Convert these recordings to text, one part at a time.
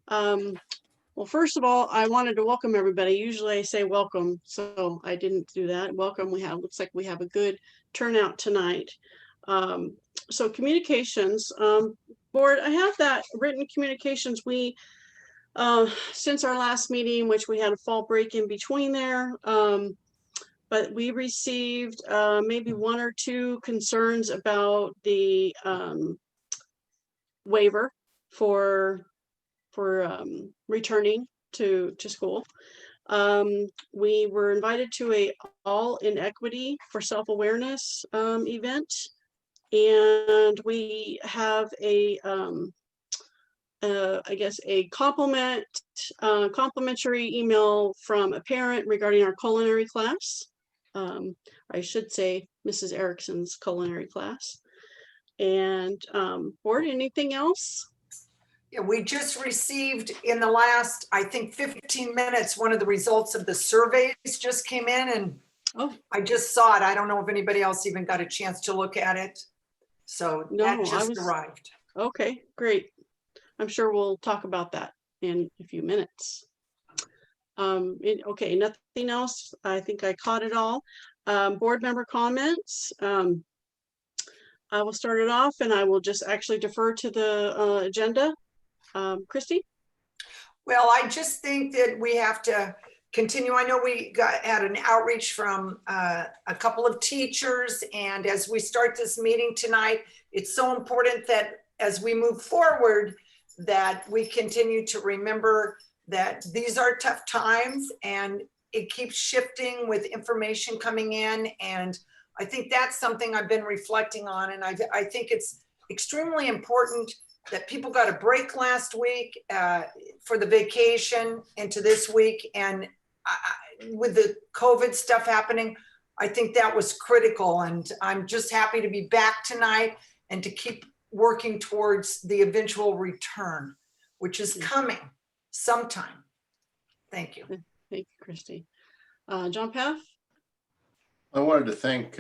Well, first of all, I wanted to welcome everybody. Usually I say welcome, so I didn't do that. Welcome. Looks like we have a good turnout tonight. So communications, board, I have that written communications. We, since our last meeting, which we had a fall break in between there, but we received maybe one or two concerns about the waiver for returning to school. We were invited to a All in Equity for Self-Awareness event, and we have a I guess a complimentary email from a parent regarding our culinary class. I should say Mrs. Erickson's culinary class. And board, anything else? Yeah, we just received in the last, I think 15 minutes, one of the results of the surveys just came in, and I just saw it. I don't know if anybody else even got a chance to look at it. So no, that just arrived. Okay, great. I'm sure we'll talk about that in a few minutes. Okay, nothing else. I think I caught it all. Board member comments. I will start it off, and I will just actually defer to the agenda. Christy? Well, I just think that we have to continue. I know we had an outreach from a couple of teachers, and as we start this meeting tonight, it's so important that as we move forward, that we continue to remember that these are tough times and it keeps shifting with information coming in. And I think that's something I've been reflecting on. And I think it's extremely important that people got a break last week for the vacation into this week. And with the COVID stuff happening, I think that was critical. And I'm just happy to be back tonight and to keep working towards the eventual return, which is coming sometime. Thank you. Thank you, Christy. John Paff? I wanted to thank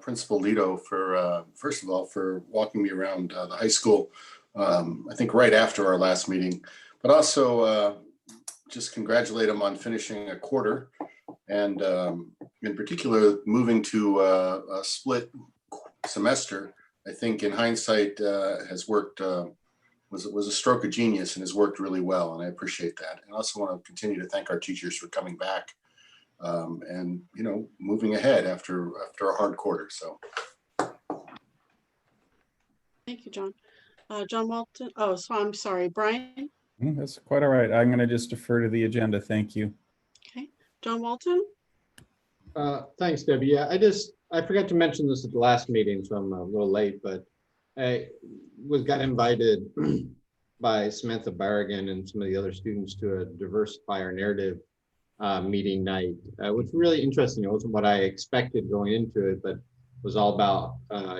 Principal Lito for, first of all, for walking me around the high school, I think right after our last meeting, but also just congratulate him on finishing a quarter, and in particular, moving to a split semester. I think in hindsight has worked, was a stroke of genius and has worked really well, and I appreciate that. And I also want to continue to thank our teachers for coming back and, you know, moving ahead after a hard quarter. So. Thank you, John. John Walton. Oh, so I'm sorry, Brian. That's quite all right. I'm going to just defer to the agenda. Thank you. Okay, John Walton. Thanks, Debbie. Yeah, I forgot to mention this at the last meeting, so I'm a little late, but I got invited by Samantha Barragan and some of the other students to a Diversify Our Narrative meeting night, which was really interesting. It wasn't what I expected going into it, but it was all about,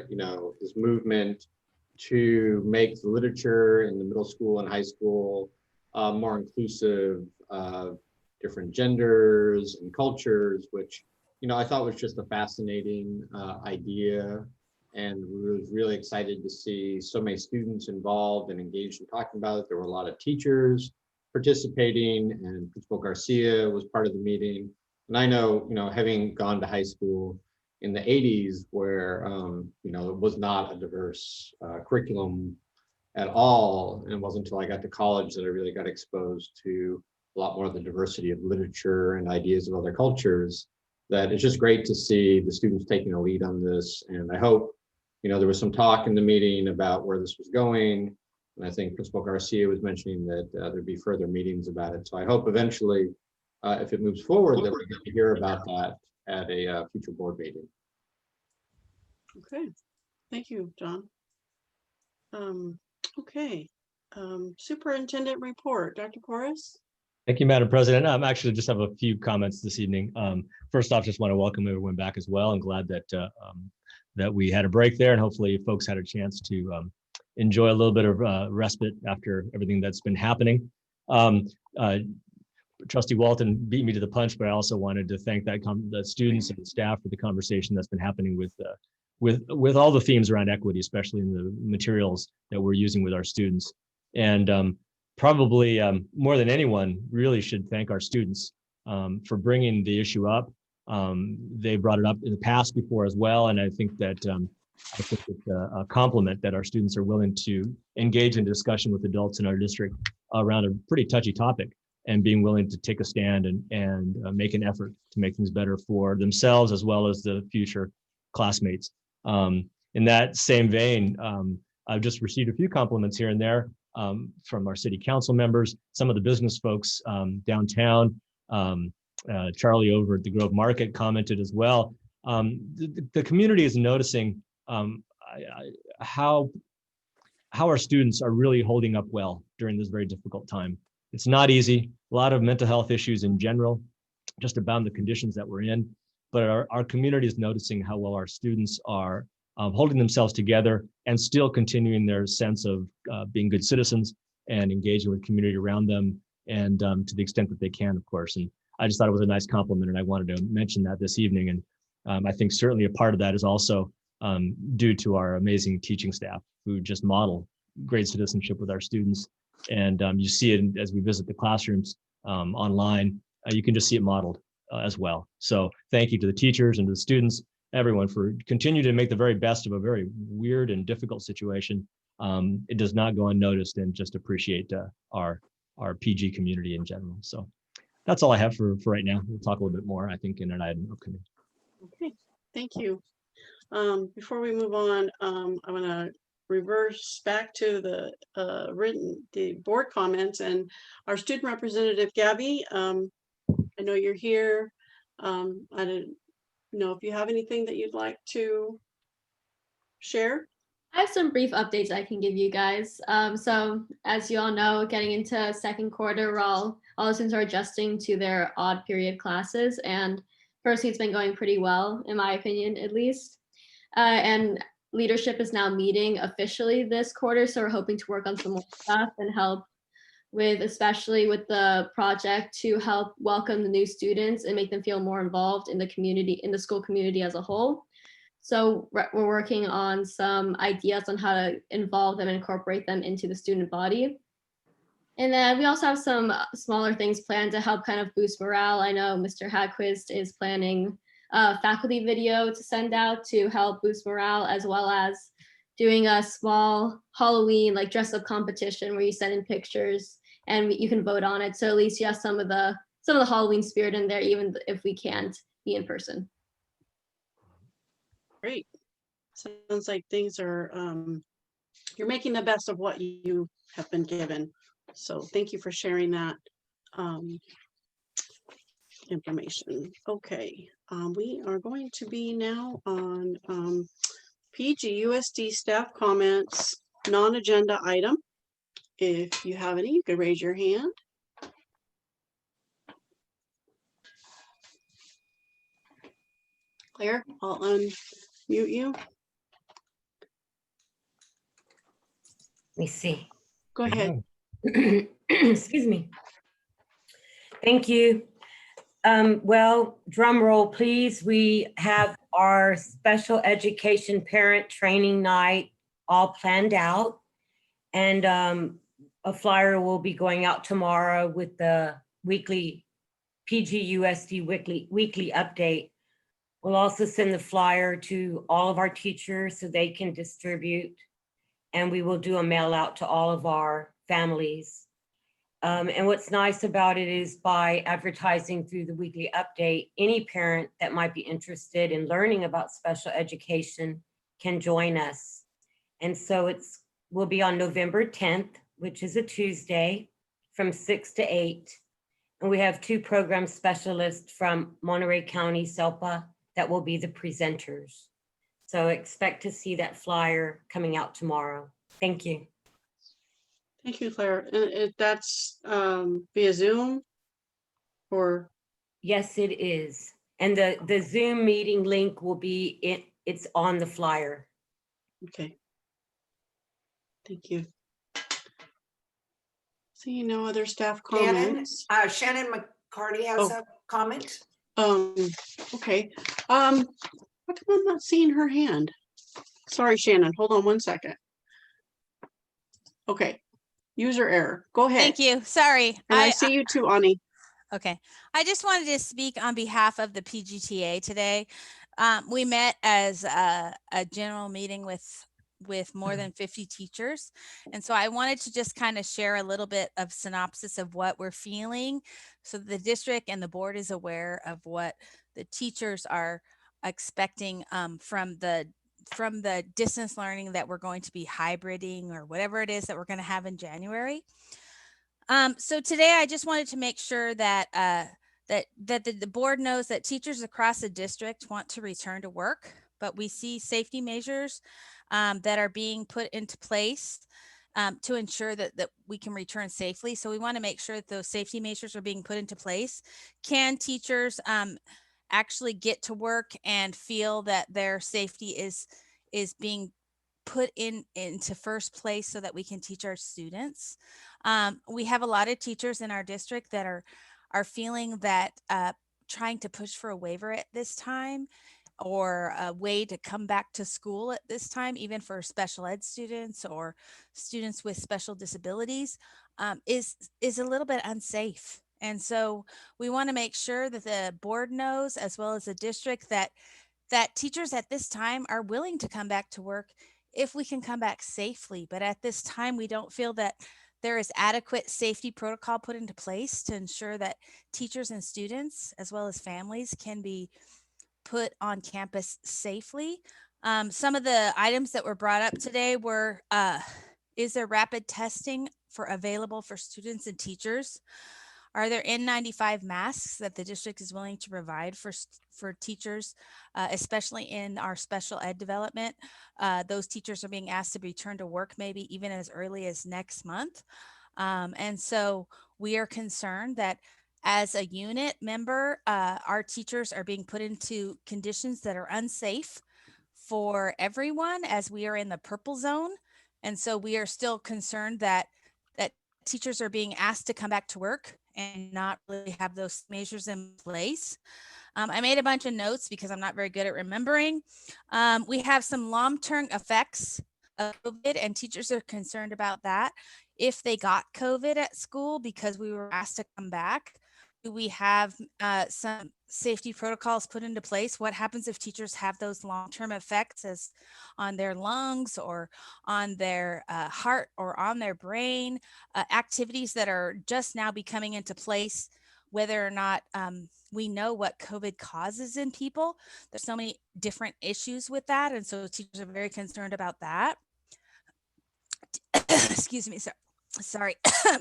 you know, this movement to make the literature in the middle school and high school more inclusive of different genders and cultures, which, you know, I thought was just a fascinating idea, and was really excited to see so many students involved and engaged in talking about it. There were a lot of teachers participating, and Principal Garcia was part of the meeting. And I know, you know, having gone to high school in the 80s where, you know, it was not a diverse curriculum at all. And it wasn't until I got to college that I really got exposed to a lot more of the diversity of literature and ideas of other cultures, that it's just great to see the students taking a lead on this. And I hope, you know, there was some talk in the meeting about where this was going. And I think Principal Garcia was mentioning that there'd be further meetings about it. So I hope eventually, if it moves forward, that we get to hear about that at a future board meeting. Okay, thank you, John. Okay, superintendent report, Dr. Porras. Thank you, Madam President. I actually just have a few comments this evening. First off, just want to welcome everyone back as well. I'm glad that that we had a break there, and hopefully folks had a chance to enjoy a little bit of respite after everything that's been happening. Trustee Walton beat me to the punch, but I also wanted to thank the students and the staff for the conversation that's been happening with all the themes around equity, especially in the materials that we're using with our students. And probably more than anyone really should thank our students for bringing the issue up. They brought it up in the past before as well, and I think that it's a compliment that our students are willing to engage in discussion with adults in our district around a pretty touchy topic, and being willing to take a stand and make an effort to make things better for themselves as well as the future classmates. In that same vein, I've just received a few compliments here and there from our city council members, some of the business folks downtown. Charlie over at the Grove Market commented as well. The community is noticing how our students are really holding up well during this very difficult time. It's not easy. A lot of mental health issues in general, just about the conditions that we're in. But our community is noticing how well our students are holding themselves together and still continuing their sense of being good citizens and engaging with community around them, and to the extent that they can, of course. And I just thought it was a nice compliment, and I wanted to mention that this evening. And I think certainly a part of that is also due to our amazing teaching staff who just model great citizenship with our students. And you see it as we visit the classrooms online. You can just see it modeled as well. So thank you to the teachers and to the students, everyone, for continuing to make the very best of a very weird and difficult situation. It does not go unnoticed, and just appreciate our PG community in general. So that's all I have for right now. We'll talk a little bit more, I think, in an item upcoming. Okay, thank you. Before we move on, I'm going to reverse back to the board comments, and our student representative, Gabby, I know you're here. I didn't know if you have anything that you'd like to share. I have some brief updates I can give you guys. So as you all know, getting into second quarter, all the students are adjusting to their odd period classes, and personally, it's been going pretty well, in my opinion, at least. And leadership is now meeting officially this quarter, so we're hoping to work on some more stuff and help with, especially with the project, to help welcome the new students and make them feel more involved in the community, in the school community as a whole. So we're working on some ideas on how to involve them and incorporate them into the student body. And then we also have some smaller things planned to help kind of boost morale. I know Mr. Hadquist is planning a faculty video to send out to help boost morale, as well as doing a small Halloween like dress up competition where you send in pictures and you can vote on it. So at least you have some of the Halloween spirit in there, even if we can't be in person. Great. Sounds like things are, you're making the best of what you have been given. So thank you for sharing that information. Okay, we are going to be now on PGUSD staff comments, non-agenda item. If you have any, you can raise your hand. Claire, I'll unmute you. Let me see. Go ahead. Excuse me. Thank you. Well, drum roll, please. We have our special education parent training night all planned out. And a flyer will be going out tomorrow with the weekly PGUSD weekly update. We'll also send the flyer to all of our teachers so they can distribute. And we will do a mail out to all of our families. And what's nice about it is by advertising through the weekly update, any parent that might be interested in learning about special education can join us. And so will be on November 10th, which is a Tuesday, from 6 to 8. And we have 2 program specialists from Monterey County, SELPA, that will be the presenters. So expect to see that flyer coming out tomorrow. Thank you. Thank you, Claire. And that's via Zoom or? Yes, it is. And the Zoom meeting link will be, it's on the flyer. Okay. Thank you. See, no other staff comments. Shannon McCarty has a comment. Okay. How come I'm not seeing her hand? Sorry, Shannon. Hold on one second. Okay. User error. Go ahead. Thank you. Sorry. And I see you too, Ani. Okay. I just wanted to speak on behalf of the PGTA today. We met as a general meeting with more than 50 teachers. And so I wanted to just kind of share a little bit of synopsis of what we're feeling so the district and the board is aware of what the teachers are expecting from the distance learning that we're going to be hybriding or whatever it is that we're going to have in January. So today I just wanted to make sure that the board knows that teachers across the district want to return to work, but we see safety measures that are being put into place to ensure that we can return safely. So we want to make sure that those safety measures are being put into place. Can teachers actually get to work and feel that their safety is being put into first place so that we can teach our students? We have a lot of teachers in our district that are feeling that trying to push for a waiver at this time or a way to come back to school at this time, even for special ed students or students with special disabilities, is a little bit unsafe. And so we want to make sure that the board knows, as well as the district, that teachers at this time are willing to come back to work if we can come back safely. But at this time, we don't feel that there is adequate safety protocol put into place to ensure that teachers and students, as well as families, can be put on campus safely. Some of the items that were brought up today were, is there rapid testing available for students and teachers? Are there N95 masks that the district is willing to provide for teachers, especially in our special ed development? Those teachers are being asked to return to work maybe even as early as next month. And so we are concerned that as a unit member, our teachers are being put into conditions that are unsafe for everyone as we are in the purple zone. And so we are still concerned that teachers are being asked to come back to work and not really have those measures in place. I made a bunch of notes because I'm not very good at remembering. We have some long-term effects of COVID, and teachers are concerned about that. If they got COVID at school because we were asked to come back, do we have some safety protocols put into place? What happens if teachers have those long-term effects on their lungs or on their heart or on their brain? Activities that are just now becoming into place, whether or not we know what COVID causes in people. There's so many different issues with that. And so teachers are very concerned about that. Excuse me, sorry.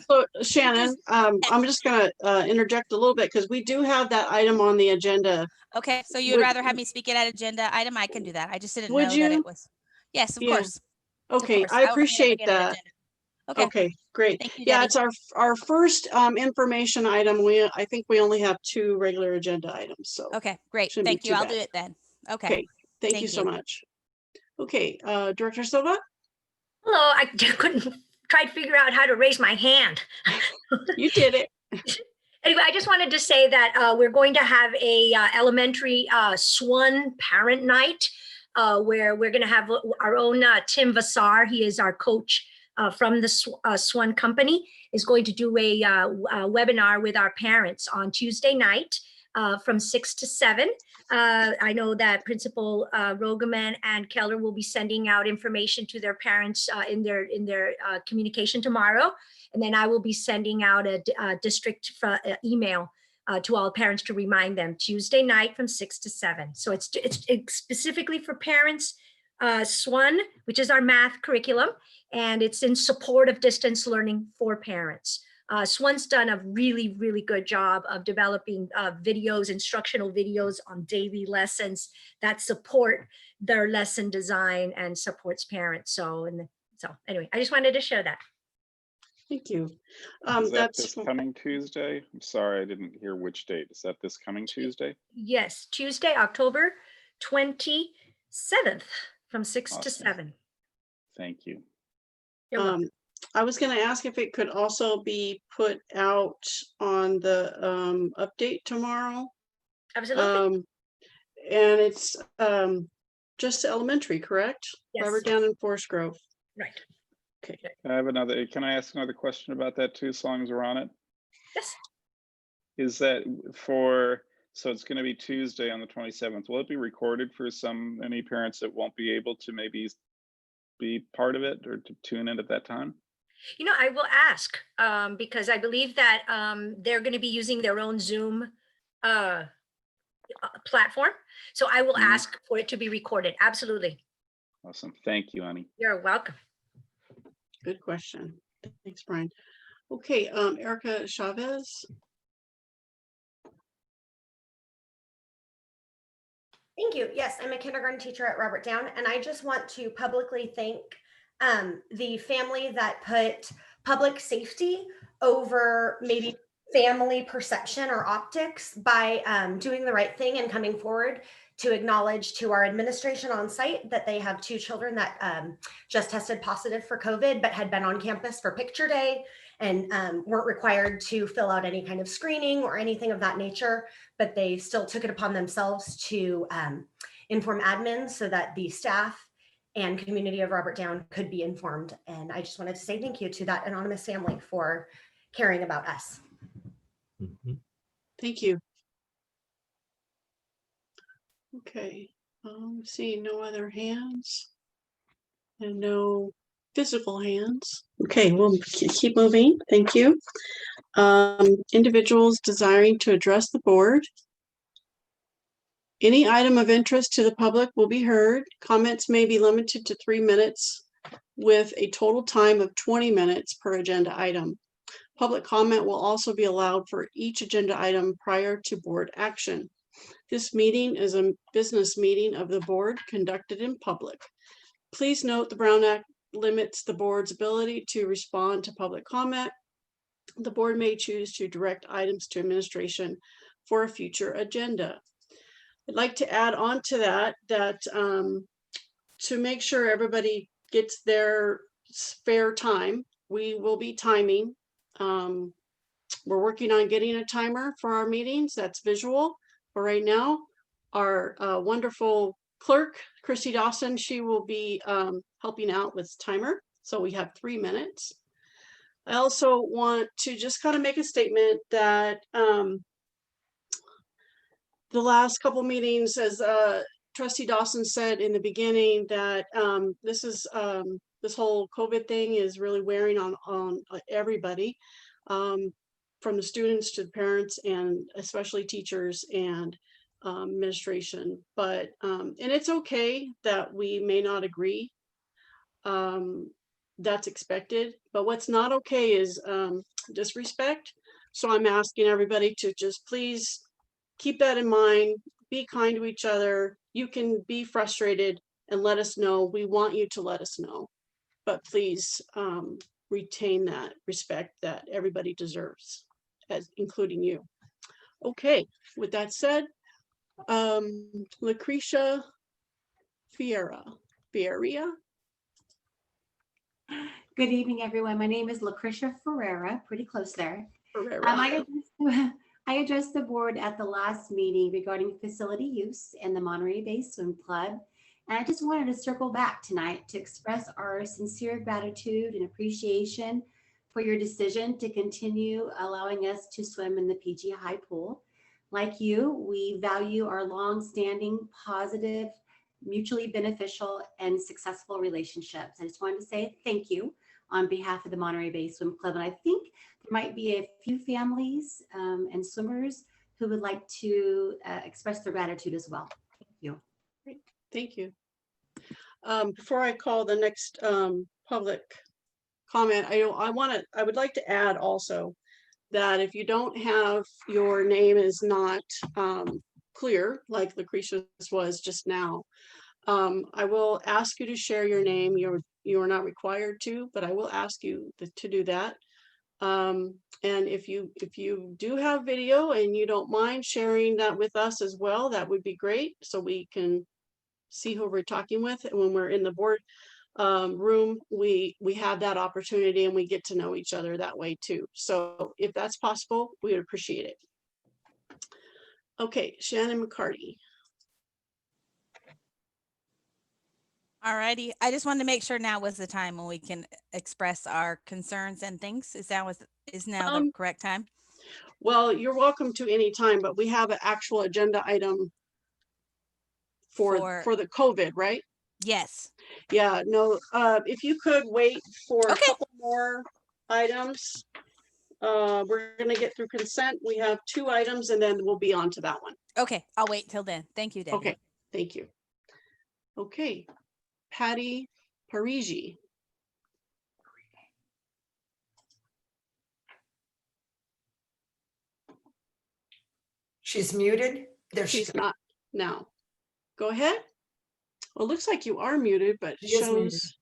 So Shannon, I'm just going to interject a little bit because we do have that item on the agenda. Okay, so you'd rather have me speak at an agenda item? I can do that. I just didn't know that it was. Yes, of course. Okay, Of course. I appreciate that. Okay, great. Thank you, Yeah, Debbie. it's our first information item. I think we only have 2 regular agenda items. So Okay, great. shouldn't be Thank you. too I'll bad. do it then. Okay. Okay, thank you Thank so you. much. Okay, Director Silva? Hello, I couldn't try to figure out how to raise my hand. You did it. Anyway, I just wanted to say that we're going to have a elementary SWAN parent night where we're going to have our own Tim Vassar. He is our coach from the SWAN company, is going to do a webinar with our parents on Tuesday night from 6 to 7. I know that Principal Rogaman and Keller will be sending out information to their parents in their communication tomorrow. And then I will be sending out a district email to all parents to remind them Tuesday night from 6 to 7. So it's specifically for parents, SWAN, which is our math curriculum, and it's in support of distance learning for parents. SWAN's done a really, really good job of developing videos, instructional videos on daily lessons that support their lesson design and supports parents. So anyway, I just wanted to share that. Thank you. Is that That's this coming Tuesday? I'm sorry, I didn't hear which date. Is that this coming Tuesday? Yes, Tuesday, October 27th from 6 to Awesome. 7. Thank you. You're welcome. I was going to ask if it could also be put out on the update tomorrow. Absolutely. And it's just elementary, correct? Yes. Robert down in Forest Grove. Right. Okay. Can I ask another question about that too, as long as we're on it? Yes. Is that so it's going to be Tuesday on the 27th. Will it be recorded for any parents that won't be able to maybe be part of it or to tune in at that time? You know, I will ask, because I believe that they're going to be using their own Zoom platform. So I will Mhm. ask for it to be recorded. Absolutely. Awesome. Thank you, Annie. You're welcome. Good question. Thanks, Brian. Okay, Erica Chavez. Thank you. Yes, I'm a kindergarten teacher at Robert Down, and I just want to publicly thank the family that put public safety over maybe family perception or optics by doing the right thing and coming forward to acknowledge to our administration on site that they have 2 children that just tested positive for COVID, but had been on campus for picture day and weren't required to fill out any kind of screening or anything of that nature, but they still took it upon themselves to inform admins so that the staff and community of Robert Down could be informed. And I just wanted to say thank you to that anonymous family for caring about us. Mhm. Thank you. Okay, seeing no other hands and no physical hands. Okay, we'll keep moving. Thank you. Individuals desiring to address the board. Any item of interest to the public will be heard. Comments may be limited to 3 minutes with a total time of 20 minutes per agenda item. Public comment will also be allowed for each agenda item prior to board action. This meeting is a business meeting of the board conducted in public. Please note the Brown Act limits the board's ability to respond to public comment. The board may choose to direct items to administration for a future agenda. I'd like to add on to that, to make sure everybody gets their spare time, we will be timing. We're working on getting a timer for our meetings that's visual. But right now, our wonderful clerk, Christy Dawson, she will be helping out with timer. So we have 3 minutes. I also want to just kind of make a statement that the last couple meetings, as Trustee Dawson said in the beginning, that this whole COVID thing is really wearing on everybody, from the students to the parents and especially teachers and administration. But and it's okay that we may not agree. That's expected. But what's not okay is disrespect. So I'm asking everybody to just please keep that in mind, be kind to each other. You can be frustrated and let us know. We want you to let us know, but please retain that respect that everybody deserves, as including you. Okay, with that said, Lucretia Fiera. Good evening, everyone. My name is Lucretia Ferreira, pretty close there. I addressed the board at the last meeting regarding facility use and the Monterey Bay Swim Club. And I just wanted to circle back tonight to express our sincere gratitude and appreciation for your decision to continue allowing us to swim in the PG High Pool. Like you, we value our long-standing, positive, mutually beneficial, and successful relationships. I just wanted to say thank you on behalf of the Monterey Bay Swim Club. And I think there might be a few families and swimmers who would like to express their gratitude as well. Thank you. Great. Thank you. Before I call the next public comment, I would like to add also that if you don't have, your name is not clear, like Lucretia's was just now, I will ask you to share your name. You are not required to, but I will ask you to do that. And if you do have video and you don't mind sharing that with us as well, that would be great, so we can see who we're talking with. And when we're in the board room, we have that opportunity and we get to know each other that way too. So if that's possible, we would appreciate it. Okay, Shannon McCarty. All righty. I just wanted to make sure now was the time when we can express our concerns and things. Is now the correct time? Well, you're welcome to any time, but we have an actual agenda item for the COVID, right? Yes. Yeah, no, if you could wait for a Okay. couple more items. We're gonna get through consent. We have 2 items and then we'll be on to that one. Okay. I'll wait till then. Thank you, Debbie. Okay, thank you. Okay, Patty Parigi. She's muted. There she She's not now. Go ahead. Well, it looks like you are muted, but it She is muted. shows.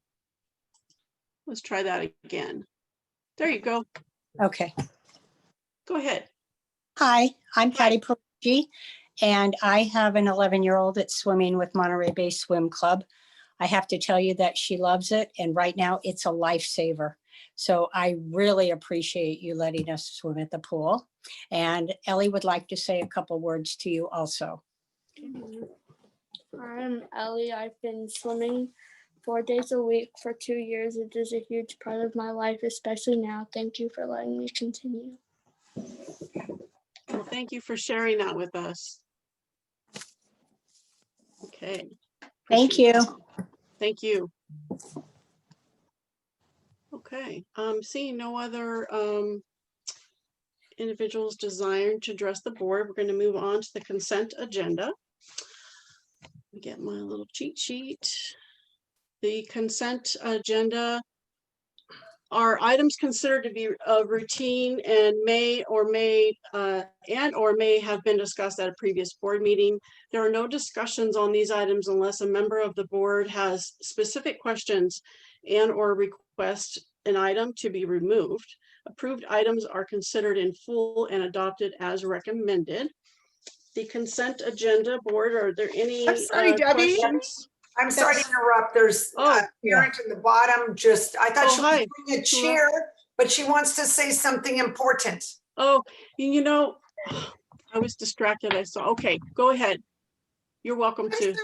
Let's try that again. There you go. Okay. Go ahead. Hi, I'm Patty Parigi, and I have an 11-year-old that's swimming with Monterey Bay Swim Club. I have to tell you that she loves it, and right now it's a lifesaver. So I really appreciate you letting us swim at the pool. And Ellie would like to say a couple words to you also. I'm Ellie. I've been swimming 4 days a week for 2 years. It is a huge part of my life, especially now. Thank you for letting me continue. Well, thank you for sharing that with us. Okay. Thank you. Thank you. Okay, seeing no other individuals desiring to address the board, we're going to move on to the consent agenda. Let me get my little cheat sheet. The consent agenda are items considered to be routine and may have been discussed at a previous board meeting. There are no discussions on these items unless a member of the board has specific questions and or request an item to be removed. Approved items are considered in full and adopted as recommended. The consent agenda board, are there any I'm sorry, Debbie. questions? I'm sorry to interrupt. There's a parent in the bottom. I thought she was bringing a chair, but she wants to say something important. Oh, you know, I was distracted. I saw. Okay, go ahead. You're welcome to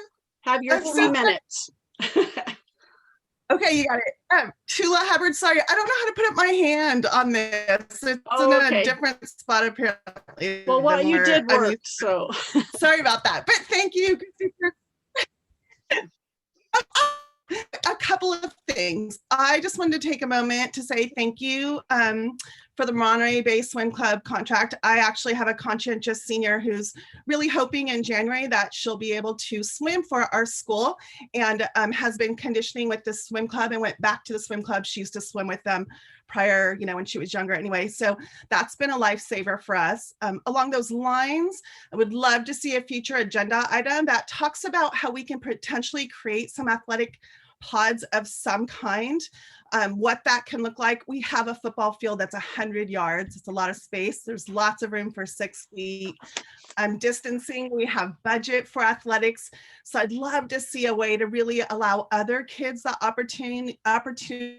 have your 3 minutes. Okay, you got it. Tula Hubbard, sorry, I don't know how to put up my hand on this. It's in a different spot apparently. Well, what you did work, so. Sorry about that, but thank you. A couple of things. I just wanted to take a moment to say thank you for the Monterey Bay Swim Club contract. I actually have a conscientious senior who's really hoping in January that she'll be able to swim for our school, and has been conditioning with the swim club and went back to the swim club. She used to swim with them prior, when she was younger anyway. So that's been a lifesaver for us. Along those lines, I would love to see a future agenda item that talks about how we can potentially create some athletic pods of some kind, what that can look like. We have a football field that's 100 yards. It's a lot of space. There's lots of room for 6 feet. Distancing, we have budget for athletics. So I'd love to see a way to really allow other kids the opportunity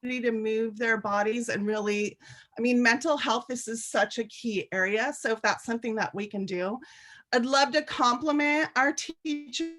to move their bodies and really, mental health, this is such a key area. So if that's something that we can do, I'd love to compliment our teachers.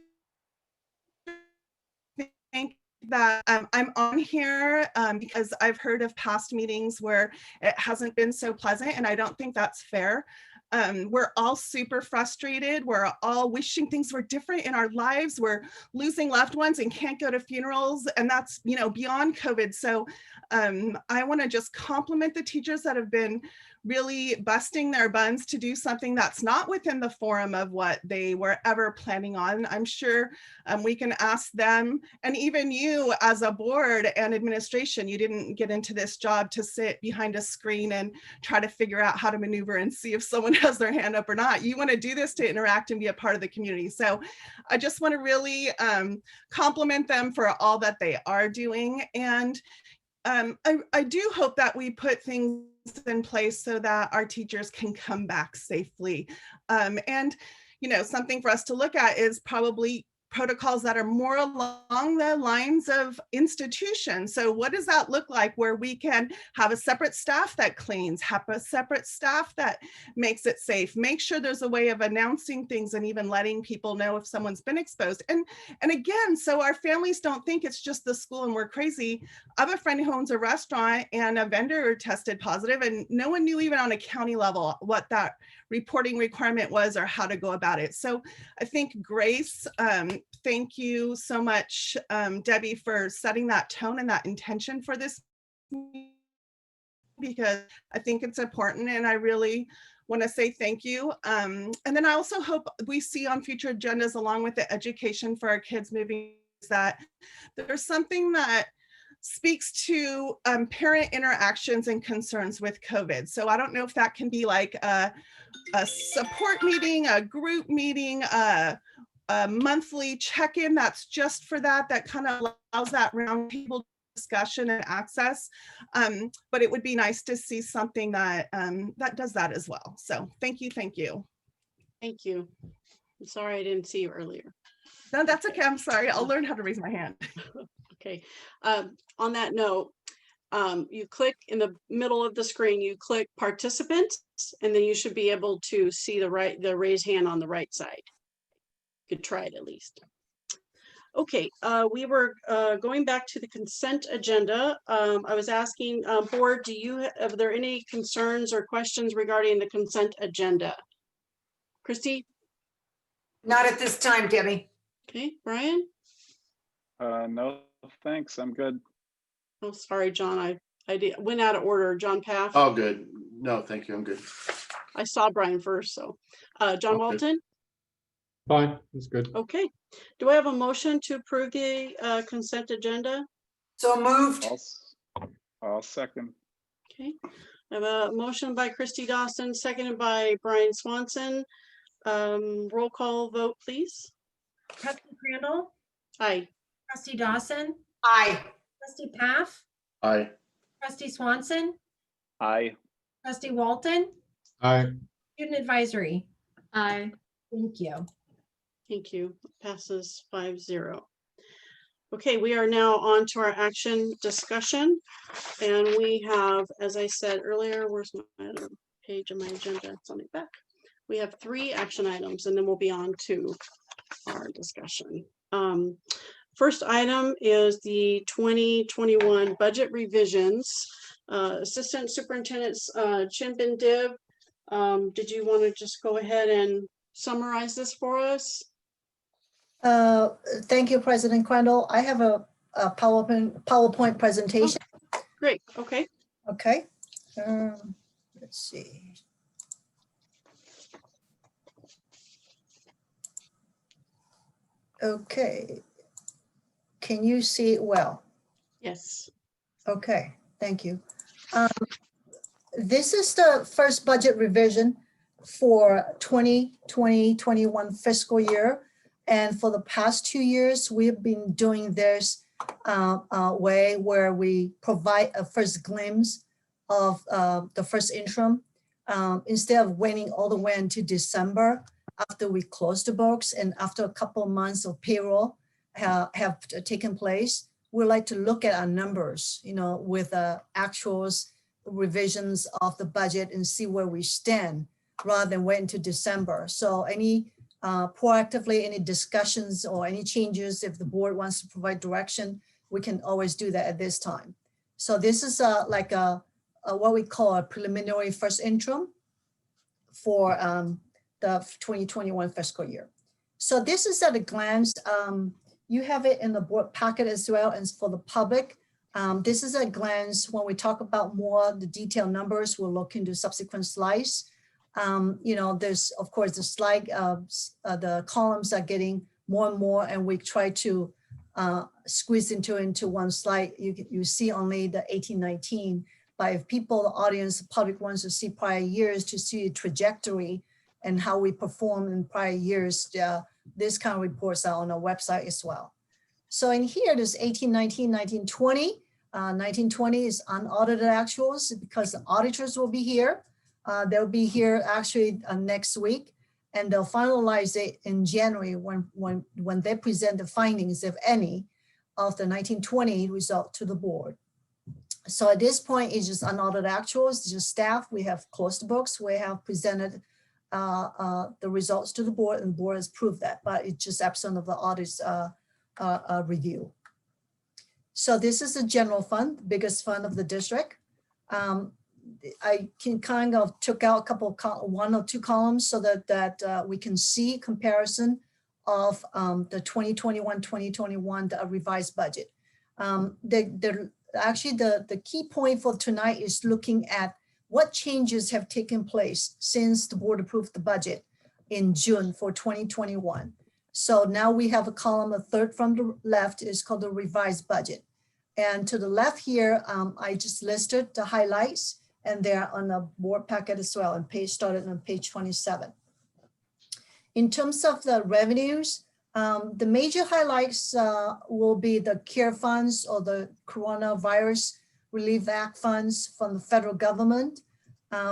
That I'm on here because I've heard of past meetings where it hasn't been so pleasant, and I don't think that's fair. We're all super frustrated. We're all wishing things were different in our lives. We're losing loved ones and can't go to funerals, and that's beyond COVID. So I want to just compliment the teachers that have been really busting their buns to do something that's not within the forum of what they were ever planning on. I'm sure we can ask them, and even you as a board and administration, you didn't get into this job to sit behind a screen and try to figure out how to maneuver and see if someone has their hand up or not. You want to do this to interact and be a part of the community. So I just want to really compliment them for all that they are doing. And I do hope that we put things in place so that our teachers can come back safely. And something for us to look at is probably protocols that are more along the lines of institutions. So what does that look like, where we can have a separate staff that cleans, have a separate staff that makes it safe, make sure there's a way of announcing things and even letting people know if someone's been exposed. And again, so our families don't think it's just the school and we're crazy. I have a friend who owns a restaurant and a vendor tested positive, and no one knew even on a county level what that reporting requirement was or how to go about it. So I think Grace, thank you so much, Debbie, for setting that tone and that intention for this, because I think it's important, and I really want to say thank you. And then I also hope we see on future agendas, along with the education for our kids moving, that there's something that speaks to parent interactions and concerns with COVID. So I don't know if that can be like a support meeting, a group meeting, a monthly check-in that's just for that, that kind of allows that roundtable discussion and access. But it would be nice to see something that that does that as well. So thank you, thank you. Thank you. I'm sorry I didn't see you earlier. No, that's okay. I'm sorry. I'll learn how to raise my hand. Okay. On that note, you click in the middle of the screen, you click participants, and then you should be able to see the raise hand on the right side. You could try it at least. Okay, we were going back to the consent agenda. I was asking board, are there any concerns or questions regarding the consent agenda? Christy? Not at this time, Debbie. Okay, Brian? No, thanks. I'm good. Oh, sorry, John. I went out of order. John Paff? Oh, good. No, thank you. I'm good. I saw Brian first, so. John Walton? Fine, that's good. Okay. Do I have a motion to approve the consent agenda? So moved. I'll second. Okay. I have a motion by Christy Dawson, seconded by Brian Swanson. Roll call vote, please. Trustee Crandall, Aye. trustee Dawson, Aye. trustee Paff, Aye. trustee Swanson, Aye. trustee Walton, Aye. student advisory. Aye. Thank you. Thank you. Passes 5-0. Okay, we are now on to our action discussion. And we have, as I said earlier, where's my other page of my agenda? It's on the back. We have 3 action items, and then we'll be on to our discussion. First item is the 2021 budget revisions. Assistant Superintendents Chimp and Dib, did you want to just go ahead and summarize this for us? Thank you, President Crandall. I have a PowerPoint presentation. Oh, great. Okay. Okay. Let's see. Okay. Can you see it well? Yes. Okay, thank you. This is the first budget revision for 2020-21 fiscal year. And for the past 2 years, we've been doing this way where we provide a first glimpse of the first interim instead of waiting all the way until December after we close the books and after a couple of months of payroll have taken place. We like to look at our numbers, with actuals, revisions of the budget and see where we stand rather than wait until December. So any proactively, any discussions or any changes, if the board wants to provide direction, we can always do that at this time. So this is like what we call a preliminary first interim for the 2021 fiscal year. So this is at a glance. You have it in the board packet as well as for the public. This is a glance. When we talk about more the detailed numbers, we'll look into subsequent slides. There's of course the slide, the columns are getting more and more, and we try to squeeze into one slide. You see only the 18-19, but if people, the audience, the public wants to see prior years to see a trajectory and how we perform in prior years, this kind of reports are on our website as well. So in here, there's 18-19, 19-20. 19-20 is unaudited actuals because the auditors will be here. They'll be here actually next week. and they'll finalize it in January when they present the findings, if any, of the 1920 result to the board. So at this point, it's just unaudited actuals, it's just staff. We have closed the books. We have presented the results to the board, and the board has proved that, but it's just absent of the audit's review. So this is the general fund, the biggest fund of the district. I can kind of took out a couple of one or two columns so that we can see comparison of the 2021 revised budget. Actually, the key point for tonight is looking at what changes have taken place since the board approved the budget in June for 2021. So now we have a column, a third from the left is called the revised budget. And to the left here, I just listed the highlights, and they're on the board packet as well, and page started on page 27. In terms of the revenues, the major highlights will be the CARE funds, or the Coronavirus Relief Act funds from the federal government.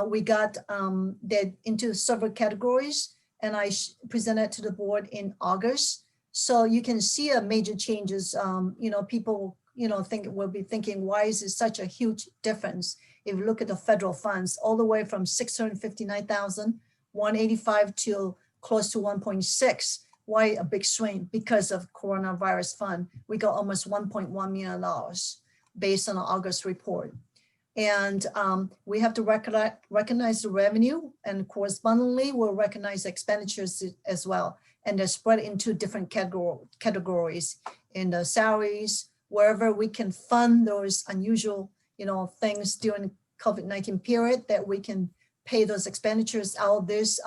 We got that into several categories, and I presented to the board in August. So you can see a major changes. People will be thinking, why is it such a huge difference? If you look at the federal funds, all the way from 659,185 to close to 1.6. Why a big swing? Because of coronavirus fund, we got almost $1.1 million based on the August report. And we have to recognize the revenue, and correspondingly we'll recognize expenditures as well. And they're spread into different categories in the salaries, wherever we can fund those unusual things during the COVID-19 period, that we can pay those expenditures out of this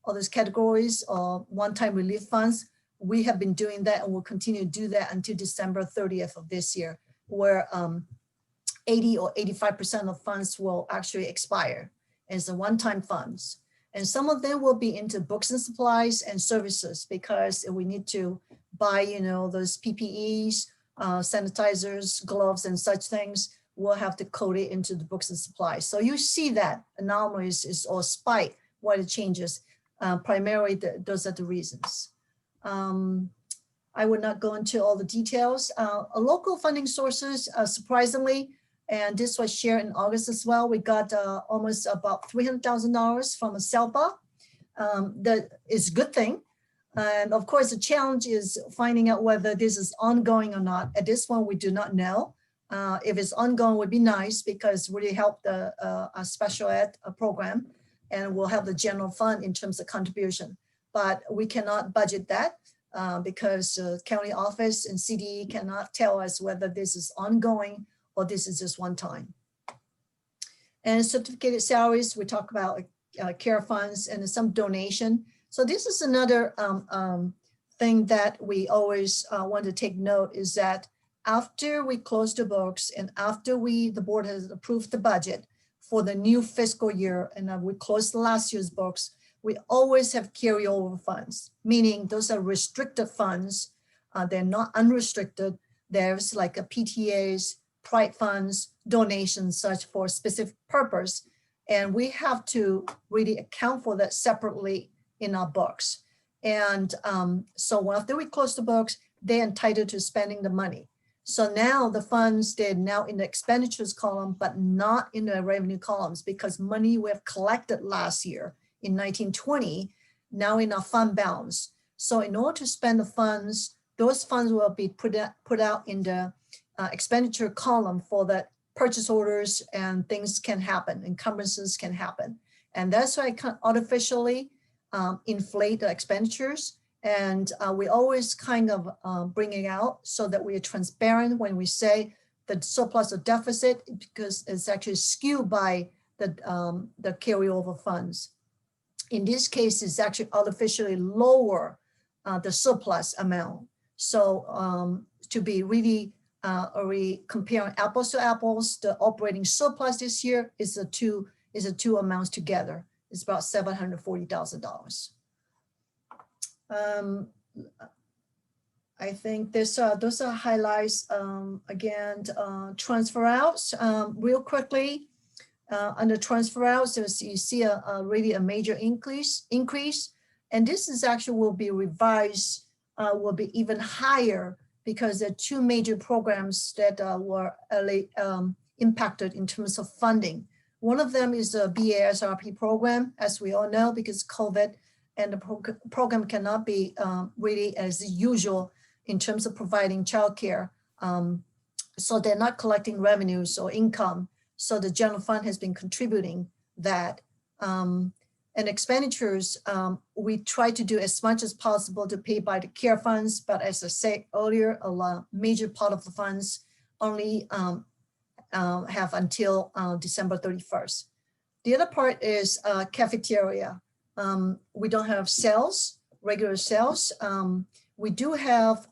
all those categories or one-time relief funds. We have been doing that, and we'll continue to do that until December 30th of this year, where 80 or 85% of funds will actually expire as the one-time funds. And some of them will be into books and supplies and services, because we need to buy, those PPEs, sanitizers, gloves, and such things. We'll have to code it into the books and supplies. So you see that anomalies is or spike what it changes. Primarily, those are the reasons. I would not go into all the details. Local funding sources, surprisingly, and this was shared in August as well, we got almost about $300,000 from a SELPA. That is a good thing. And of course, the challenge is finding out whether this is ongoing or not. At this point, we do not know. If it's ongoing, would be nice, because it really help the special ed program, and we'll have the general fund in terms of contribution. But we cannot budget that because county office and CDE cannot tell us whether this is ongoing or this is just one time. And certificated salaries, we talk about care funds and some donation. So this is another thing that we always want to take note, is that after we close the books and after the board has approved the budget for the new fiscal year, and we close the last year's books, we always have carryover funds, meaning those are restricted funds. They're not unrestricted. There's like a PTAs, pride funds, donations, such for a specific purpose. And we have to really account for that separately in our books. And so after we close the books, they're entitled to spending the money. So now the funds, they're now in the expenditures column, but not in the revenue columns, because money we have collected last year in 1920, now in our fund balance. So in order to spend the funds, those funds will be put out in the expenditure column for that purchase orders, and things can happen, encumbrances can happen. And that's why I can artificially inflate the expenditures. And we always kind of bring it out so that we are transparent when we say the surplus or deficit, because it's actually skewed by the carryover funds. In this case, it's actually artificially lower the surplus amount. So to be really comparing apples to apples, the operating surplus this year is the two amounts together. It's about $740,000. I think those are highlights. Again, transfer outs real quickly. Under transfer outs, you see really a major increase, And this is actually will be revised, will be even higher because there are two major programs that were impacted in terms of funding. One of them is the BASRP program, as we all know, because COVID, and the program cannot be really as usual in terms of providing childcare. So they're not collecting revenues or income. So the general fund has been contributing that. And expenditures, we try to do as much as possible to pay by the care funds, but as I said earlier, a major part of the funds only have until December 31st. The other part is cafeteria. We don't have sales, regular sales. We do have,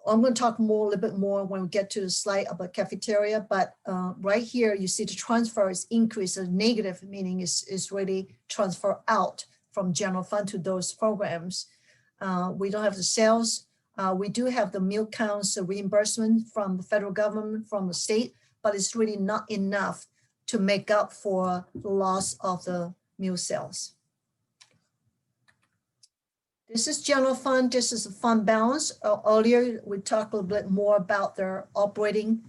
I'm going to talk more, a little bit more when we get to the slide about cafeteria, but right here you see the transfer is increase, a negative, meaning is really transfer out from general fund to those programs. We don't have the sales. We do have the meal counts, the reimbursement from the federal government, from the state, but it's really not enough to make up for the loss of the meal sales. This is general fund. This is a fund balance. Earlier, we talked a little bit more about their operating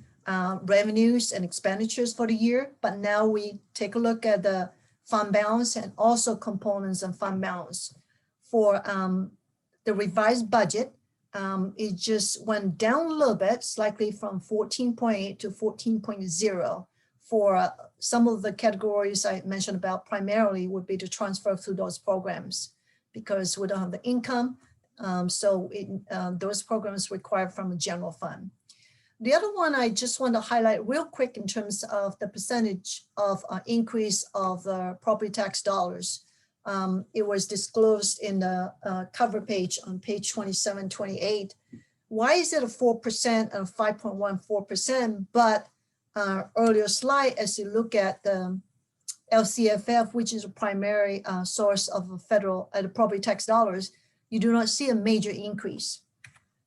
revenues and expenditures for the year, but now we take a look at the fund balance and also components of fund balance. For the revised budget, it just went down a little bit, slightly from 14.8 to 14.0 for some of the categories I mentioned about primarily would be to transfer through those programs, because we don't have the income. Those programs require from a general fund. The other one I just want to highlight real quick in terms of the percentage of increase of the property tax dollars. It was disclosed in the cover page on page 27, 28. Why is it a 4% and 5.14%? But earlier slide, as you look at the LCFF, which is a primary source of federal property tax dollars, you do not see a major increase.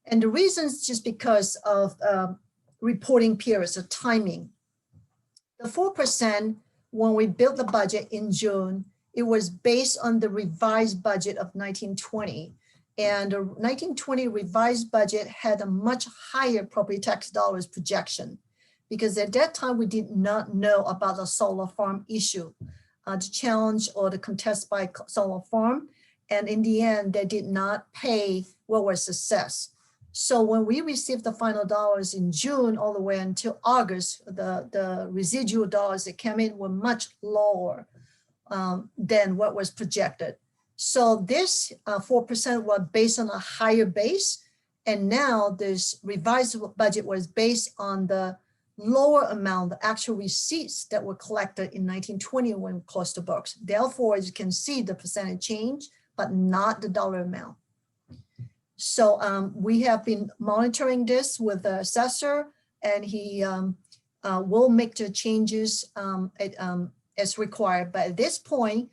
And the reason is just because of reporting periods, the timing. The 4%, when we built the budget in June, it was based on the revised budget of 1920. And the 1920 revised budget had a much higher property tax dollars projection, because at that time we did not know about the solar farm issue, the challenge or the contest by solar farm. And in the end, they did not pay what was assessed. So when we received the final dollars in June all the way until August, the residual dollars that came in were much lower than what was projected. So this 4% was based on a higher base. And now this revised budget was based on the lower amount, the actual receipts that were collected in 1920 when we closed the books. Therefore, as you can see, the percentage change, but not the dollar amount. So we have been monitoring this with the assessor, and he will make the changes as required. But at this point,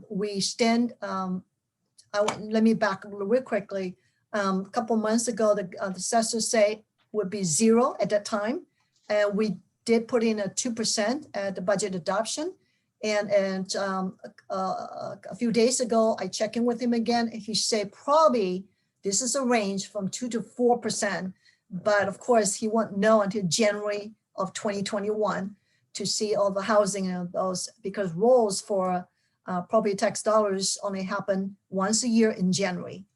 we stand, let me back up real quickly. A couple months ago, the assessor say would be 0 at that time. And we did put in a 2% at the budget adoption. And a few days ago, I checked in with him again, and he said probably this is a range from 2 to 4%. But of course, he won't know until January of 2021 to see all the housing and those, because rolls for property tax dollars only happen once a year in January.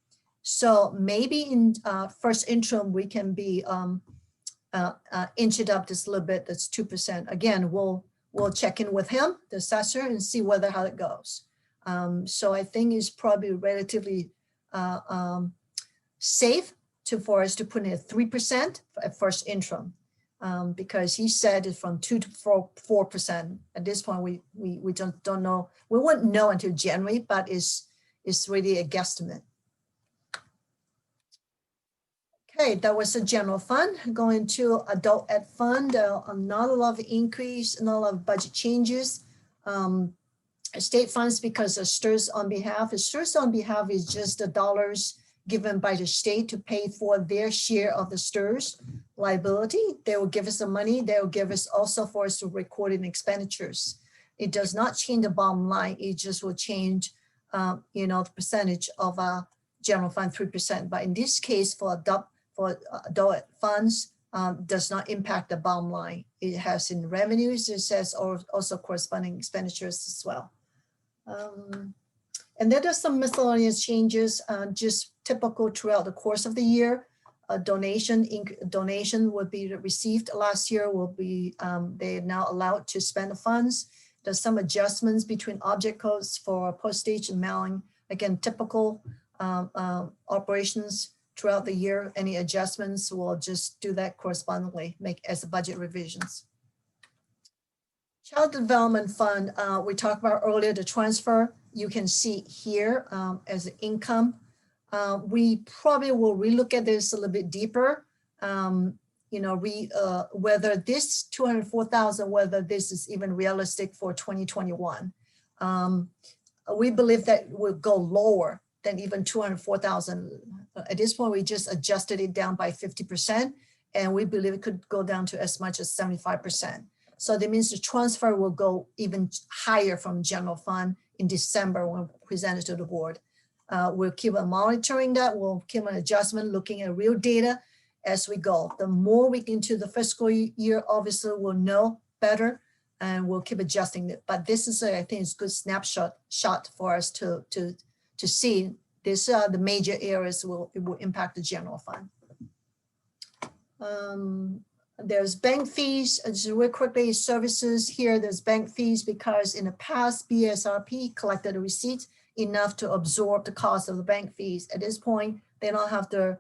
So maybe in first interim, we can be inch it up just a little bit, that's 2%. Again, we'll check in with him, the assessor, and see how it goes. So I think it's probably relatively safe for us to put in a 3% at first interim, because he said it's from 2 to 4%. At this point, we don't know. We wouldn't know until January, but it's really a guesstimate. Okay, that was the general fund. Going to adult ed fund, not a lot of increase, not a lot of budget changes. State funds, because of STIRS on behalf. STIRS on behalf is just the dollars given by the state to pay for their share of the STIRS liability. They will give us the money. They will give us also for us to record in expenditures. It does not change the bottom line. It just will change the percentage of general fund 3%. But in this case, for adult funds, does not impact the bottom line. It has in revenues, it says, or also corresponding expenditures as well. And then there's some miscellaneous changes, just typical throughout the course of the year. A donation would be received last year will be, they are now allowed to spend the funds. There's some adjustments between object codes for postage and mailing. Again, typical operations throughout the year. Any adjustments, we'll just do that correspondingly, make as a budget revisions. Child Development Fund, we talked about earlier, the transfer, you can see here as income. We probably will relook at this a little bit deeper. Whether this 204,000, whether this is even realistic for 2021. We believe that will go lower than even 204,000. At this point, we just adjusted it down by 50%, and we believe it could go down to as much as 75%. So that means the transfer will go even higher from general fund in December when presented to the board. We'll keep on monitoring that. We'll keep an adjustment, looking at real data as we go. The more we get into the fiscal year, obviously we'll know better and we'll keep adjusting it. But this is, I think, it's a good snapshot for us to see. These are the major areas it will impact the general fund. There's bank fees, just real quickly, services here, there's bank fees because in the past, BSRP collected a receipt enough to absorb the cost of the bank fees. At this point, they don't have the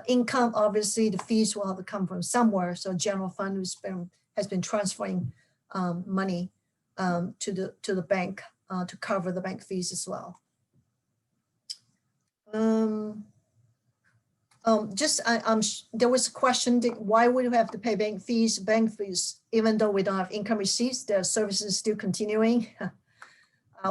income, obviously the fees will have to come from somewhere. So general fund has been transferring money to the bank to cover the bank fees as well. There was a question, why would we have to pay bank fees? Bank fees, even though we don't have income receipts, the service is still continuing.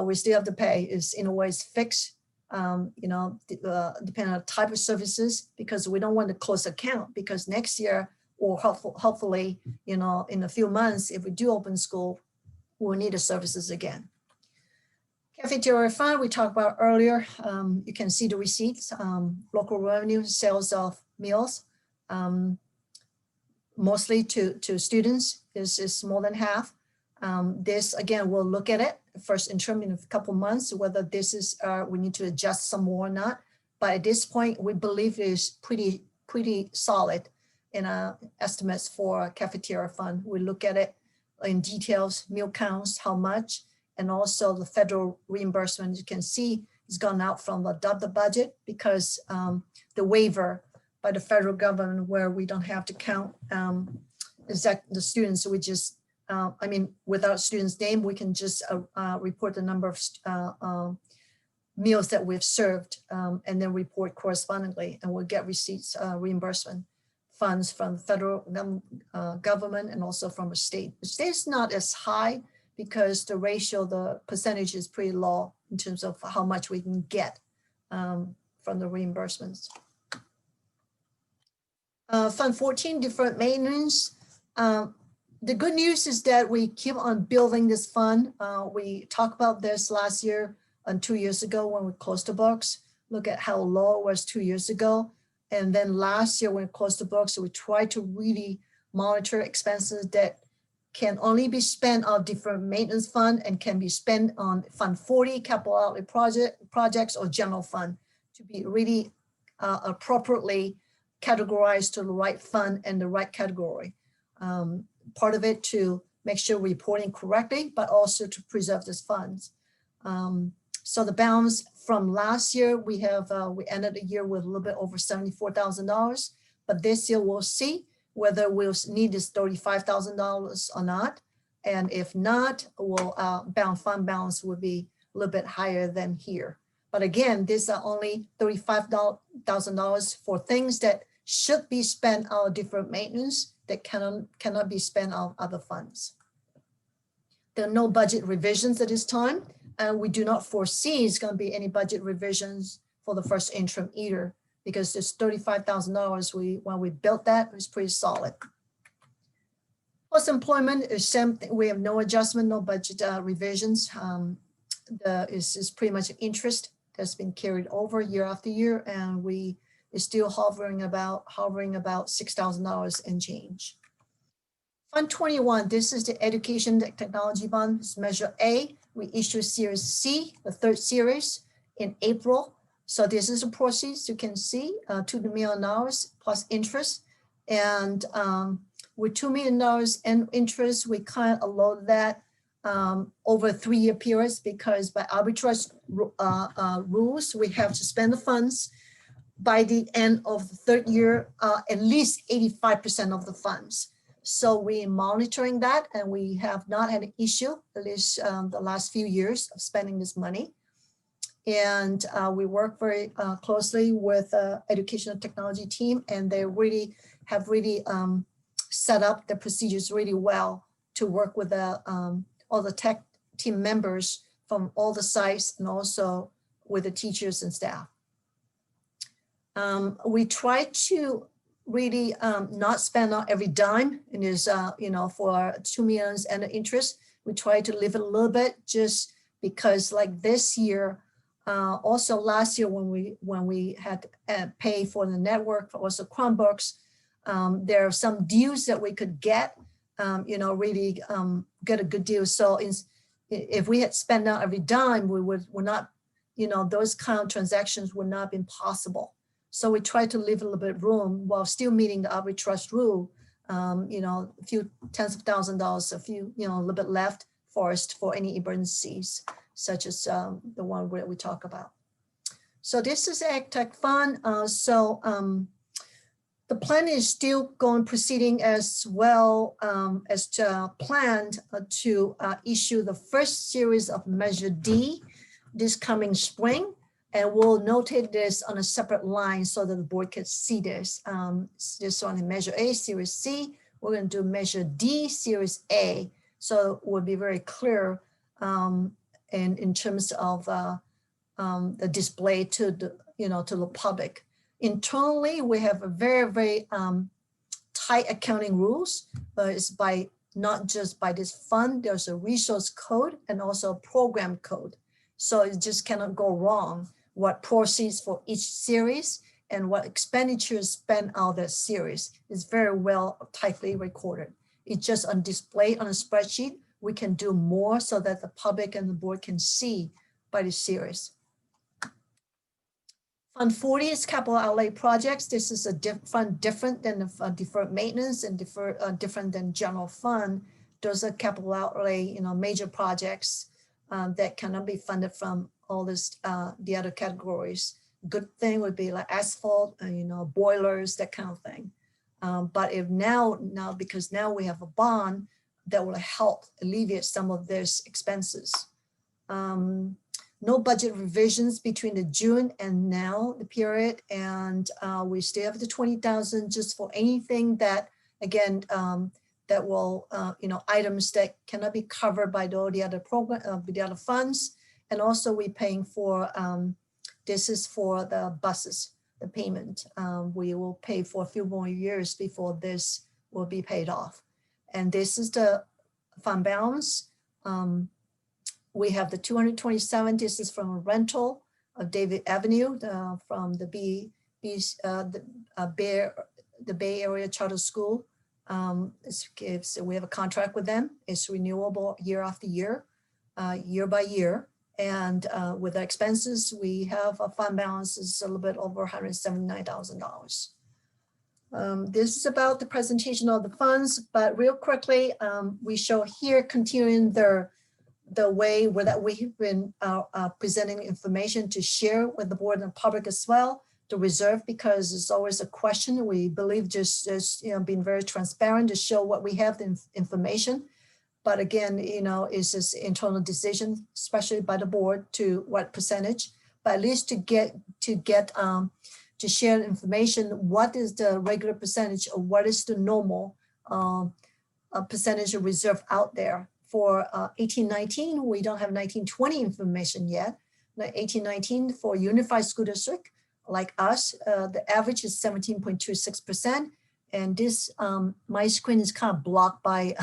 We still have to pay. It's in a way it's fixed, depending on the type of services, because we don't want to close account, because next year, or hopefully, in a few months, if we do open school, we'll need the services again. Cafeteria Fund, we talked about earlier. You can see the receipts, local revenue, sales of meals, mostly to students is more than half. This, again, we'll look at it first in terms of a couple months, whether this is, we need to adjust some more or not. But at this point, we believe it is pretty solid in our estimates for Cafeteria Fund. We look at it in details, meal counts, how much, and also the federal reimbursement. You can see it's gone out from the budget because the waiver by the federal government where we don't have to count the students. We just, without students' name, we can just report the number of meals that we've served and then report correspondingly, and we'll get receipts, reimbursement funds from the federal government and also from the state. The state's not as high because the ratio, the percentage is pretty low in terms of how much we can get from the reimbursements. Fund 14, deferred maintenance. The good news is that we keep on building this fund. We talked about this last year and 2 years ago when we closed the books. Look at how low it was 2 years ago. And then last year when we closed the books, we tried to really monitor expenses that can only be spent on deferred maintenance fund and can be spent on Fund 40, capital outlay projects or general fund to be really appropriately categorized to the right fund and the right category. Part of it to make sure we're reporting correctly, but also to preserve these funds. So the balance from last year, we ended the year with a little bit over $74,000, but this year we'll see whether we'll need this $35,000 or not. And if not, fund balance will be a little bit higher than here. But again, these are only $35,000 for things that should be spent on deferred maintenance that cannot be spent on other funds. There are no budget revisions at this time, and we do not foresee it's going to be any budget revisions for the first interim either, because this $35,000, when we built that, it was pretty solid. Post-employment is same thing. We have no adjustment, no budget revisions. is pretty much interest that's been carried over year after year, and we is still hovering about $6,000 and change. Fund 21, this is the Education Technology Bond, it's Measure A. We issue Series C, the third series, in April. So this is the proceeds, you can see, $2 million plus interest. And with $2 million in interest, we kind of load that over 3-year periods, because by arbitrage rules, we have to spend the funds by the end of the third year, at least 85% of the funds. So we're monitoring that, and we have not had an issue, at least the last few years, of spending this money. And we work very closely with educational technology team, and they have set up the procedures really well to work with all the tech team members from all the sites, and also with the teachers and staff. We try to really not spend out every dime, and is for $2 million and the interest, we try to leave it a little bit, just because like this year, also last year when we had pay for the network, for also Chromebooks, there are some deals that we could get, really get a good deal. So if we had spent out every dime, we're not, those kind of transactions would not have been possible. So we try to leave a little bit of room while still meeting the arbitrage rule, a few tens of $1,000s, a few, a little bit left for us for any emergencies, such as the one where we talk about. So this is Ag Tech Fund. The plan is still proceeding as well as planned to issue the first series of Measure D this coming spring. And we'll notate this on a separate line so that the board can see this. This one in Measure A, Series C. We're going to do Measure D, Series A. So it will be very clear in terms of the display to the public. Internally, we have a very, very tight accounting rules. It's by not just by this fund. There's a resource code and also a program code. So it just cannot go wrong. What proceeds for each series and what expenditures spent out that series is very well tightly recorded. It's just on display on a spreadsheet. We can do more so that the public and the board can see by the series. Fund 40 is capital outlay projects. This is a fund different than the deferred maintenance and different than general fund. Those are capital outlay, major projects that cannot be funded from all this, the other categories. Good thing would be like asphalt, boilers, that kind of thing. But if now, because now we have a bond that will help alleviate some of these expenses. No budget revisions between the June and now the period, and we still have the 20,000 just for anything that, again, that will, items that cannot be covered by all the other program, the other funds. And also we're paying for, this is for the buses, the payment. We will pay for a few more years before this will be paid off. And this is the fund balance. We have the 227, this is from a rental of David Avenue from the Bay Area Charter School. We have a contract with them. It's renewable year after year, year by year. And with the expenses, we have a fund balance is a little bit over $179,000. This is about the presentation of the funds, but real quickly, we show here continuing the way that we've been presenting information to share with the board and public as well, the reserve, because it's always a question. We believe just being very transparent to show what we have the information. But again, it's just internal decision, especially by the board, to what percentage, but at least to share information, what is the regular percentage or what is the normal percentage of reserve out there. For 1819, we don't have 1920 information yet. The 1819 for Unified School District, like us, the average is 17.26%. And this, my screen is kind of blocked by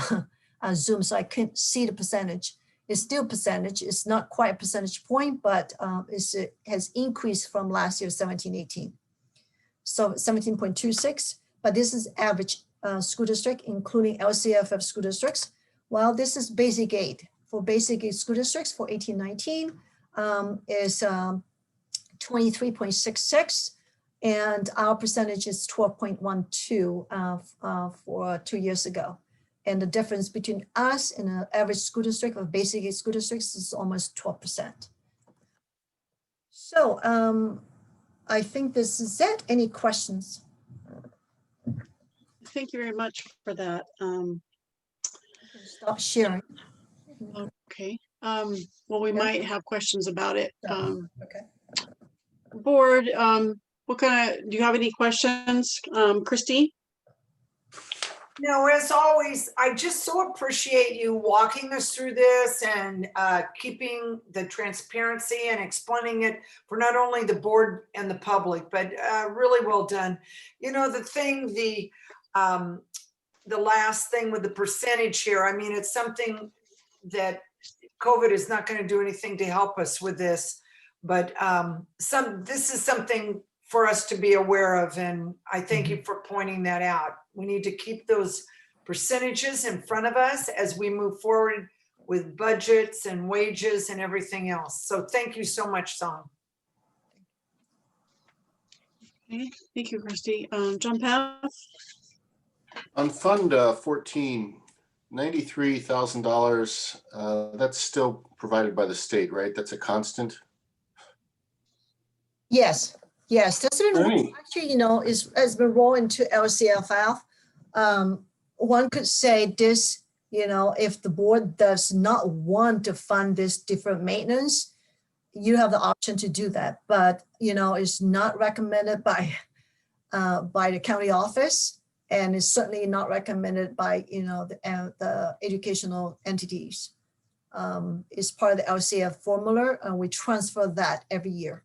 Zoom, so I couldn't see the percentage. It's still percentage. It's not quite a percentage point, but it has increased from last year, 17-18. So 17.26, but this is average school district, including LCFF school districts. Well, this is basic aid. For basic aid school districts for 18-19 is 23.66, and our percentage is 12.12 for 2 years ago. And the difference between us and an average school district of basic aid school districts is almost 12%. So I think this is it. Any questions? Thank you very much for that. Stop sharing. Okay. Well, we might have questions about it. Okay. Board, what kind of, do you have any questions, Christy? No, as always, I just so appreciate you walking us through this and keeping the transparency and explaining it for not only the board and the public, but really well done. You know, the last thing with the percentage here, I mean, it's something that COVID is not going to do anything to help us with this, but this is something for us to be aware of, and I thank you for pointing that out. We need to keep those percentages in front of us as we move forward with budgets and wages and everything else. So thank you so much, Song. Okay, thank you, Christy. John Path? On Fund 14, $93,000, that's still provided by the state, right? That's a constant? Yes, yes. That's been actually, you know, has been rolled into LCFF. One could say this, you know, if the board does not want to fund this deferred maintenance, you have the option to do that. But, you know, it's not recommended by the county office, and it's certainly not recommended by, you know, the educational entities. It's part of the LCF formula, and we transfer that every year.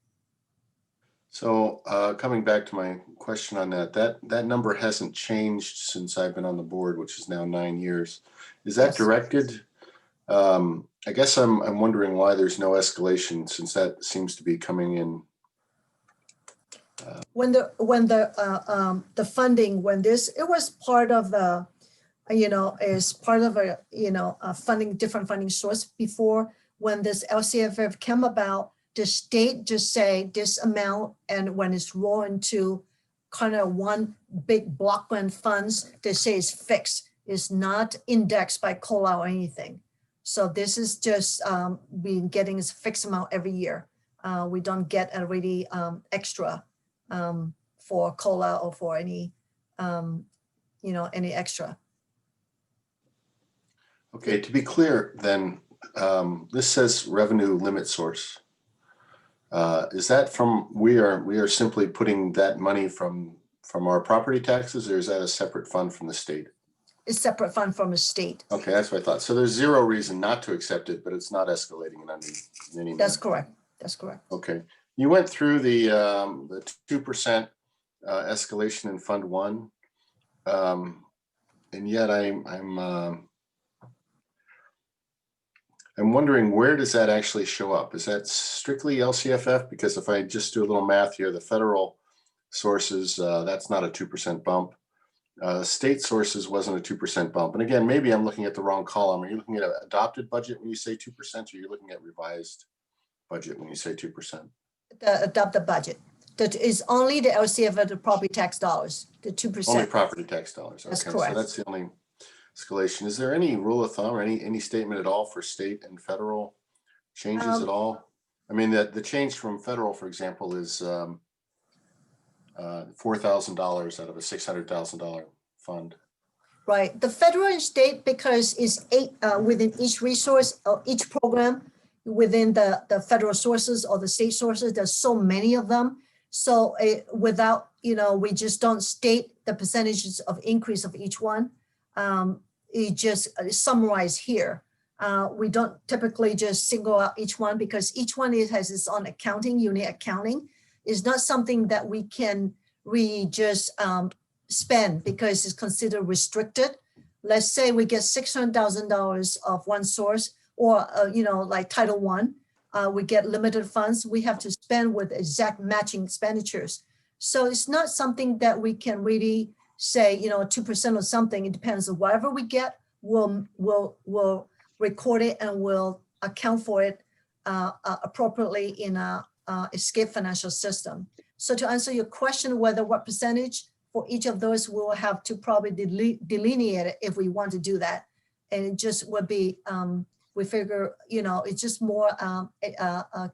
So coming back to my question on that number hasn't changed since I've been on the board, which is now 9 years. Is that directed? I guess I'm wondering why there's no escalation, since that seems to be coming in. When the funding, it was part of the, you know, is part of a, you know, a different funding source before. When this LCFF came about, the state just say this amount, and when it's rolled into kind of one big block grant funds, they say it's fixed. It's not indexed by COLA or anything. So this is just been getting a fixed amount every year. We don't get a really extra for COLA or for any, you know, any extra. Okay, to be clear, then this says revenue limit source. Is that from we are simply putting that money from our property taxes, or is that a separate fund from the state? It's separate fund from the state. Okay, that's what I thought. So there's zero reason not to accept it, but it's not escalating in any That's correct. That's correct. Okay, you went through the 2% escalation in Fund 1, and yet I'm wondering, where does that actually show up? Is that strictly LCFF? Because if I just do a little math here, the federal sources, that's not a 2% bump. State sources wasn't a 2% bump. And again, maybe I'm looking at the wrong column. Are you looking at an adopted budget when you say 2%, or are you looking at revised budget when you say 2%? The adopted budget. That is only the LCFF, the property tax dollars, the 2%. Only property tax dollars. Okay, That's correct. So that's the only escalation. Is there any rule of thumb or any statement at all for state and federal changes at all? I mean, the change from federal, for example, is $4,000 out of a $600,000 fund. Right. The federal and state, because it's within each resource or each program within the federal sources or the state sources, there's so many of them. So without, you know, we just don't state the percentages of increase of each one. It just summarize here. We don't typically just single out each one, because each one has its own accounting, unit accounting. Is not something that we can really just spend because it's considered restricted. Let's say we get $600,000 of one source. or, like Title I, we get limited funds, we have to spend with exact matching expenditures. So it's not something that we can really say, 2% or something. It depends on whatever we get, we'll record it and we'll account for it appropriately in a escape financial system. So to answer your question, whether what percentage for each of those, we'll have to probably delineate it if we want to do that. And it just would be, we figure, it's just more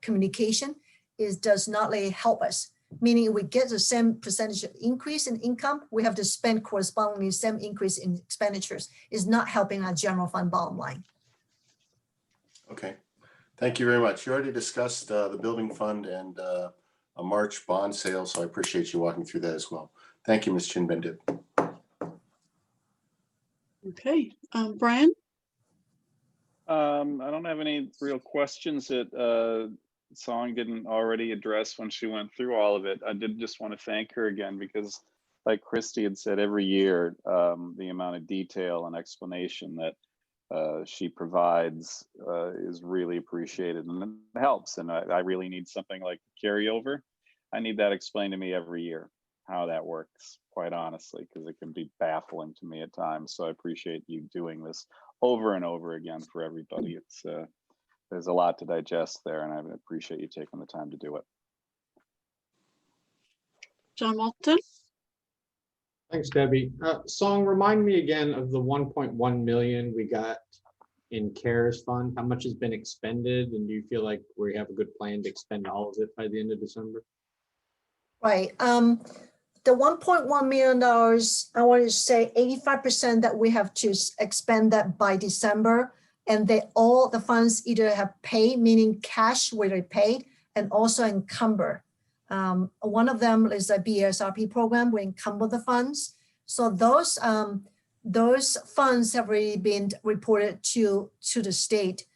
communication. It does not really help us. Meaning we get the same percentage of increase in income, we have to spend correspondingly same increase in expenditures. Is not helping our general fund bottom line. Okay, thank you very much. You already discussed the building fund and a March bond sale, so I appreciate you walking through that as well. Thank you, Ms. Chin-Bendit. Okay, Brian? I don't have any real questions that Song didn't already address when she went through all of it. I did just want to thank her again because, like Christy had said, every year the amount of detail and explanation that she provides is really appreciated and it helps. And I really need something like carryover. I need that explained to me every year, how that works, quite honestly, because it can be baffling to me at times. So I appreciate you doing this over and over again for everybody. It's there's a lot to digest there, and I appreciate you taking the time to do it. John Walton? Thanks, Debbie. Song, remind me again of the 1.1 million we got in CARES fund. How much has been expended, and do you feel like we have a good plan to expend all of it by the end of December? Right. The $1.1 million, I want to say 85% that we have to expend that by December. And all the funds either have paid, meaning cash where they paid, and also encumber. One of them is a BSRP program. We encumber the funds. So those funds have already been reported to the state.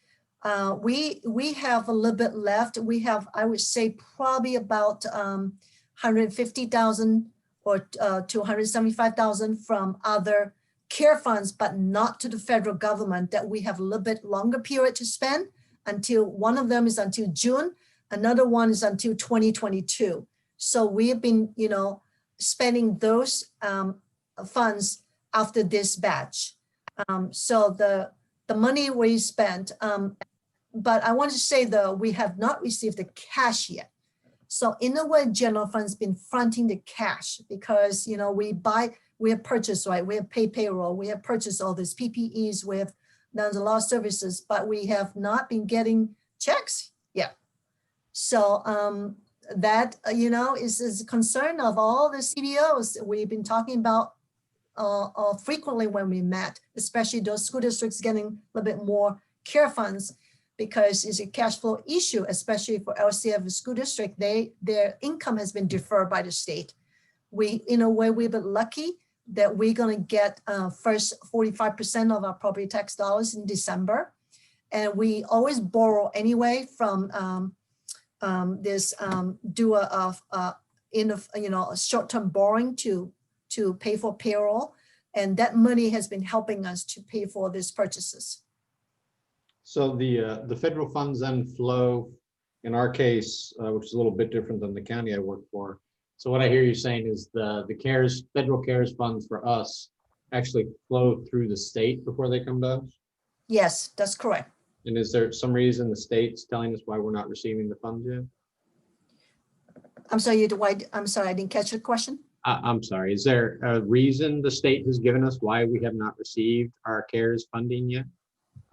We have a little bit left. We have, I would say, probably about 150,000 or to 175,000 from other care funds, but not to the federal government, that we have a little bit longer period to spend until one of them is until June, another one is until 2022. So we have been, spending those funds after this batch. So the money we spent, but I want to say though, we have not received the cash yet. So in a way, general fund's been fronting the cash because, we have purchased, right? We have paid payroll. We have purchased all these PPEs. We have done a lot of services, but we have not been getting checks yet. So that, is a concern of all the CBOs we've been talking about frequently when we met, especially those school districts getting a little bit more care funds because it's a cash flow issue, especially for LCF school district. Their income has been deferred by the state. In a way, we've been lucky that we're going to get first 45% of our property tax dollars in December. And we always borrow anyway from this short-term borrowing to pay for payroll. And that money has been helping us to pay for these purchases. So the federal funds then flow, in our case, which is a little bit different than the county I work for. So what I hear you saying is the federal CARES funds for us actually flow through the state before they come to us? Yes, that's correct. And is there some reason the state's telling us why we're not receiving the funds yet? I'm sorry, I didn't catch the question. I'm sorry, is there a reason the state has given us why we have not received our CARES funding yet?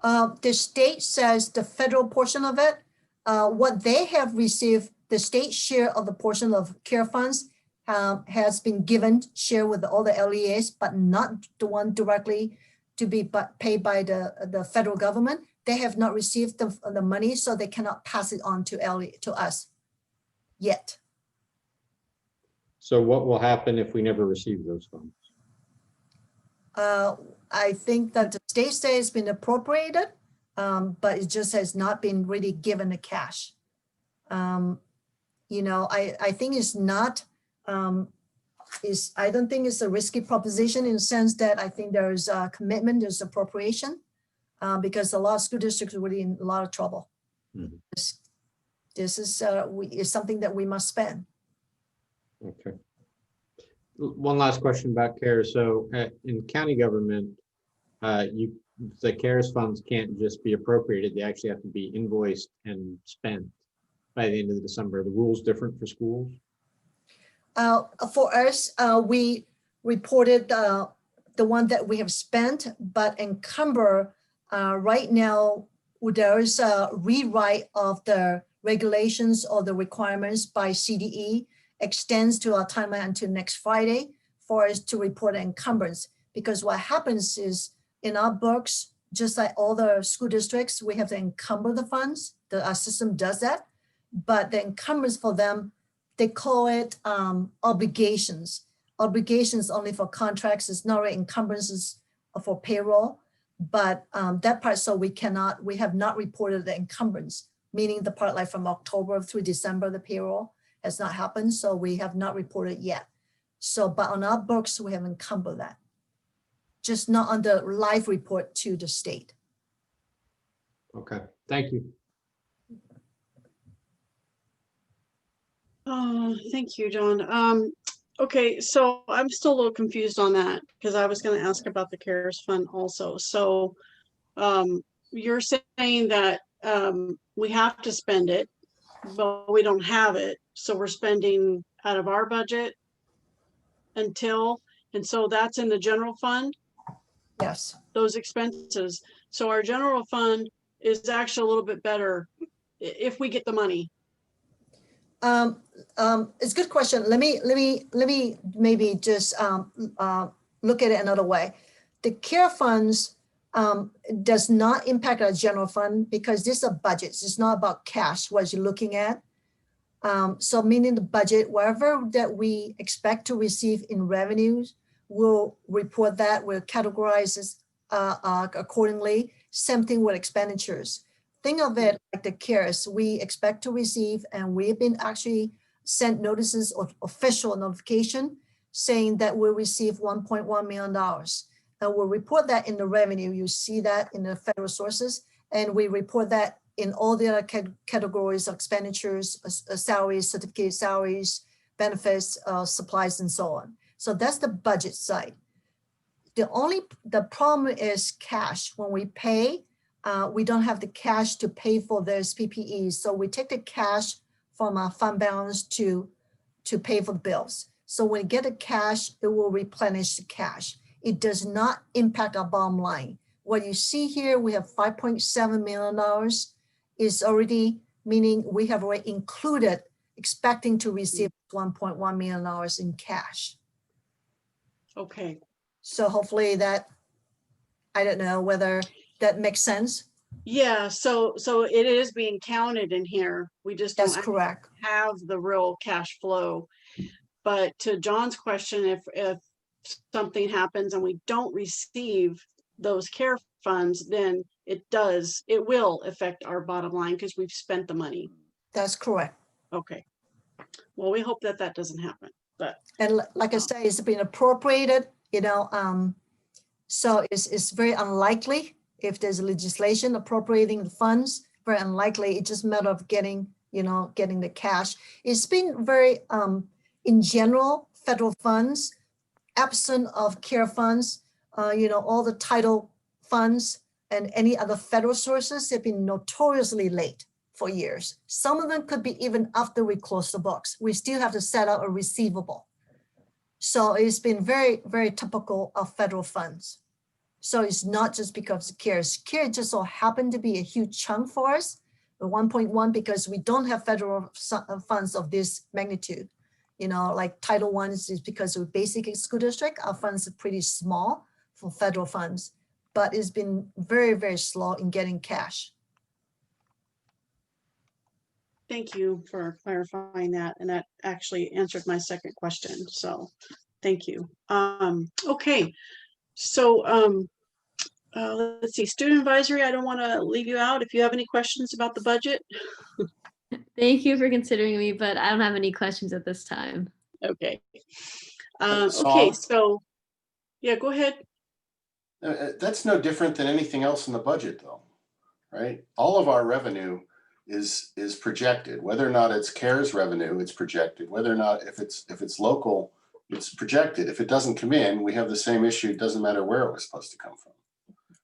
The state says the federal portion of it, what they have received, the state share of the portion of care funds has been given, share with all the LEAs, but not the one directly to be paid by the federal government. They have not received the money, so they cannot pass it on to us yet. So what will happen if we never receive those funds? I think that the state has been appropriated, but it just has not been really given the cash. I think it's not, I don't think it's a risky proposition in the sense that I think there's a commitment, there's appropriation. because a lot of school districts are really in a lot of trouble. Mhm. This is something that we must spend. Okay. One last question about CARES. So in county government, the CARES funds can't just be appropriated. They actually have to be invoiced and spent by the end of December. The rules different for schools? For us, we reported the one that we have spent, but encumber right now, there is a rewrite of the regulations or the requirements by CDE, extends to our timeline until next Friday for us to report encumbrance. Because what happens is in our books, just like all the school districts, we have to encumber the funds. Our system does that, but the encumbrance for them, they call it obligations. Obligations only for contracts. It's not really encumbrances for payroll, but that part, so we have not reported the encumbrance, meaning the part like from October through December, the payroll has not happened. So we have not reported yet. So, but on our books, we have encumbered that. Just not on the live report to the state. Okay, thank you. Thank you, John. Okay, so I'm still a little confused on that because I was going to ask about the CARES fund also. So you're saying that we have to spend it, but we don't have it. So we're spending out of our budget and so that's in the general fund? Yes. Those expenses. So our general fund is actually a little bit better if we get the money. It's a good question. Let me maybe just look at it another way. The CARE funds does not impact our general fund because these are budgets. It's not about cash, what you're looking at. So meaning the budget, wherever that we expect to receive in revenues, we'll report that, we'll categorize this accordingly. Same thing with expenditures. Think of it like the CARES we expect to receive, and we've been actually sent notices of official notification saying that we'll receive $1.1 million. And we'll report that in the revenue. You see that in the federal sources, and we report that in all the other categories of expenditures, salaries, certificated salaries, benefits, supplies, and so on. So that's the budget side. The problem is cash. When we pay, we don't have the cash to pay for those PPEs. So we take the cash from our fund balance to pay for the bills. So when we get the cash, it will replenish the cash. It does not impact our bottom line. What you see here, we have $5.7 million is already, meaning we have already included expecting to receive $1.1 million in cash. Okay. So hopefully that, I don't know whether that makes sense. Yeah, so it is being counted in here. We just That's don't correct. have the real cash flow. But to John's question, if something happens and we don't receive those CARE funds, then it will affect our bottom line because we've spent the money. That's correct. Okay. Well, we hope that doesn't happen, but. And like I say, it's been appropriated, so it's very unlikely if there's legislation appropriating the funds, very unlikely. It's just a matter of getting the cash. It's been very, in general, federal funds, absent of CARE funds, all the title funds and any other federal sources have been notoriously late for years. Some of them could be even after we close the books. We still have to set up a receivable. So it's been very, very typical of federal funds. So it's not just because of CARES. CARES just so happened to be a huge chunk for us, the 1.1, because we don't have federal funds of this magnitude. Like Title I is because of basic school district, our funds are pretty small for federal funds, but it's been very, very slow in getting cash. Thank you for clarifying that. And that actually answered my second question. So thank you. Okay. So let's see, student advisory, I don't want to leave you out. If you have any questions about the budget. Thank you for considering me, but I don't have any questions at this time. Okay. Okay, so yeah, go ahead. That's no different than anything else in the budget, though, right? All of our revenue is projected. Whether or not it's CARES revenue, it's projected. Whether or not if it's local, it's projected. If it doesn't come in, we have the same issue. It doesn't matter where it was supposed to come from.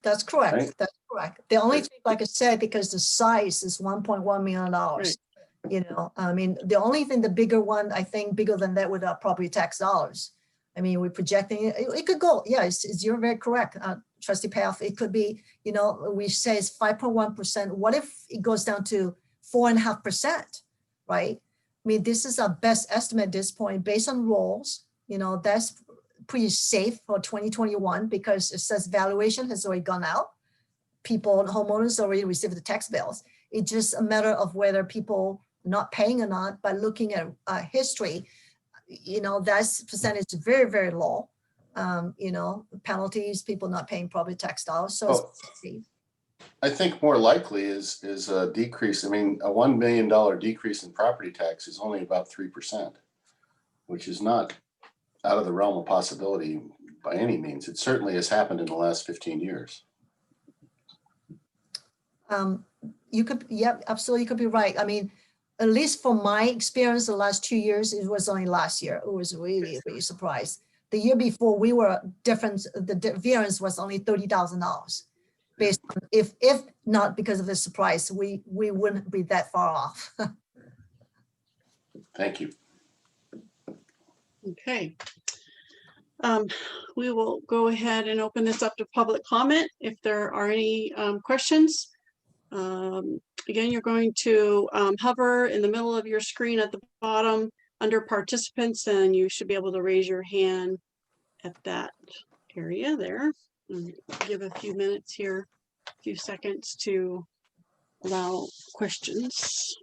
That's correct. Right. That's correct. The only thing, like I said, because the size is $1.1 million. Right. You know, I mean, the only thing, the bigger one, I think bigger than that with our property tax dollars. I mean, we're projecting it, it could go, yeah, you're very correct, Trustee Path. It could be, you know, we say it's 5.1%. What if it goes down to 4.5%, right? I mean, this is our best estimate at this point based on rolls. You know, that's pretty safe for 2021 because it says valuation has already gone out. People, homeowners already received the tax bills. It's just a matter of whether people not paying or not. By looking at history, you know, that's percentage very, very low. You know, penalties, people not paying property tax dollars. So it's safe. I think more likely is a decrease. I mean, a $1 million decrease in property tax is only about 3%, which is not out of the realm of possibility by any means. It certainly has happened in the last 15 years. You could, yep, absolutely, you could be right. I mean, at least from my experience, the last 2 years, it was only last year. It was really, really surprised. The year before, we were different. The variance was only $30,000. Based on if not because of the surprise, we wouldn't be that far off. Thank you. Okay. We will go ahead and open this up to public comment. If there are any questions, again, you're going to hover in the middle of your screen at the bottom under participants, and you should be able to raise your hand at that area there. And give a few minutes here, a few seconds to allow questions.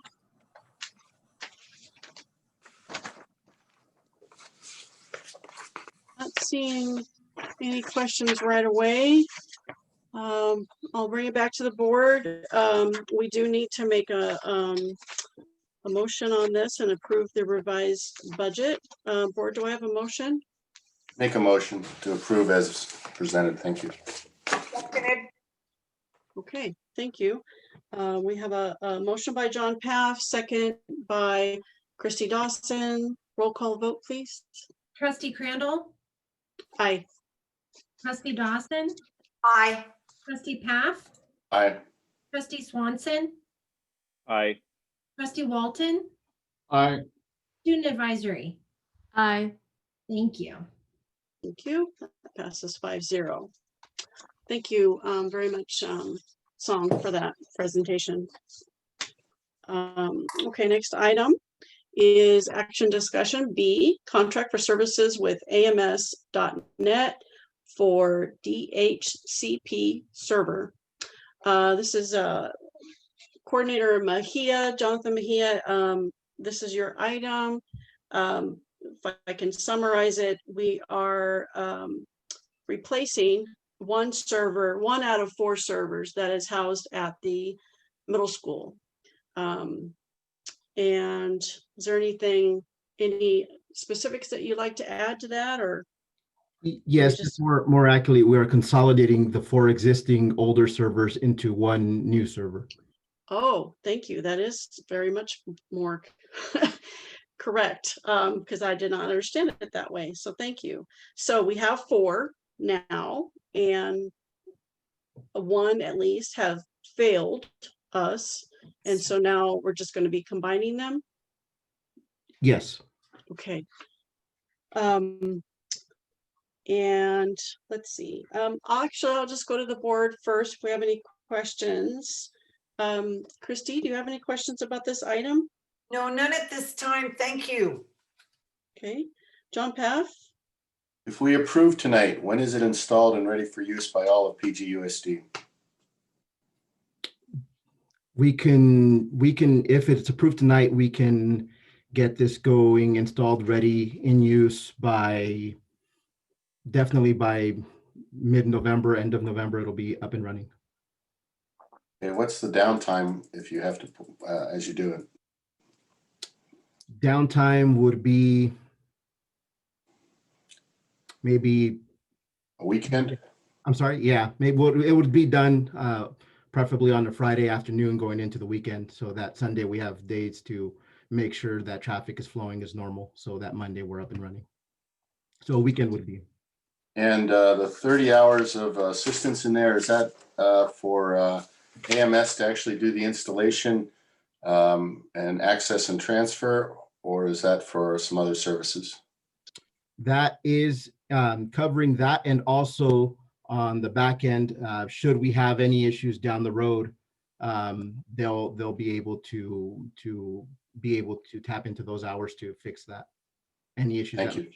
Not seeing any questions right away. I'll bring it back to the board. We do need to make a motion on this and approve the revised budget. Board, do I have a motion? Make a motion to approve as presented. Thank you. Okay, thank you. We have a motion by John Paff, second by Christy Dawson. Roll call vote, please. Trustee Crandall, Aye. Trustee Dawson, Aye. Trustee Paff, Aye. Trustee Swanson, Aye. Trustee Walton, Aye. Student Advisory. Aye. Thank you. Thank you. That passes 5-0. Thank you very much, Song, for that presentation. Okay, next item is action discussion B, contract for services with AMS.net for DHCP server. This is Coordinator Mejia, Jonathan Mejia. This is your item. If I can summarize it, we are replacing one server, 1 out of 4 servers that is housed at the middle school. And is there any specifics that you'd like to add to that, or? Yes, just more accurately, we are consolidating the 4 existing older servers into 1 new server. Oh, thank you. That is very much more correct, because I did not understand it that way. So thank you. So we have 4 now, and 1 at least have failed us. And so now we're just going to be combining them. Yes. Okay. And let's see. Actually, I'll just go to the board first if we have any questions. Christy, do you have any questions about this item? No, none at this time. Thank you. Okay. John Paff? If we approve tonight, when is it installed and ready for use by all of PGUSD? We can, if it's approved tonight, we can get this going, installed, ready, in use by, definitely by mid-November, end of November, it'll be up and running. Okay, what's the downtime if you have to, as you do it? Downtime would be maybe a weekend. I'm sorry. Yeah, maybe it would be done preferably on a Friday afternoon going into the weekend, so that Sunday we have days to make sure that traffic is flowing as normal. So that Monday we're up and running. So a weekend would be. And the 30 hours of assistance in there, is that for AMS to actually do the installation and access and transfer, or is that for some other services? That is covering that, and also on the back end, should we have any issues down the road, they'll be able to tap into those hours to fix that. Any issues. Thank you.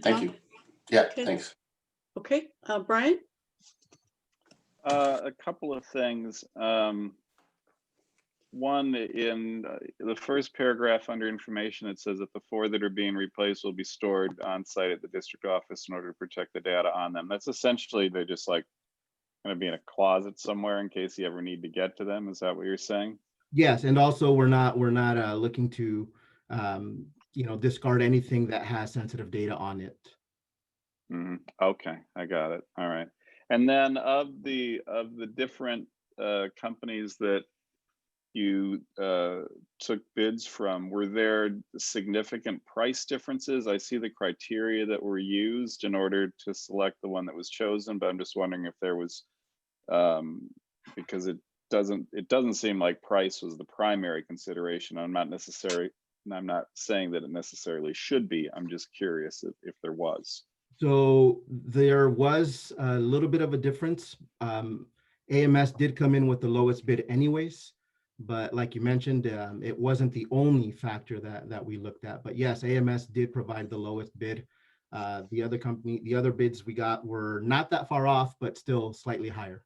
Thank you. Yeah, Okay. thanks. Okay, Brian? A couple of things. One, in the first paragraph under information, it says that the 4 that are being replaced will be stored on site at the district office in order to protect the data on them. That's essentially, they're just like going to be in a closet somewhere in case you ever need to get to them. Is that what you're saying? Yes, and also we're not looking to discard anything that has sensitive data on it. Okay, I got it. All right. And then of the different companies that you took bids from, were there significant price differences? I see the criteria that were used in order to select the one that was chosen, but I'm just wondering if there was, because it doesn't seem like price was the primary consideration. I'm not saying that it necessarily should be. I'm just curious if there was. So there was a little bit of a difference. AMS did come in with the lowest bid anyways, but like you mentioned, it wasn't the only factor that we looked at. But yes, AMS did provide the lowest bid. The other bids we got were not that far off, but still slightly higher.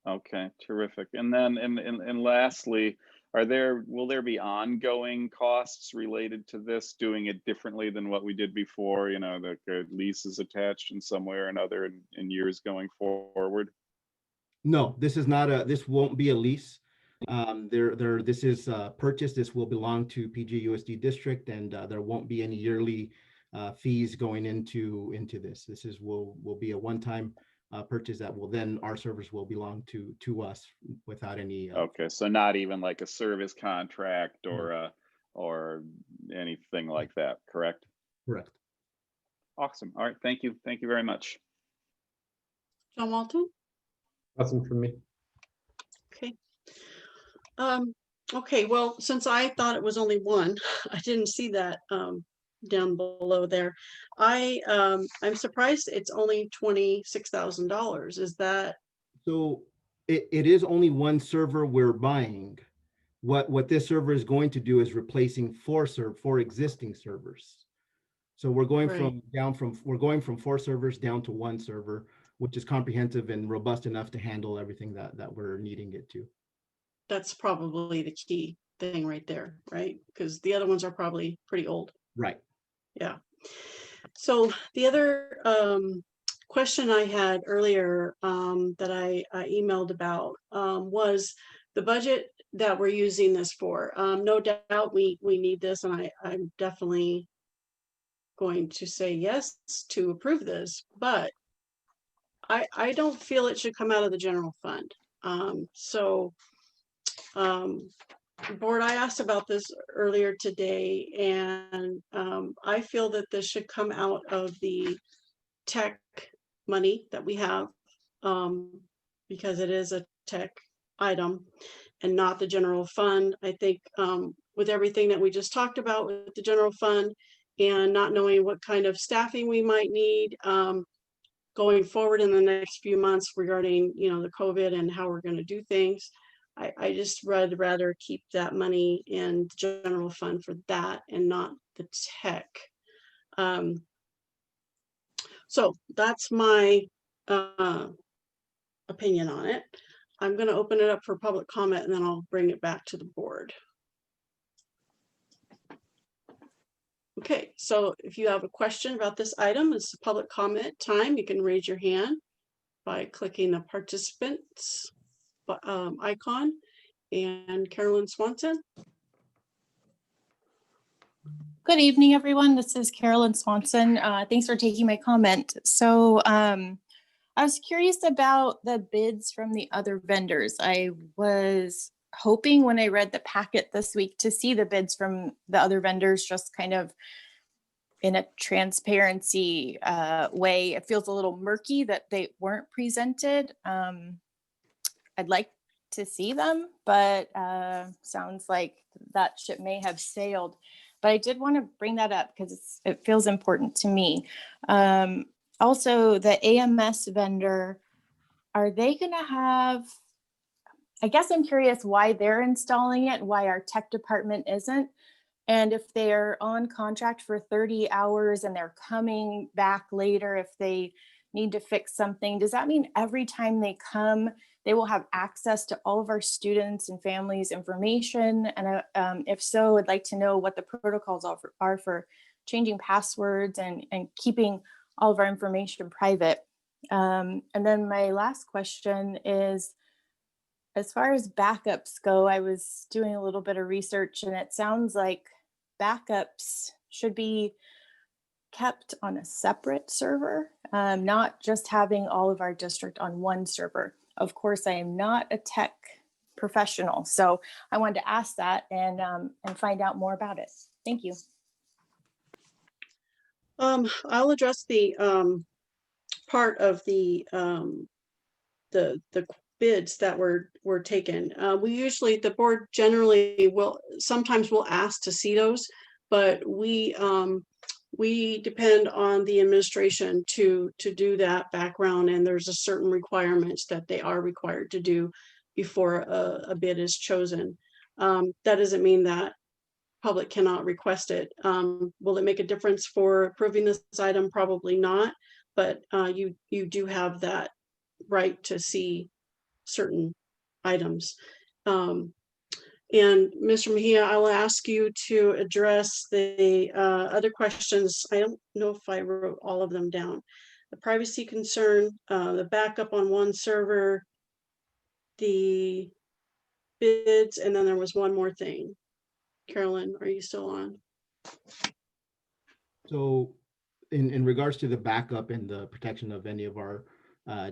Okay, terrific. And then, and lastly, will there be ongoing costs related to this, doing it differently than what we did before? You know, the lease is attached in some way or another in years going forward? No, this won't be a lease. This is purchase. This will belong to PGUSD district, and there won't be any yearly fees going into this. This will be a one-time purchase that will then, our servers will belong to us without any. Okay, so not even like a service contract or anything like that, correct? Correct. Awesome. All right, thank you very much. John Walton? Nothing from me. Okay. Okay, well, since I thought it was only one, I didn't see that down below there. I'm surprised it's only $26,000. Is that? So it is only one server we're buying. What this server is going to do is replacing four existing servers. So we're going from 4 servers down to 1 server, which is comprehensive and robust enough to handle everything that we're needing it to. That's probably the key thing right there, right? Because the other ones are probably pretty old. Right. Yeah. So the other question I had earlier that I emailed about was the budget that we're using this for. No doubt we need this, and I'm definitely going to say yes to approve this, but I don't feel it should come out of the general fund. Board, I asked about this earlier today, and I feel that this should come out of the tech money that we have, because it is a tech item and not the general fund. I think with everything that we just talked about with the general fund and not knowing what kind of staffing we might need going forward in the next few months regarding, the COVID and how we're going to do things, I just would rather keep that money in the general fund for that and not the tech. So that's my opinion on it. I'm going to open it up for public comment, and then I'll bring it back to the board. Okay, so if you have a question about this item, it's public comment time. You can raise your hand by clicking the participants icon. And Carolyn Swanson. Good evening, everyone. This is Carolyn Swanson. Thanks for taking my comment. So I was curious about the bids from the other vendors. I was hoping when I read the packet this week to see the bids from the other vendors, just kind of in a transparency way. It feels a little murky that they weren't presented. I'd like to see them, but sounds like that ship may have sailed. But I did want to bring that up because it feels important to me. Also, the AMS vendor, are they going to have, I guess I'm curious why they're installing it, why our tech department isn't. And if they're on contract for 30 hours and they're coming back later, if they need to fix something, does that mean every time they come, they will have access to all of our students and families' information? And if so, I'd like to know what the protocols are for changing passwords and keeping all of our information private. And then my last question is, as far as backups go, I was doing a little bit of research and it sounds like backups should be kept on a separate server, not just having all of our district on one server. Of course, I am not a tech professional, so I wanted to ask that and find out more about it. Thank you. I'll address the part of the bids that were taken. We usually, the board generally will sometimes will ask to see those, but we depend on the administration to do that background, and there's a certain requirements that they are required to do before a bid is chosen. That doesn't mean that public cannot request it. Will it make a difference for approving this item? Probably not, but you do have that right to see certain items. And Mr. Mejia, I'll ask you to address the other questions. I don't know if I wrote all of them down. The privacy concern, the backup on one server, the bids, and then there was one more thing. Carolyn, are you still on? So in regards to the backup and the protection of any of our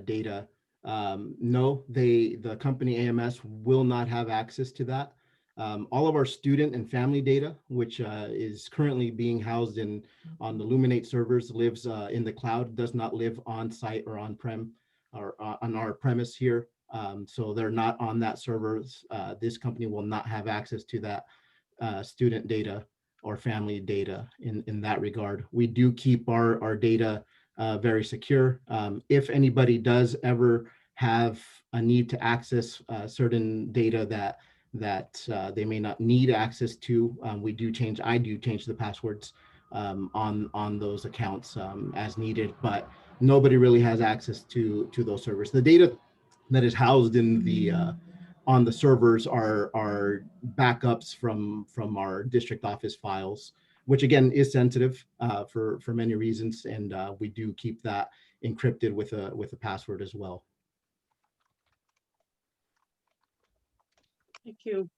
data, no, the company AMS will not have access to that. All of our student and family data, which is currently being housed on the Luminate servers, lives in the cloud, does not live on site or on-prem or on our premise here. So they're not on that servers. This company will not have access to that student data or family data in that regard. We do keep our data very secure. If anybody does ever have a need to access certain data that they may not need access to, I do change the passwords on those accounts as needed, but nobody really has access to those servers. The data that is housed in the on the servers are backups from our district office files, which again is sensitive for many reasons, and we do keep that encrypted with a password as well. Thank you.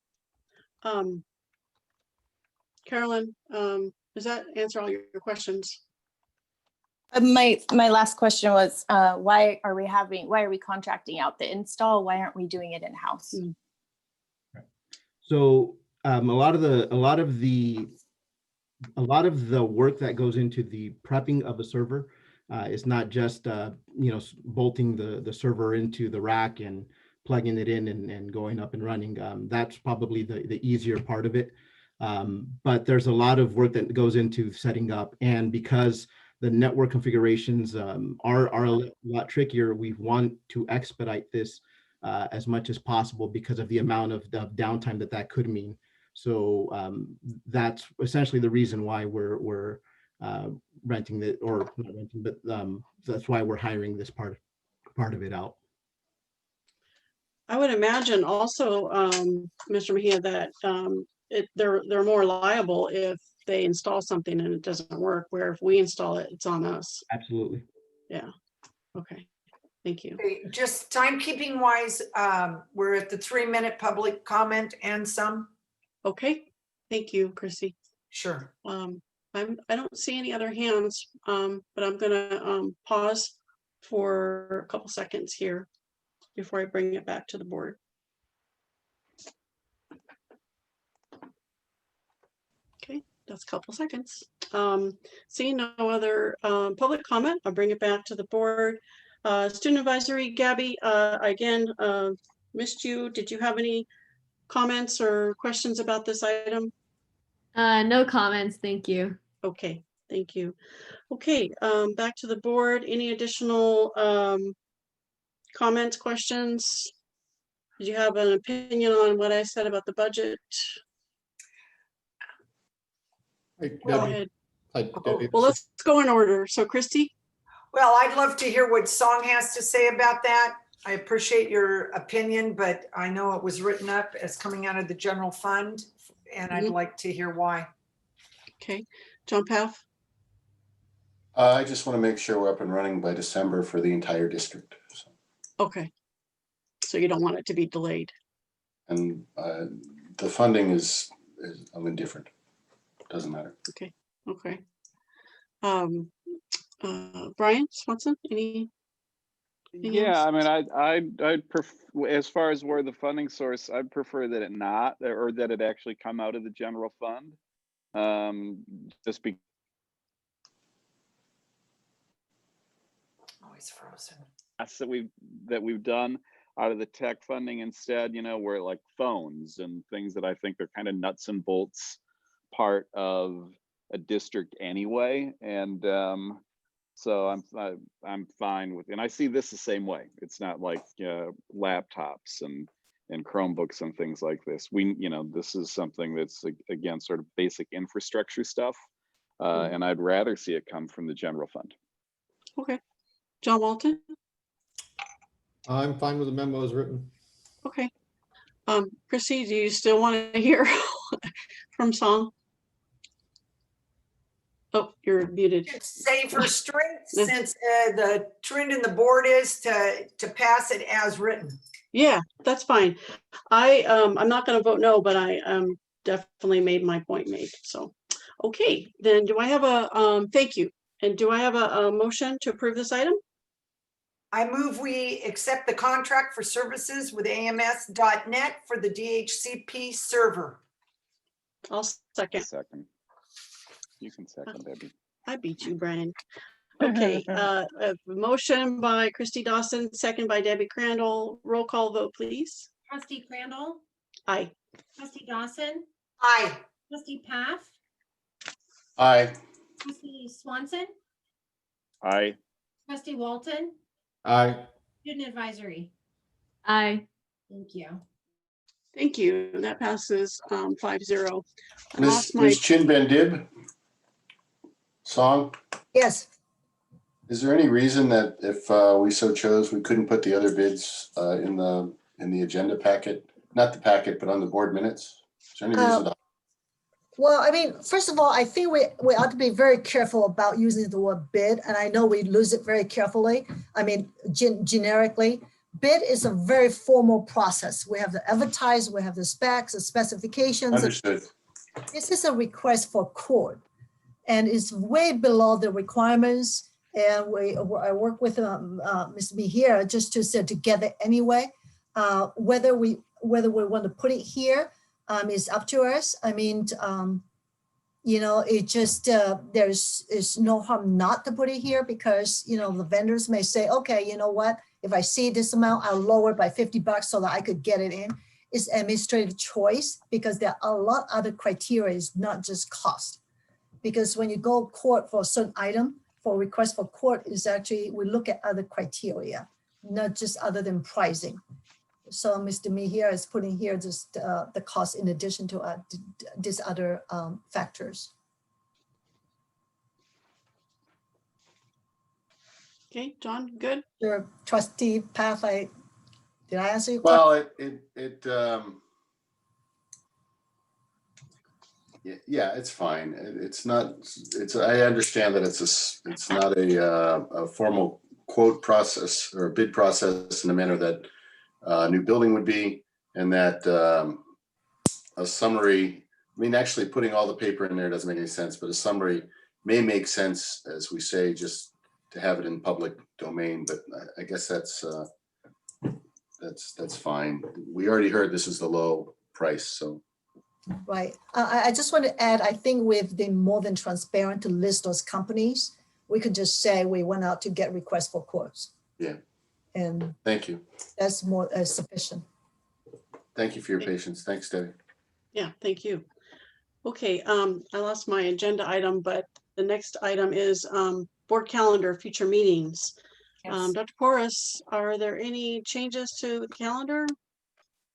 Carolyn, does that answer all your questions? My last question was, why are we contracting out the install? Why aren't we doing it in-house? So a lot of the work that goes into the prepping of a server is not just bolting the server into the rack and plugging it in and going up and running. That's probably the easier part of it. But there's a lot of work that goes into setting up, and because the network configurations are a lot trickier, we want to expedite this as much as possible because of the amount of downtime that could mean. So that's essentially the reason why we're renting it, or not renting, but that's why we're hiring this part of it out. I would imagine also, Mr. Mejia, that they're more liable if they install something and it doesn't work, where if we install it, it's on us. Absolutely. Yeah. Okay. Thank you. Okay, just timekeeping wise, we're at the 3-minute public comment and some. Okay. Thank you, Chrissy. Sure. I don't see any other hands, but I'm gonna pause for a couple seconds here before I bring it back to the board. Okay, that's a couple seconds. Seeing no other public comment, I'll bring it back to the board. Student advisory, Gabby, again, missed you. Did you have any comments or questions about this item? No comments, thank you. Okay, thank you. Okay, back to the board. Any additional comments, questions? Did you have an opinion on what I said about the budget? Go ahead. Well, let's go in order. So Christy? Well, I'd love to hear what Song has to say about that. I appreciate your opinion, but I know it was written up as coming out of the general fund, and I'd like to hear why. Okay, John Paff? I just want to make sure we're up and running by December for the entire district. So. Okay, so you don't want it to be delayed. And the funding is I'm indifferent. Doesn't matter. Okay, okay. Brian Swanson, any? Yeah, I mean, I'd prefer, as far as where the funding source, I'd prefer that it not, or that it actually come out of the general fund. Just be. Always frozen. That we've done out of the tech funding instead, you know, where like phones and things that I think are kind of nuts and bolts part of a district anyway. And so I'm fine with, and I see this the same way. It's not like laptops and Chromebooks and things like this. You know, this is something that's, again, sort of basic infrastructure stuff. And I'd rather see it come from the general fund. Okay. John Walton? I'm fine with the memo as written. Okay. Chrissy, do you still want to hear from Song? Oh, you're muted. Save her strength since the trend in the board is to pass it as written. Yeah, that's fine. I'm not going to vote no, but I definitely made my point made. So, okay, then do I have a thank you. And do I have a motion to approve this item? I move we accept the contract for services with AMS.net for the DHCP server. I'll second. You can second, Debbie. I beat you, Brian. Okay, a motion by Christy Dawson, second by Debbie Crandall. Roll call vote, please. Trustee Crandall? Aye. Trustee Dawson? Aye. Trustee Paff? Aye. Trustee Swanson? Aye. Trustee Walton? Aye. Student advisory? Aye. Thank you. Thank you. That passes 5-0. Ms. Chin Ben Dib? Song? Yes. Is there any reason that if we so chose, we couldn't put the other bids in the agenda packet? Not the packet, but on the board minutes? Is there any reason to? Well, I mean, first of all, I think we ought to be very careful about using the word bid, and I know we lose it very carefully. I mean, generically, bid is a very formal process. We have to advertise, we have the specs, the specifications. Understood. This is a request for quote, and it's way below the requirements. And I work with Ms. Mihir just to say together anyway. Whether we want to put it here is up to us. I mean, you know, it just there's no harm not to put it here because you know the vendors may say, okay, you know what? If I see this amount, I'll lower it by $50 so that I could get it in. It's administrative choice because there are a lot of other criteria, it's not just cost. Because when you go court for a certain item, for request for court is actually, we look at other criteria, not just other than pricing. So Mr. Mihir is putting here just the cost in addition to these other factors. Okay, John, good. Your trustee Paff, did I answer your question? Well, yeah, it's fine. It's not. I understand that it's not a formal quote process or a bid process in the manner that a new building would be, and that a summary I mean, actually putting all the paper in there doesn't make any sense, but a summary may make sense, as we say, just to have it in public domain, but I guess that's fine. We already heard this is the low price, so. Right. I just want to add, I think we've been more than transparent to list those companies. We could just say we went out to get requests for quotes. Yeah. And thank you. That's more sufficient. Thank you for your patience. Thanks, Debbie. Yeah, thank you. Okay, I lost my agenda item, but the next item is board calendar, future meetings. Yes. Dr. Porras, are there any changes to the calendar?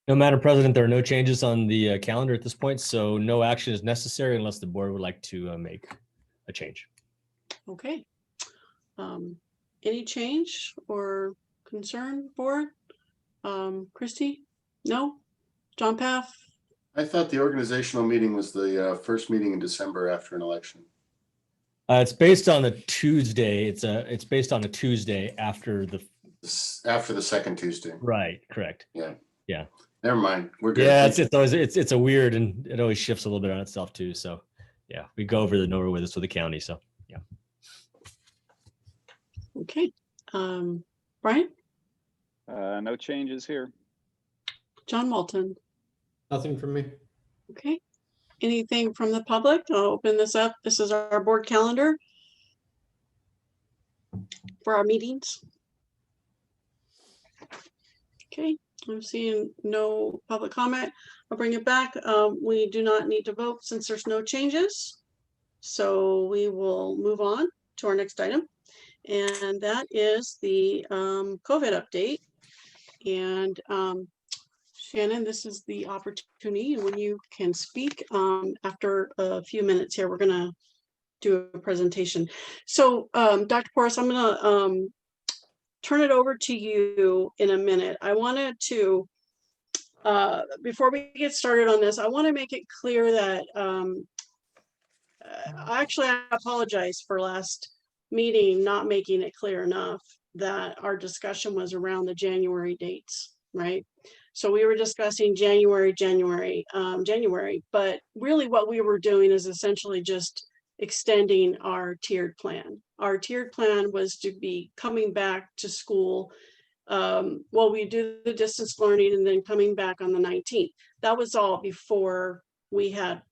No, Madam President, there are no changes on the calendar at this point, so no action is necessary unless the board would like to make a change. Okay. Any change or concern, board? Christy? No? John Paff? I thought the organizational meeting was the first meeting in December after an election. It's based on a Tuesday. It's based on a Tuesday after the second Tuesday. Right. Correct. Yeah. Yeah. Never mind. We're good. Yeah. It's always it's a weird, and it always shifts a little bit on itself too. So yeah, we go over the number with us with the county. So yeah. Okay. Brian? No changes here. John Walton? Nothing from me. Okay. Anything from the public? I'll open this up. This is our board calendar for our meetings. Okay, I'm seeing no public comment. I'll bring it back. We do not need to vote since there's no changes. So we will move on to our next item. And that is the COVID update. And Shannon, this is the opportunity when you can speak. After a few minutes here, we're gonna do a presentation. So Dr. Porras, I'm gonna turn it over to you in a minute. I wanted to, before we get started on this, I wanna make it clear that I apologize for last meeting not making it clear enough that our discussion was around the January dates, right? So we were discussing January, but really what we were doing is essentially just extending our tiered plan. Our tiered plan was to be coming back to school. Well, we do the distance learning and then coming back on the 19th. That was all before we had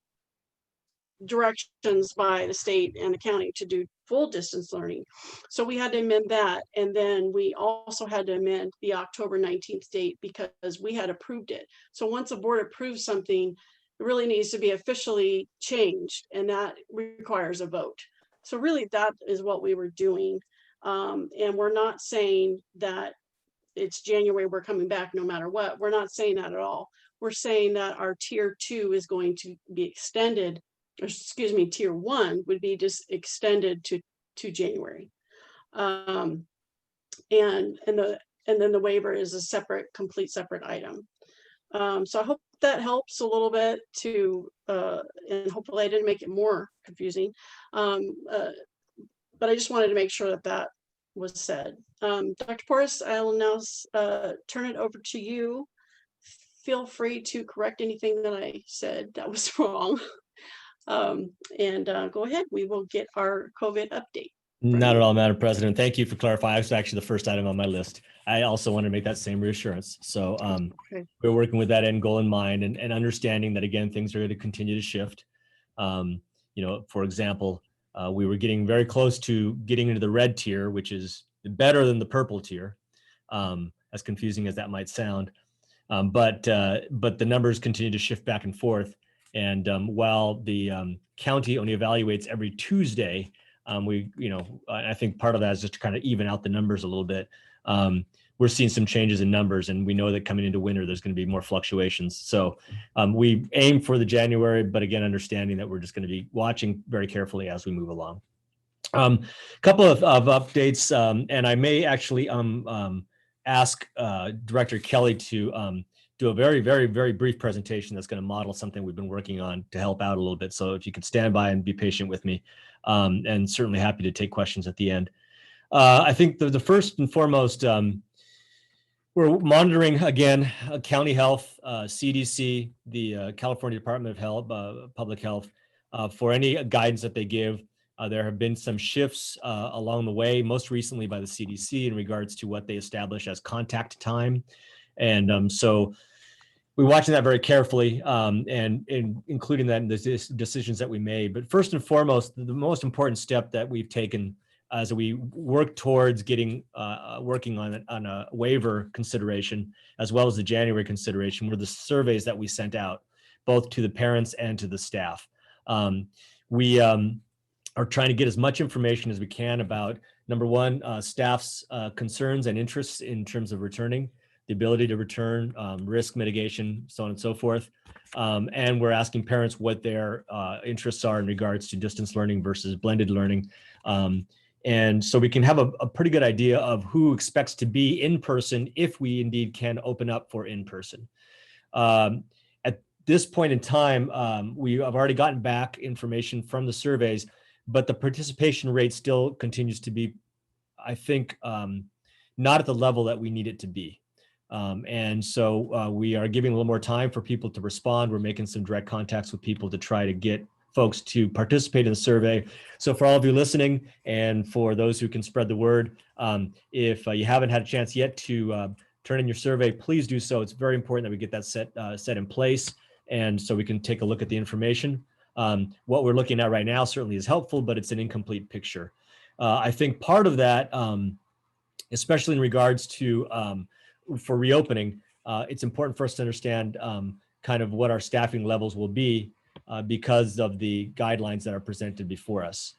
directions by the state and the county to do full distance learning. So we had to amend that. And then we also had to amend the October 19th date because we had approved it. So once a board approves something, it really needs to be officially changed, and that requires a vote. So really that is what we were doing. And we're not saying that it's January, we're coming back no matter what. We're not saying that at all. We're saying that our tier 2 is going to be extended, or excuse me, tier 1 would be just extended to January. And then the waiver is a separate, complete separate item. So I hope that helps a little bit to, and hopefully I didn't make it more confusing. But I just wanted to make sure that that was said. Dr. Porras, I will now turn it over to you. Feel free to correct anything that I said that was wrong. Go ahead, we will get our COVID update. Not at all, Madam President. Thank you for clarifying. It's actually the first item on my list. I also want to make that same reassurance. So Okay. we're working with that end goal in mind and understanding that, again, things are going to continue to shift. For example, we were getting very close to getting into the red tier, which is better than the purple tier, as confusing as that might sound. But the numbers continue to shift back and forth. And while the county only evaluates every Tuesday, I think part of that is just to kind of even out the numbers a little bit. We're seeing some changes in numbers, and we know that coming into winter, there's going to be more fluctuations. So we aim for the January, but again, understanding that we're just going to be watching very carefully as we move along. A couple of updates, and I may actually ask Director Kelly to do a very, very, very brief presentation that's going to model something we've been working on to help out a little bit. So if you could stand by and be patient with me, and certainly happy to take questions at the end. I think the first and foremost We're monitoring again, county health, CDC, the California Department of Health, Public Health, for any guidance that they give. There have been some shifts along the way, most recently by the CDC in regards to what they establish as contact time. And so we're watching that very carefully and including that in the decisions that we made. But first and foremost, the most important step that we've taken as we work towards getting working on a waiver consideration, as well as the January consideration, were the surveys that we sent out, both to the parents and to the staff. We are trying to get as much information as we can about, number one, staff's concerns and interests in terms of returning, the ability to return, risk mitigation, so on and so forth. And we're asking parents what their interests are in regards to distance learning versus blended learning. And so we can have a pretty good idea of who expects to be in person if we indeed can open up for in person. At this point in time, we have already gotten back information from the surveys, but the participation rate still continues to be, I think, not at the level that we need it to be. And so we are giving a little more time for people to respond. We're making some direct contacts with people to try to get folks to participate in the survey. So for all of you listening, and for those who can spread the word, if you haven't had a chance yet to turn in your survey, please do so. It's very important that we get that set in place, and so we can take a look at the information. What we're looking at right now certainly is helpful, but it's an incomplete picture. I think part of that, especially in regards to for reopening, it's important for us to understand kind of what our staffing levels will be because of the guidelines that are presented before us.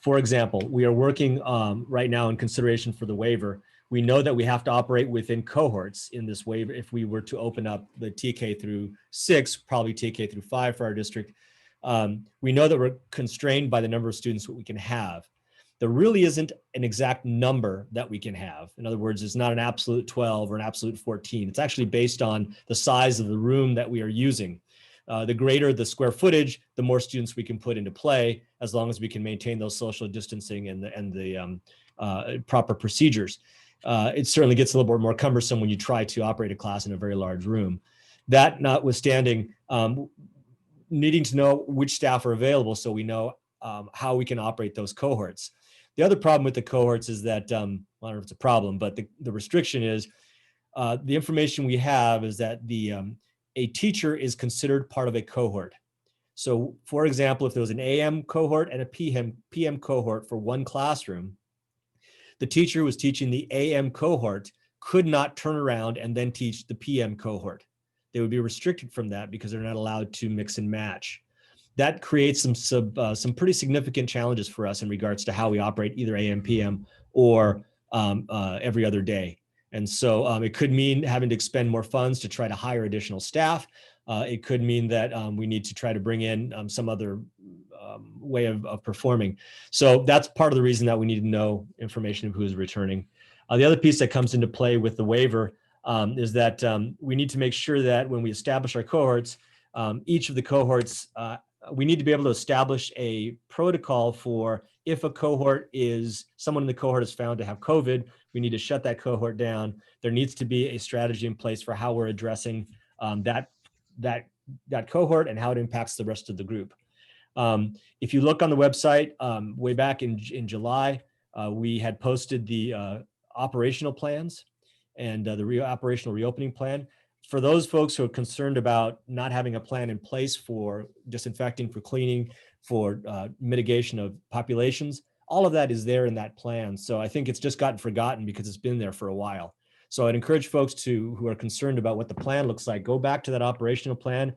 For example, we are working right now in consideration for the waiver. We know that we have to operate within cohorts in this waiver if we were to open up the TK through 6, probably TK through 5 for our district. We know that we're constrained by the number of students that we can have. There really isn't an exact number that we can have. In other words, it's not an absolute 12 or an absolute 14. It's actually based on the size of the room that we are using. The greater the square footage, the more students we can put into play, as long as we can maintain those social distancing and the proper procedures. It certainly gets a little bit more cumbersome when you try to operate a class in a very large room. That notwithstanding, needing to know which staff are available so we know how we can operate those cohorts. The other problem with the cohorts is that, I don't know if it's a problem, but the restriction is the information we have is that a teacher is considered part of a cohort. So for example, if there was an AM cohort and a PM cohort for one classroom, the teacher who was teaching the AM cohort could not turn around and then teach the PM cohort. They would be restricted from that because they're not allowed to mix and match. That creates some pretty significant challenges for us in regards to how we operate either AM, PM, or every other day. And so it could mean having to expend more funds to try to hire additional staff. It could mean that we need to try to bring in some other way of performing. So that's part of the reason that we need to know information of who is returning. The other piece that comes into play with the waiver is that we need to make sure that when we establish our cohorts, each of the cohorts, we need to be able to establish a protocol for if a cohort someone in the cohort is found to have COVID, we need to shut that cohort down. There needs to be a strategy in place for how we're addressing that cohort and how it impacts the rest of the group. If you look on the website, way back in July, we had posted the operational plans and the operational reopening plan. For those folks who are concerned about not having a plan in place for disinfecting, for cleaning, for mitigation of populations, all of that is there in that plan. So I think it's just gotten forgotten because it's been there for a while. So I'd encourage folks who are concerned about what the plan looks like, go back to that operational plan.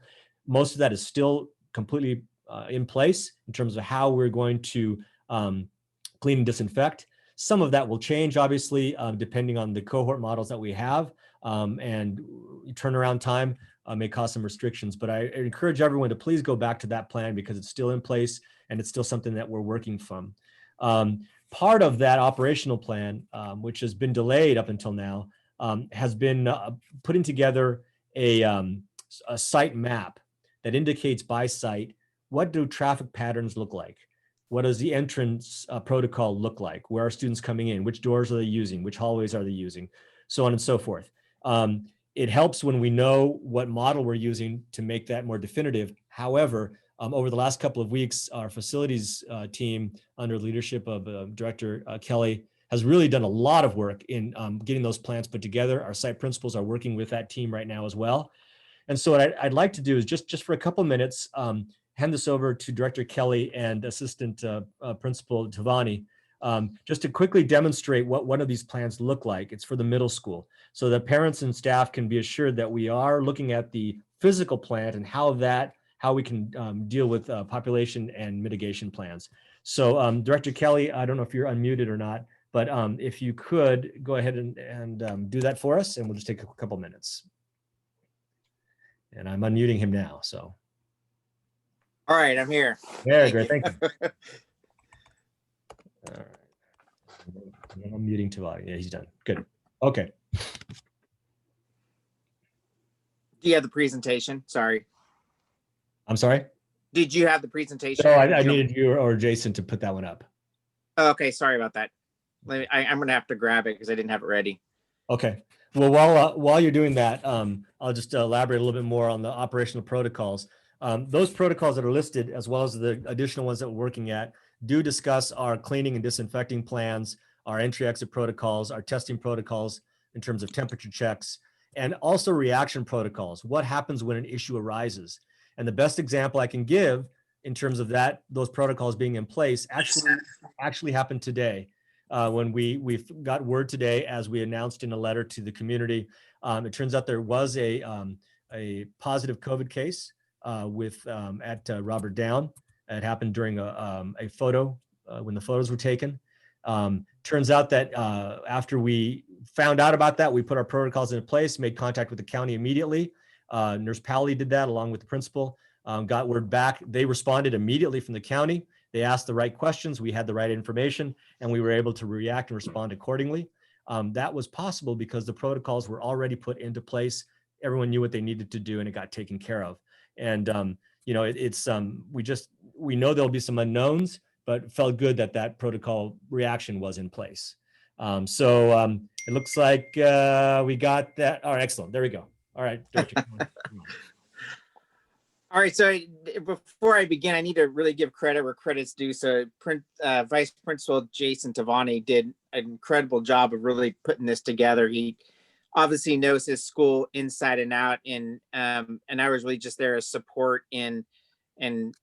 Most of that is still completely in place in terms of how we're going to clean and disinfect. Some of that will change, obviously, depending on the cohort models that we have, and turnaround time may cause some restrictions. But I encourage everyone to please go back to that plan because it's still in place and it's still something that we're working from. Part of that operational plan, which has been delayed up until now, has been putting together a site map that indicates by site, what do traffic patterns look like? What does the entrance protocol look like? Where are students coming in? Which doors are they using? Which hallways are they using? so on and so forth. It helps when we know what model we're using to make that more definitive. However, over the last couple of weeks, our facilities team under leadership of Director Kelly has really done a lot of work in getting those plans put together. Our site principals are working with that team right now as well. And so what I'd like to do is just for a couple minutes, hand this over to Director Kelly and Assistant Principal Tavani, just to quickly demonstrate what one of these plans look like. It's for the middle school, so that parents and staff can be assured that we are looking at the physical plant and how we can deal with population and mitigation plans. So Director Kelly, I don't know if you're unmuted or not, but if you could go ahead and do that for us, and we'll just take a couple minutes. And I'm unmuting him now, so. All right, I'm here. Very great, thank you. All right. I'm muting Tavani. Yeah, he's done. Good. Okay. Do you have the presentation? Sorry. I'm sorry? Did you have the presentation? No, I needed you or Jason to put that one up. Okay, sorry about that. I'm going to have to grab it because I didn't have it ready. Okay. Well, while you're doing that, I'll just elaborate a little bit more on the operational protocols. Those protocols that are listed, as well as the additional ones that we're working at, do discuss our cleaning and disinfecting plans, our entry-exit protocols, our testing protocols in terms of temperature checks, and also reaction protocols. What happens when an issue arises? And the best example I can give in terms of those protocols being in place actually happened today. When we got word today, as we announced in a letter to the community, it turns out there was a positive COVID case at Robert Down. It happened during a photo when the photos were taken. Turns out that after we found out about that, we put our protocols into place, made contact with the county immediately. Nurse Powley did that along with the principal, got word back. They responded immediately from the county. They asked the right questions, we had the right information, and we were able to react and respond accordingly. That was possible because the protocols were already put into place. Everyone knew what they needed to do, and it got taken care of. And you know, we know there'll be some unknowns, but it felt good that protocol reaction was in place. It looks like we got that. All right, excellent. There we go. All right, Director. All right, so before I begin, I need to really give credit where credit's due. So Vice Principal Jason Tavani did an incredible job of really putting this together. He obviously knows his school inside and out, and I was really just there as support and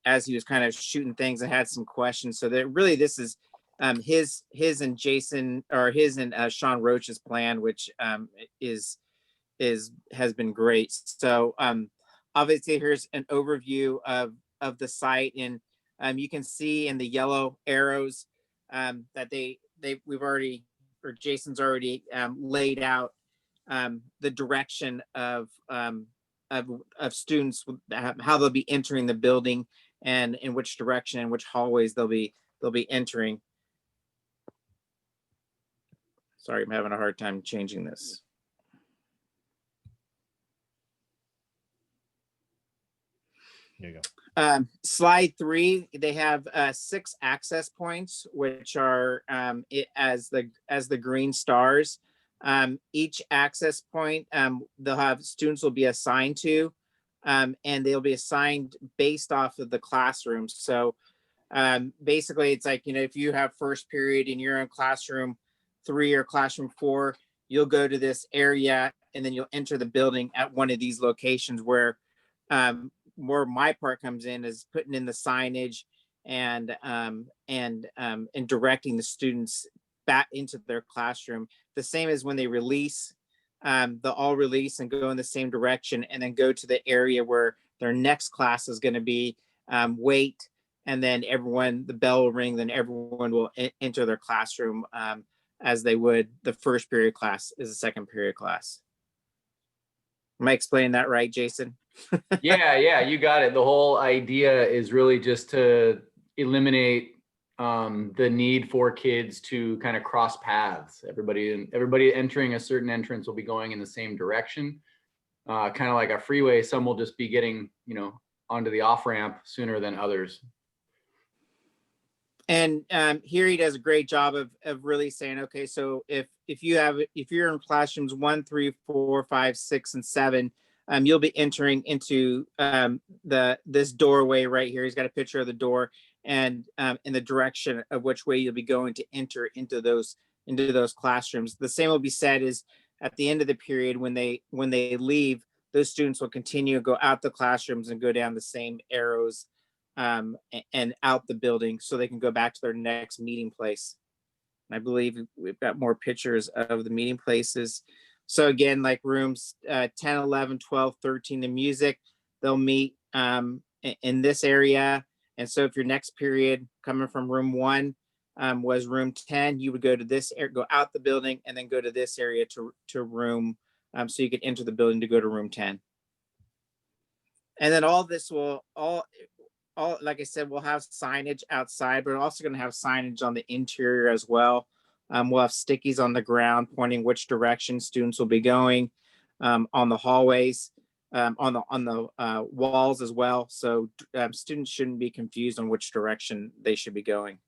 as he was kind of shooting things, I had some questions. So that really this is his and Jason, or his and Sean Roach's plan, which has been great. So obviously here's an overview of the site, and you can see in the yellow arrows that Jason's already laid out the direction of students, how they'll be entering the building, and in which direction and which hallways they'll be entering. Sorry, I'm having a hard time changing this. There you go. Slide 3, they have 6 access points, which are as the green stars. Each access point, they'll have students will be assigned to, and they'll be assigned based off of the classroom. So basically it's like, you know, if you have first period and you're in classroom 3 or classroom 4, you'll go to this area and then you'll enter the building at one of these locations. Where my part comes in is putting in the signage and directing the students back into their classroom. The same as when they release, they'll all release and go in the same direction, and then go to the area where their next class is going to be, wait, and then the bell will ring, then everyone will enter their classroom as they would the first period class is the second period class. Am I explaining that right, Jason? Yeah, you got it. The whole idea is really just to eliminate the need for kids to kind of cross paths. Everybody entering a certain entrance will be going in the same direction, kind of like a freeway. Some will just be getting, onto the off ramp sooner than others. Here he does a great job of really saying, okay, so if you're in classrooms 1, 3, 4, 5, 6, and 7, you'll be entering into this doorway right here. He's got a picture of the door and in the direction of which way you'll be going to enter into those classrooms. The same will be said is at the end of the period when they leave, those students will continue to go out the classrooms and go down the same arrows and out the building so they can go back to their next meeting place. I believe we've got more pictures of the meeting places. So again, like rooms 10, 11, 12, 13, the music, they'll meet in this area. And so if your next period coming from room 1 was room 10, you would go to this area, go out the building and then go to this area to room, so you could enter the building to go to room 10. And then all this will, like I said, we'll have signage outside, but we're also going to have signage on the interior as well. We'll have stickies on the ground pointing which direction students will be going, on the hallways, on the walls as well. So students shouldn't be confused on which direction they should be going.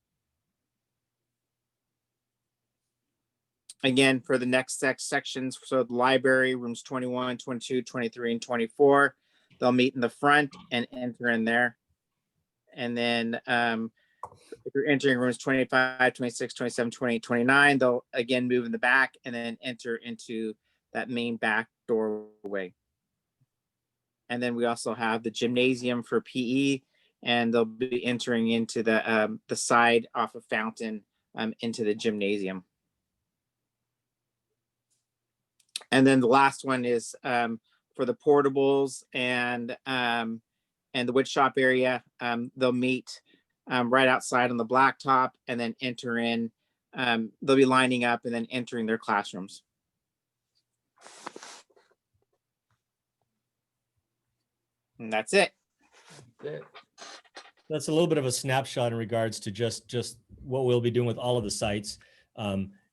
Again, for the next sections, so the library, rooms 21, 22, 23, and 24, they'll meet in the front and enter in there. And then if you're entering rooms 25, 26, 27, 28, 29, they'll again move in the back and then enter into that main back doorway. And then we also have the gymnasium for PE, and they'll be entering into the side off of Fountain into the gymnasium. And then the last one is for the portables and the wood shop area. They'll meet right outside on the blacktop and then enter in. They'll be lining up and then entering their classrooms. And that's it. That's a little bit of a snapshot in regards to just what we'll be doing with all of the sites.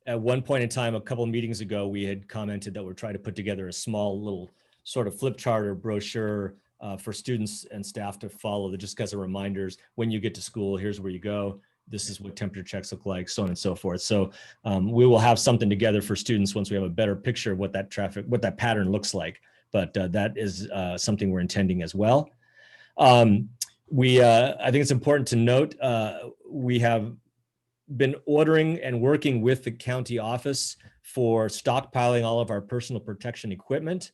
At one point in time, a couple of meetings ago, we had commented that we're trying to put together a small little sort of flip chart or brochure for students and staff to follow, that just as a reminders, when you get to school, here's where you go. This is what temperature checks look like, so on and so forth. So we will have something together for students once we have a better picture of what that pattern looks like. But that is something we're intending as well. I think it's important to note, we have been ordering and working with the county office for stockpiling all of our personal protection equipment.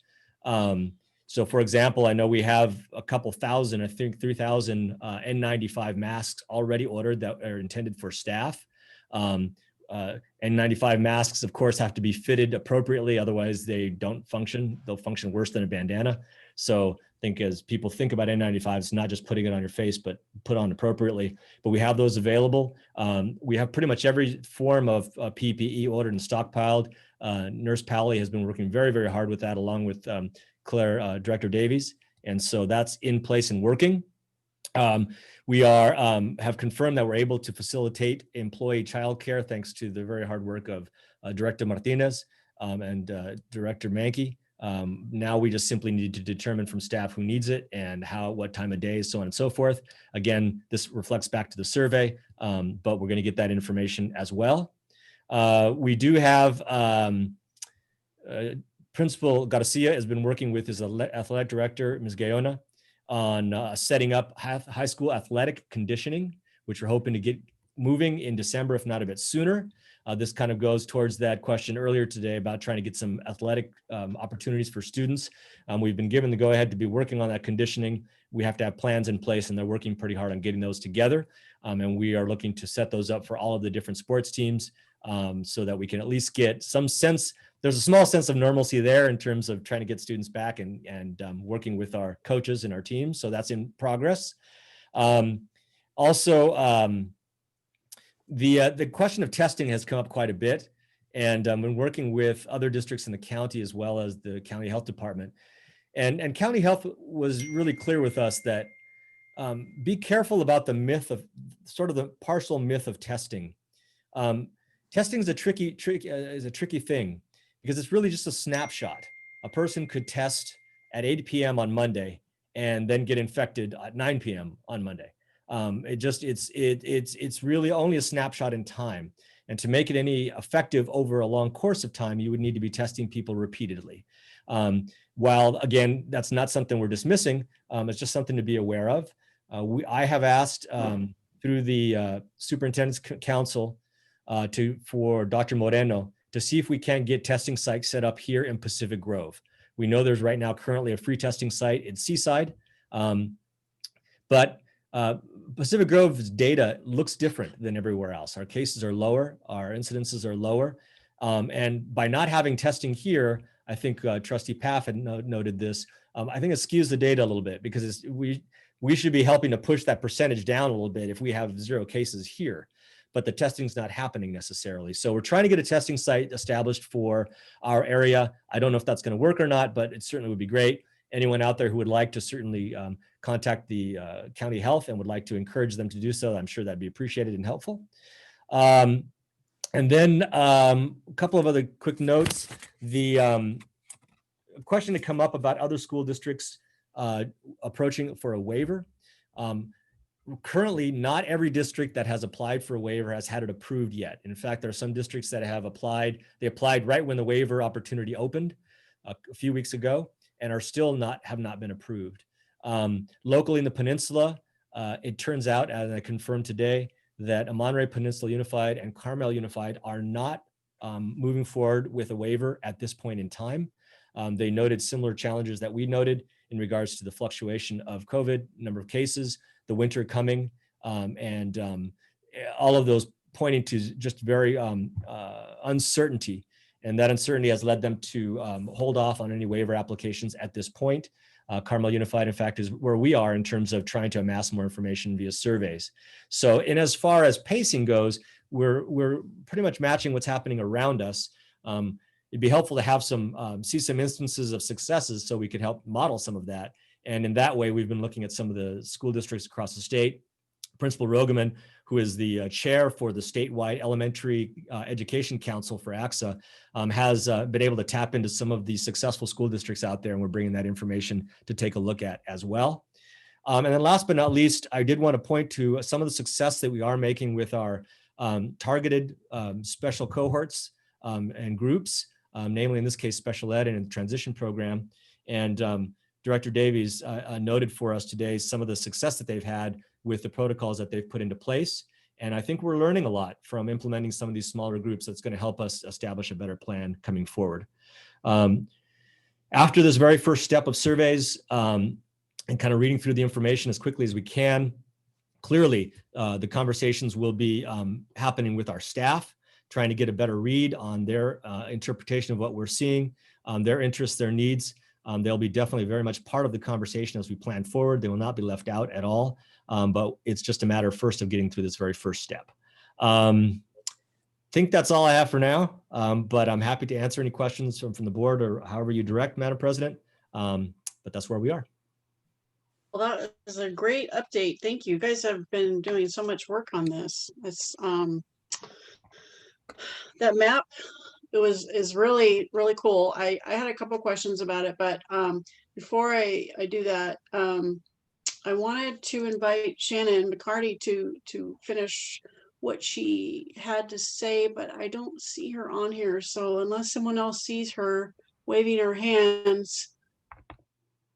So for example, I know we have a couple thousand, I think 3,000 N95 masks already ordered that are intended for staff. N95 masks, of course, have to be fitted appropriately. Otherwise they don't function. They'll function worse than a bandana. So I think as people think about N95, it's not just putting it on your face, but put on appropriately. But we have those available. We have pretty much every form of PPE ordered and stockpiled. Nurse Powley has been working very, very hard with that, along with Claire, Director Davies. And so that's in place and working. We have confirmed that we're able to facilitate employee childcare thanks to the very hard work of Director Martinez and Director Mankey. Now we just simply need to determine from staff who needs it and what time of day, so on and so forth. Again, this reflects back to the survey, but we're going to get that information as well. We do have Principal Garcia has been working with his athletic director, Ms. Gayona, on setting up high school athletic conditioning, which we're hoping to get moving in December, if not a bit sooner. This kind of goes towards that question earlier today about trying to get some athletic opportunities for students. We've been given the go-ahead to be working on that conditioning. We have to have plans in place, and they're working pretty hard on getting those together. And we are looking to set those up for all of the different sports teams so that we can at least get some sense. There's a small sense of normalcy there in terms of trying to get students back and working with our coaches and our teams. So that's in progress. The question of testing has come up quite a bit, and been working with other districts in the county as well as the county health department. And county health was really clear with us that be careful about the myth of sort of the partial myth of testing. Testing is a tricky thing because it's really just a snapshot. A person could test at 8 p.m. on Monday and then get infected at 9 p.m. on Monday. It's really only a snapshot in time. And to make it any effective over a long course of time, you would need to be testing people repeatedly. While again, that's not something we're dismissing, it's just something to be aware of. I have asked through the Superintendent's Council for Dr. Moreno to see if we can get testing sites set up here in Pacific Grove. We know there's right now currently a free testing site in Seaside, but Pacific Grove's data looks different than everywhere else. Our cases are lower, our incidences are lower, and by not having testing here, I think Trustee Paff had noted this, I think it skews the data a little bit because we should be helping to push that percentage down a little bit if we have 0 cases here, but the testing's not happening necessarily. So we're trying to get a testing site established for our area. I don't know if that's going to work or not, but it certainly would be great. Anyone out there who would like to certainly contact the county health and would like to encourage them to do so, I'm sure that'd be appreciated and helpful. And then a couple of other quick notes. The question to come up about other school districts approaching for a waiver. Currently, not every district that has applied for a waiver has had it approved yet. In fact, there are some districts that have applied. They applied right when the waiver opportunity opened a few weeks ago and are still have not been approved. Locally in the peninsula, it turns out, as I confirmed today, that Monterey Peninsula Unified and Carmel Unified are not moving forward with a waiver at this point in time. They noted similar challenges that we noted in regards to the fluctuation of COVID, number of cases, the winter coming, and all of those pointing to just very uncertainty. And that uncertainty has led them to hold off on any waiver applications at this point. Carmel Unified, in fact, is where we are in terms of trying to amass more information via surveys. So, in as far as pacing goes, we're pretty much matching what's happening around us. It'd be helpful to have see some instances of successes so we could help model some of that. And in that way, we've been looking at some of the school districts across the state. Principal Rogaman, who is the chair for the statewide elementary education council for AXA, has been able to tap into some of the successful school districts out there, and we're bringing that information to take a look at as well. And then last but not least, I did want to point to some of the success that we are making with our targeted special cohorts and groups, namely in this case, special ed and the transition program. And Director Davies noted for us today some of the success that they've had with the protocols that they've put into place. And I think we're learning a lot from implementing some of these smaller groups that's going to help us establish a better plan coming forward. After this very first step of surveys and kind of reading through the information as quickly as we can, clearly the conversations will be happening with our staff, trying to get a better read on their interpretation of what we're seeing, their interests, their needs. They'll be definitely very much part of the conversation as we plan forward. They will not be left out at all, but it's just a matter first of getting through this very first step. I think that's all I have for now, but I'm happy to answer any questions from the board or however you direct, Madam President, but that's where we are. Well, that is a great update. Thank you. You guys have been doing so much work on this. It's that map. Is really, really cool. I had a couple questions about it, but before I do that, I wanted to invite Shannon McCarty to finish what she had to say, but I don't see her on here. So unless someone else sees her waving her hands,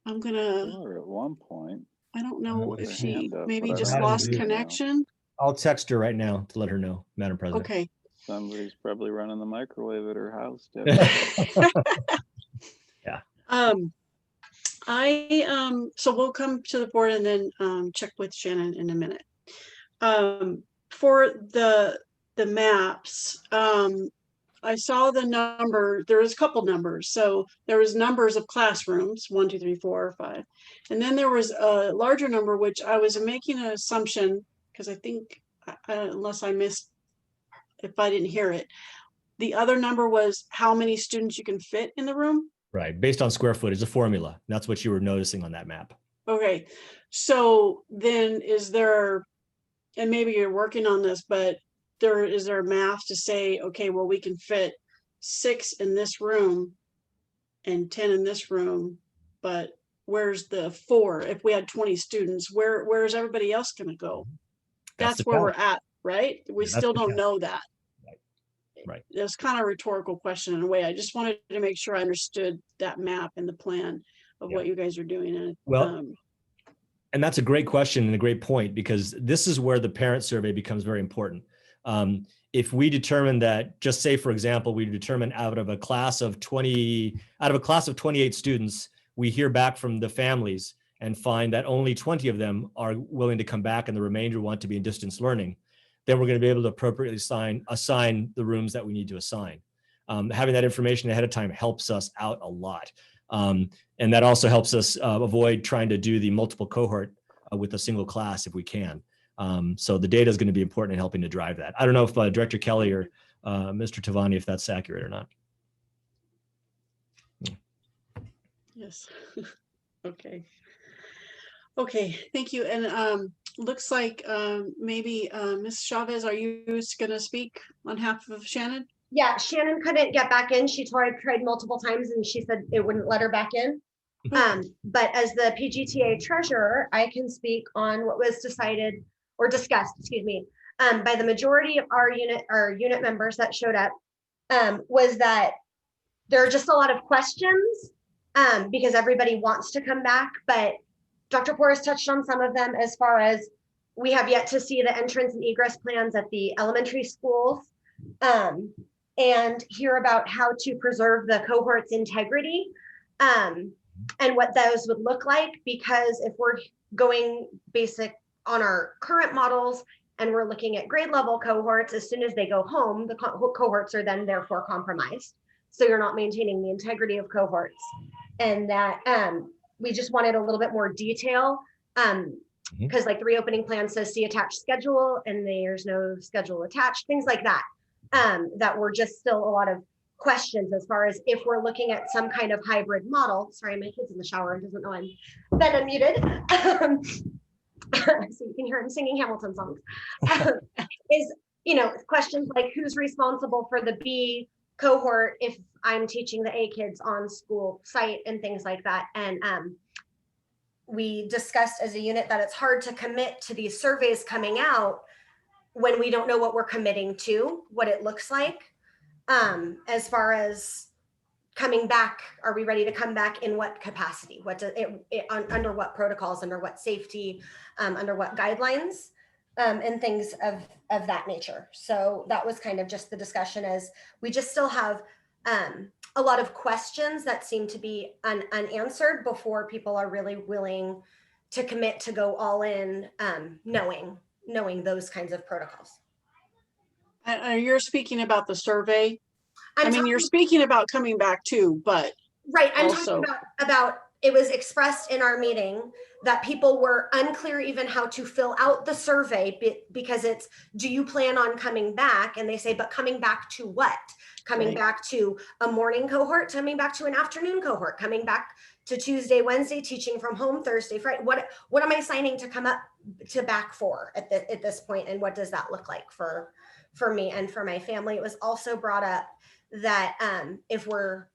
I'm gonna. Or at one point. I don't know if she up, maybe but I just don't lost see her now. connection. I'll text her right now to let her know, Madam President. Okay. Somebody's probably running the microwave at her house. Yeah. So we'll come to the board and then check with Shannon in a minute. For the maps, I saw the number. There was a couple numbers. So there was numbers of classrooms, 1, 2, 3, 4, 5, and then there was a larger number, which I was making an assumption because I think unless I missed. If I didn't hear it, the other number was how many students you can fit in the room. Right, based on square footage, a formula. That's what you were noticing on that map. Okay, so then is there, and maybe you're working on this, but is there math to say, okay, well, we can fit 6 in this room and 10 in this room, but where's the 4? If we had 20 students, where's everybody else going to go? That's the where we're challenge. at, right? We Yeah, that's still the don't challenge. know that. Right. It's kind of a rhetorical question in a way. I just wanted to make sure I understood that map and the plan of what you guys are doing. And Well, and that's a great question and a great point, because this is where the parent survey becomes very important. If we determine that, just say, for example, we determine out of a class of 28 students, we hear back from the families and find that only 20 of them are willing to come back and the remainder want to be in distance learning, then we're going to be able to appropriately assign the rooms that we need to assign. Having that information ahead of time helps us out a lot. And that also helps us avoid trying to do the multiple cohort with a single class if we can. So the data is going to be important in helping to drive that. I don't know if Director Kelly or Mr. Tavani, if that's accurate or not. yes. Okay. Okay, thank you. And looks like maybe Ms. Chavez, are you going to speak on behalf of Shannon? Yeah, Shannon couldn't get back in. She tried multiple times and she said it wouldn't let her back in. But as the PGTA treasurer, I can speak on what was decided or discussed, excuse me, by the majority of our unit members that showed up, was that there are just a lot of questions because everybody wants to come back, but Dr. Porras touched on some of them, as far as we have yet to see the entrance and egress plans at the elementary schools, and hear about how to preserve the cohort's integrity, and what those would look like. Because if we're going basic on our current models and we're looking at grade level cohorts, as soon as they go home, the cohorts are then therefore compromised. So you're not maintaining the integrity of cohorts. And that we just wanted a little bit more detail, because like the reopening plan says see attached schedule, and there's no schedule attached, things like that, that were just still a lot of questions as far as if we're looking at some kind of hybrid model. Sorry, my kid's in the shower and doesn't know I'm been unmuted. So you can hear him singing Hamilton songs. Is, you know, questions like who's responsible for the B cohort if I'm teaching the A kids on school site and things like that. And we discussed as a unit that it's hard to commit to these surveys coming out when we don't know what we're committing to, what it looks like. As far as coming back, are we ready to come back in what capacity? What does it under what protocols, under what safety, under what guidelines, and things of that nature. So that was kind of just the discussion, as we just still have a lot of questions that seem to be unanswered before people are really willing to commit to go all in, knowing those kinds of protocols. You're speaking about the survey. I mean, you're speaking about coming back too, but right. I'm talking about it was expressed in our meeting that people were unclear even how to fill out the survey, because it's, do you plan on coming back? And they say, but coming back to what? Coming back to a morning cohort, coming back to an afternoon cohort, coming back to Tuesday, Wednesday, teaching from home, Thursday, Friday. What am I signing to come up to back for at this point? And what does that look like for me and for my family? It was also brought up that if we're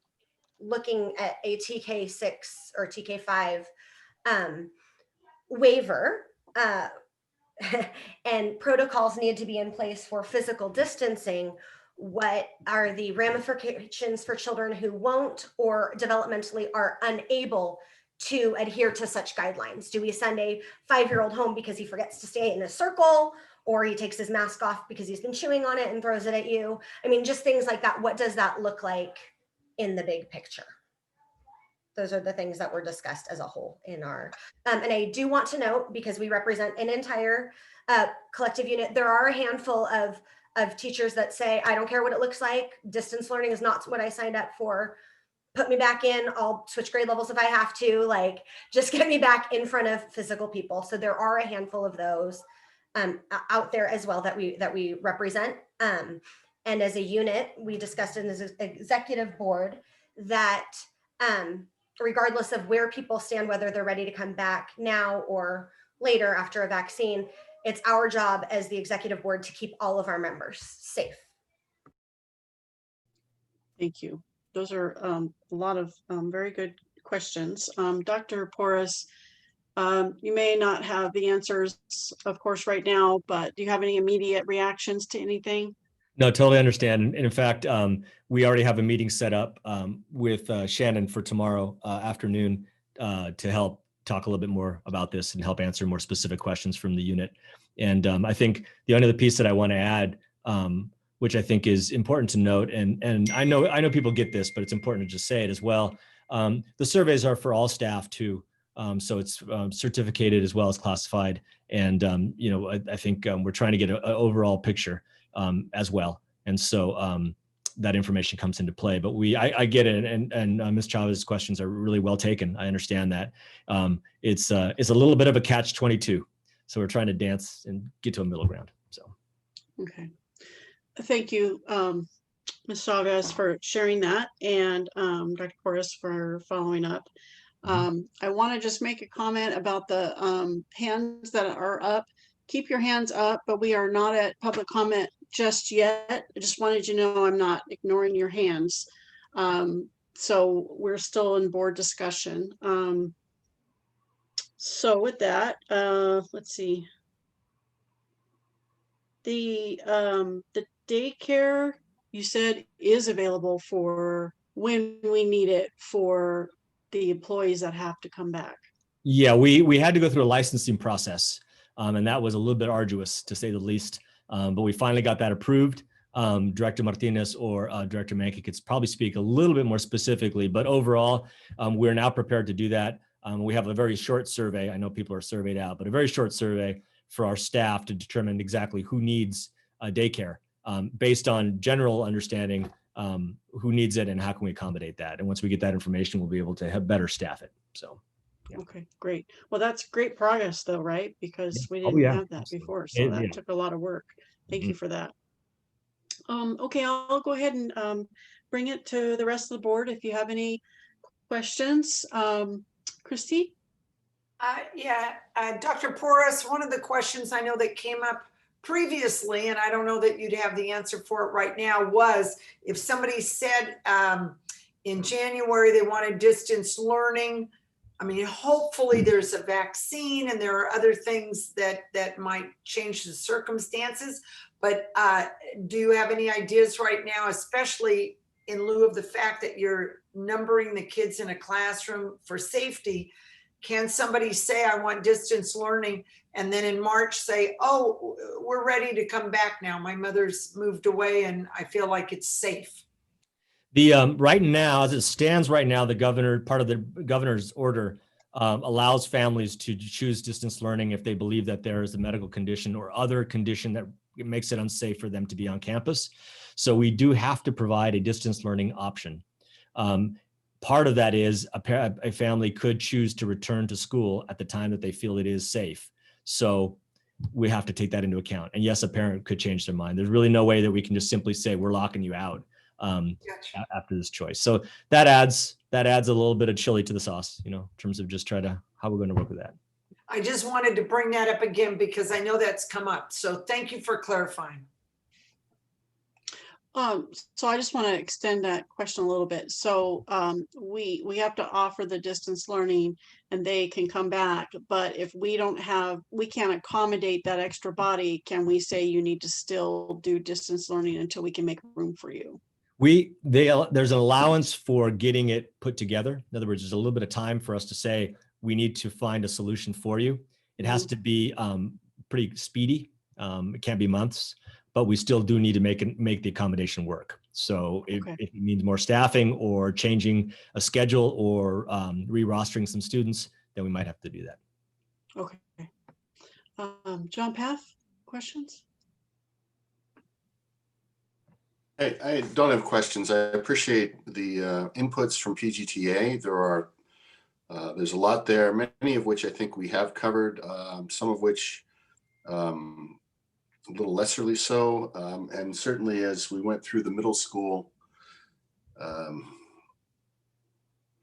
looking at a TK6 or TK5 waiver, and protocols need to be in place for physical distancing, what are the ramifications for children who won't or developmentally are unable to adhere to such guidelines? Do we send a 5-year-old home because he forgets to stay in a circle, or he takes his mask off because he's been chewing on it and throws it at you? I mean, just things like that. What does that look like in the big picture? Those are the things that were discussed as a whole in our, and I do want to note, because we represent an entire collective unit, there are a handful of teachers that say, I don't care what it looks like. Distance learning is not what I signed up for. Put me back in, I'll switch grade levels if I have to, like, just get me back in front of physical people. So there are a handful of those out there as well that we represent. And as a unit, we discussed in this executive board that regardless of where people stand, whether they're ready to come back now or later after a vaccine, it's our job as the executive board to keep all of our members safe. Thank you. Those are a lot of very good questions. Dr. Porras, you may not have the answers, of course, right now, but do you have any immediate reactions to anything? No, totally understand. And in fact, we already have a meeting set up with Shannon for tomorrow afternoon to help talk a little bit more about this and help answer more specific questions from the unit. And I think the only other piece that I want to add, which I think is important to note, and I know people get this, but it's important to just say it as well. The surveys are for all staff too. So it's certificated as well as classified. And, I think we're trying to get an overall picture as well. And so that information comes into play, but I get it. And Ms. Chavez's questions are really well taken. I understand that. It's a little bit of a catch-22. So we're trying to dance and get to a middle ground. So. Okay. Thank you, Ms. Chavez, for sharing that, and Dr. Porras for following up. I want to just make a comment about the hands that are up. Keep your hands up, but we are not at public comment just yet. I just wanted you to know I'm not ignoring your hands. So we're still in board discussion. So with that, let's see. The daycare you said is available for when we need it for the employees that have to come back. Yeah, we had to go through a licensing process, and that was a little bit arduous to say the least. But we finally got that approved. Director Martinez or Director Mankey could probably speak a little bit more specifically, but overall, we're now prepared to do that. We have a very short survey. I know people are surveyed out, but a very short survey for our staff to determine exactly who needs daycare based on general understanding who needs it and how can we accommodate that. And once we get that information, we'll be able to have better staff it. So. Yeah. Okay, great. Well, that's great progress though, right? Because we Oh, didn't yeah, have that absolutely. before. So that Yeah. took a lot of work. Thank you for that. Okay, I'll go ahead and bring it to the rest of the board if you have any questions. Christy? Yeah, Dr. Porras, one of the questions I know that came up previously, and I don't know that you'd have the answer for it right now, was if somebody said in January they wanted distance learning. I mean, hopefully there's a vaccine and there are other things that might change the circumstances. But do you have any ideas right now, especially in lieu of the fact that you're numbering the kids in a classroom for safety? Can somebody say, I want distance learning, and then in March say, oh, we're ready to come back now. My mother's moved away and I feel like it's safe. The right now, as it stands right now, part of the governor's order allows families to choose distance learning if they believe that there is a medical condition or other condition that makes it unsafe for them to be on campus. So we do have to provide a distance learning option. Part of that is a family could choose to return to school at the time that they feel it is safe. So we have to take that into account. And yes, a parent could change their mind. There's really no way that we can just simply say we're locking you out after this choice. So that adds a little bit of chili to the sauce, in terms of just how we're going to work with that. I just wanted to bring that up again because I know that's come up. So thank you for clarifying. So I just want to extend that question a little bit. So we have to offer the distance learning and they can come back, but if we can't accommodate that extra body, can we say you need to still do distance learning until we can make room for you? There's an allowance for getting it put together. In other words, there's a little bit of time for us to say, we need to find a solution for you. It has to be pretty speedy. It can't be months, but we still do need to make the accommodation work. So if it means more staffing or changing a schedule or re-rostering some students, then we might have to do that. Okay. John Path, questions? I don't have questions. I appreciate the inputs from PGTA. There's a lot there, many of which I think we have covered, some of which a little lesserly so. And certainly as we went through the middle school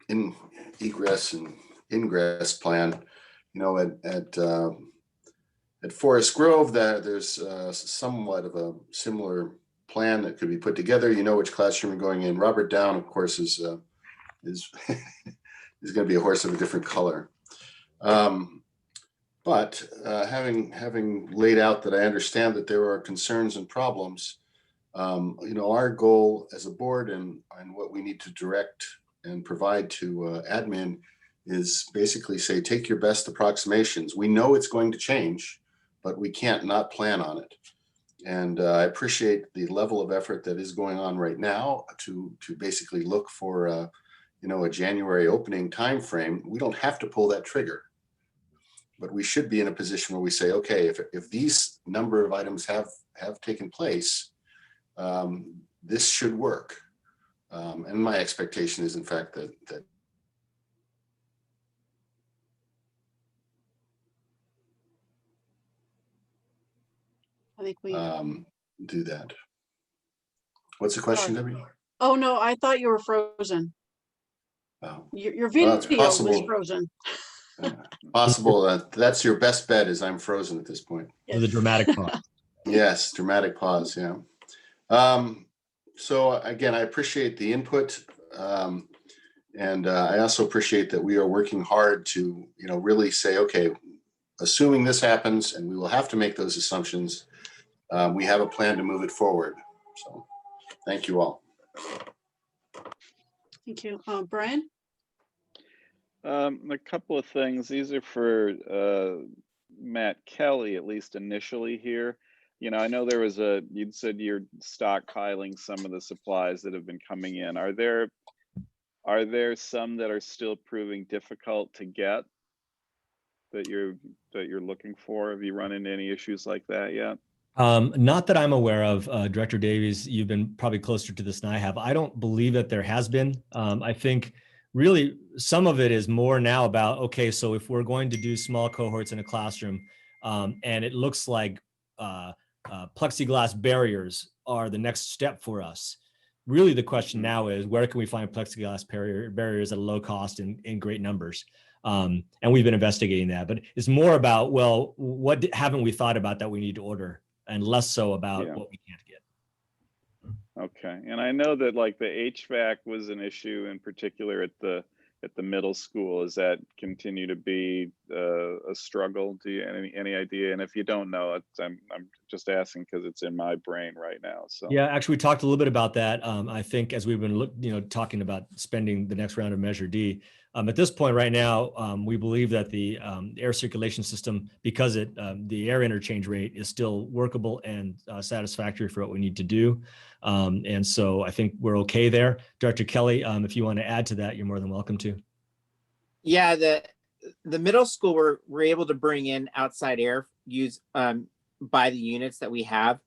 in egress and ingress plan, at Forest Grove, there's somewhat of a similar plan that could be put together. You know which classroom you're going in. Robert Down, of course, is is going to be a horse of a different color. But having laid out that I understand that there are concerns and problems, our goal as a board and what we need to direct and provide to admin is basically say, take your best approximations. We know it's going to change, but we can't not plan on it. And I appreciate the level of effort that is going on right now to basically look for a January opening timeframe. We don't have to pull that trigger, but we should be in a position where we say, okay, if these number of items have taken place, this should work. And my expectation is, in fact, that I think we do that. What's the question, Debbie? Oh, no, I thought you were frozen. Oh. Your Well, it's video was possible. frozen. Possible. That's your best bet, is I'm frozen at this point. With a dramatic pause. Yes, dramatic pause. Yeah. So again, I appreciate the input, and I also appreciate that we are working hard to, really say, okay, assuming this happens, and we will have to make those assumptions, we have a plan to move it forward. So, thank you all. Thank you, Brian. A couple of things. These are for Matt Kelly, at least initially here. I know there was you'd said you're stockpiling some of the supplies that have been coming in. Are there some that are still proving difficult to get that you're looking for? Have you run into any issues like that yet? Not that I'm aware of. Director Davies, you've been probably closer to this than I have. I don't believe that there has been. I think really some of it is more now about, okay, so if we're going to do small cohorts in a classroom, and it looks like plexiglass barriers are the next step for us. Really, the question now is, where can we find plexiglass barriers at a low cost in great numbers? And we've been investigating that, but it's more about, well, what haven't we thought about that we need to order, and less so about what we can't get. Okay, and I know that like the HVAC was an issue in particular at the middle school. Does that continue to be a struggle? Do you any idea? And if you don't know, I'm just asking because it's in my brain right now. So yeah, actually, we talked a little bit about that. I think as we've been talking about spending the next round of Measure D. At this point right now, we believe that the air circulation system, because the air interchange rate is still workable and satisfactory for what we need to do. And so I think we're okay there. Director Kelly, if you want to add to that, you're more than welcome to. Yeah, the middle school we're able to bring in outside air by the units that we have.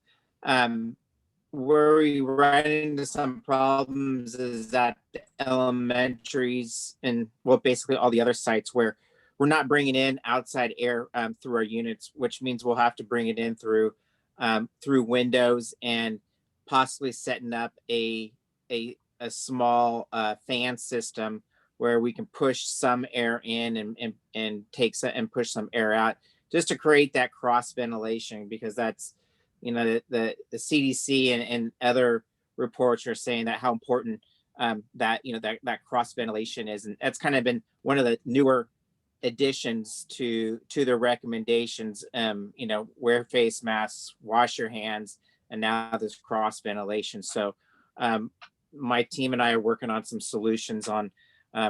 Where we run into some problems is that the elementaries and basically all the other sites where we're not bringing in outside air through our units, which means we'll have to bring it in through windows and possibly setting up a small fan system where we can push some air in and push some air out, just to create that cross ventilation, because that's the CDC and other reports are saying that how important that cross ventilation is, and that's kind of been one of the newer additions to the recommendations. Wear face masks, wash your hands, and now this cross ventilation. So my team and I are working on some solutions on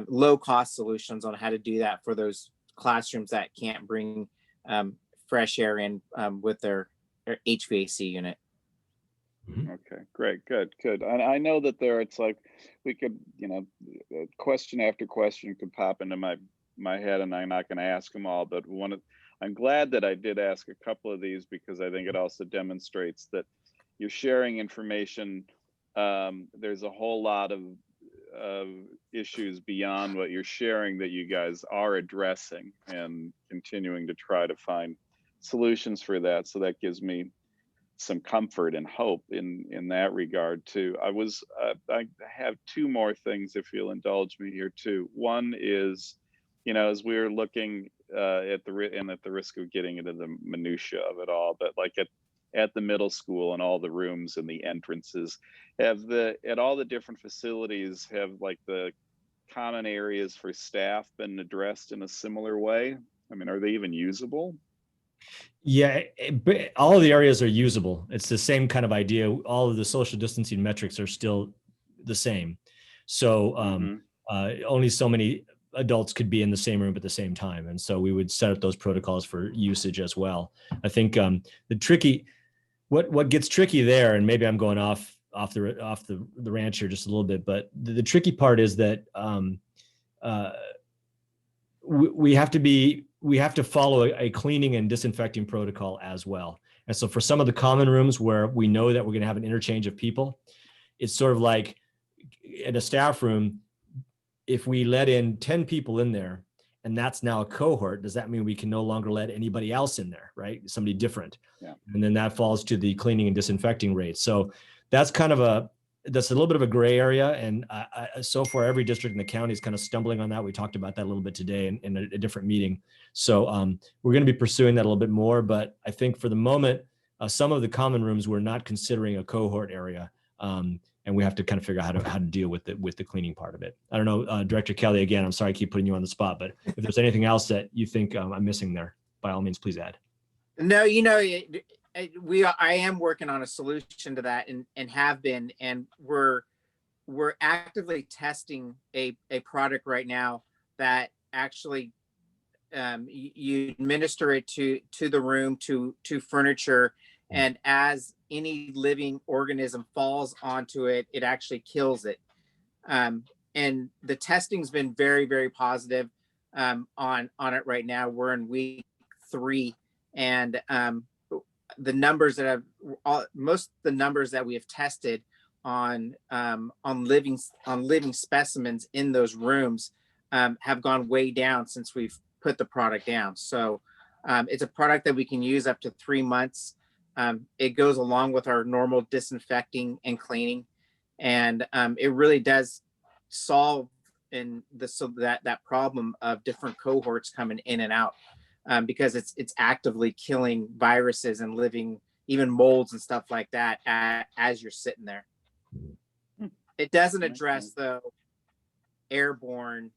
low cost solutions on how to do that for those classrooms that can't bring fresh air in with their HVAC unit. Okay, great, good. I know that it's like we could, question after question could pop into my head, and I'm not going to ask them all, but I'm glad that I did ask a couple of these, because I think it also demonstrates that you're sharing information. There's a whole lot of issues beyond what you're sharing that you guys are addressing and continuing to try to find solutions for that. So that gives me some comfort and hope in that regard too. I have two more things, if you'll indulge me here too. One is, as we're looking at the risk of getting into the minutia of it all, but like at the middle school and all the rooms and the entrances, at all the different facilities have like the common areas for staff been addressed in a similar way? I mean, are they even usable? Yeah, but all of the areas are usable. It's the same kind of idea. All of the social distancing metrics are still the same. So only so many adults could be in the same room at the same time. And so we would set up those protocols for usage as well. I think what gets tricky there, and maybe I'm going off the ranch here just a little bit, but the tricky part is that we have to follow a cleaning and disinfecting protocol as well. And so for some of the common rooms where we know that we're going to have an interchange of people, it's sort of like in a staff room, if we let in 10 people in there and that's now a cohort, does that mean we can no longer let anybody else in there, right? Somebody different. Yeah. And then that falls to the cleaning and disinfecting rate. So that's kind of that's a little bit of a gray area. And so far, every district in the county is kind of stumbling on that. We talked about that a little bit today in a different meeting. So we're going to be pursuing that a little bit more. But I think for the moment, some of the common rooms, we're not considering a cohort area. And we have to kind of figure out how to deal with the cleaning part of it. I don't know, Director Kelly, again, I'm sorry I keep putting you on the spot, but if there's anything else that you think I'm missing there, by all means, please add. No, I am working on a solution to that and have been, and we're actively testing a product right now that actually you administer it to the room, to furniture, and as any living organism falls onto it, it actually kills it. And the testing's been very, very positive on it right now. We're in week 3, and the numbers that most of the numbers that we have tested on living specimens in those rooms have gone way down since we've put the product down. So it's a product that we can use up to 3 months. It goes along with our normal disinfecting and cleaning, and it really does solve that problem of different cohorts coming in and out, because it's actively killing viruses and living, even molds and stuff like that as you're sitting there. It doesn't address though airborne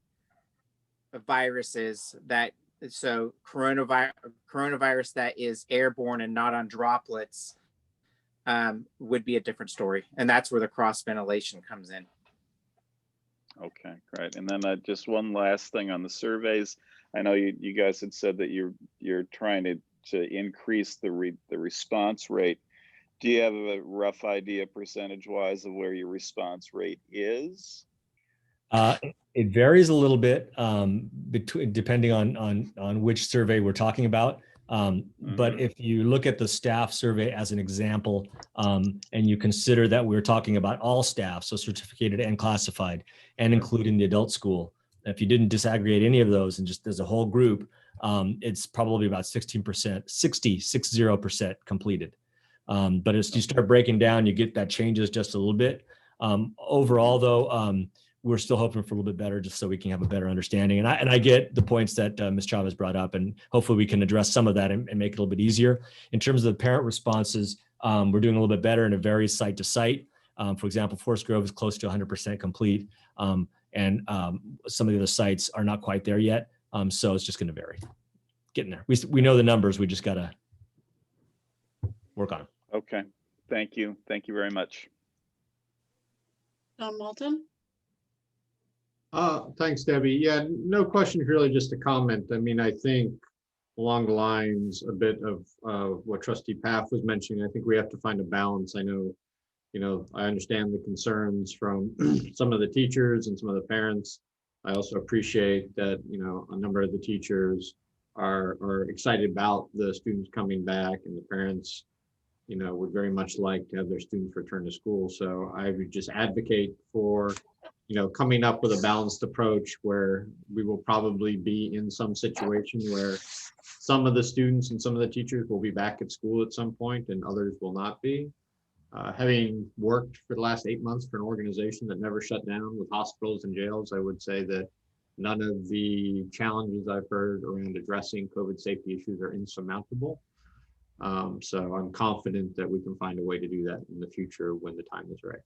viruses so coronavirus that is airborne and not on droplets would be a different story. And that's where the cross ventilation comes in. Okay, great. And then just one last thing on the surveys. I know you guys had said that you're trying to increase the response rate. Do you have a rough idea percentage-wise of where your response rate is? It varies a little bit depending on which survey we're talking about. But if you look at the staff survey as an example, and you consider that we're talking about all staff, so certificated and classified, and including the adult school, if you didn't disaggregate any of those and just as a whole group, it's probably about 16%, 60% completed. But as you start breaking down, you get that changes just a little bit. Overall, though, we're still hoping for a little bit better, just so we can have a better understanding. And I get the points that Ms. Chavez brought up, and hopefully we can address some of that and make it a little bit easier. In terms of the parent responses, we're doing a little bit better, and it varies site to site. For example, Forest Grove is close to 100% complete, and some of the other sites are not quite there yet. So it's just going to vary. Getting there. We know the numbers. We just got to work on them. Okay. Thank you. Thank you very much. Don Malton? Thanks, Debbie. Yeah, no question, really just a comment. I mean, I think along the lines a bit of what Trustee Paff was mentioning, I think we have to find a balance. I know, I understand the concerns from some of the teachers and some of the parents. I also appreciate that, a number of the teachers are excited about the students coming back, and the parents, would very much like to have their students return to school. So I would just advocate for coming up with a balanced approach where we will probably be in some situation where some of the students and some of the teachers will be back at school at some point and others will not be. Having worked for the last 8 months for an organization that never shut down with hospitals and jails, I would say that none of the challenges I've heard around addressing COVID safety issues are insurmountable. So I'm confident that we can find a way to do that in the future when the time is right.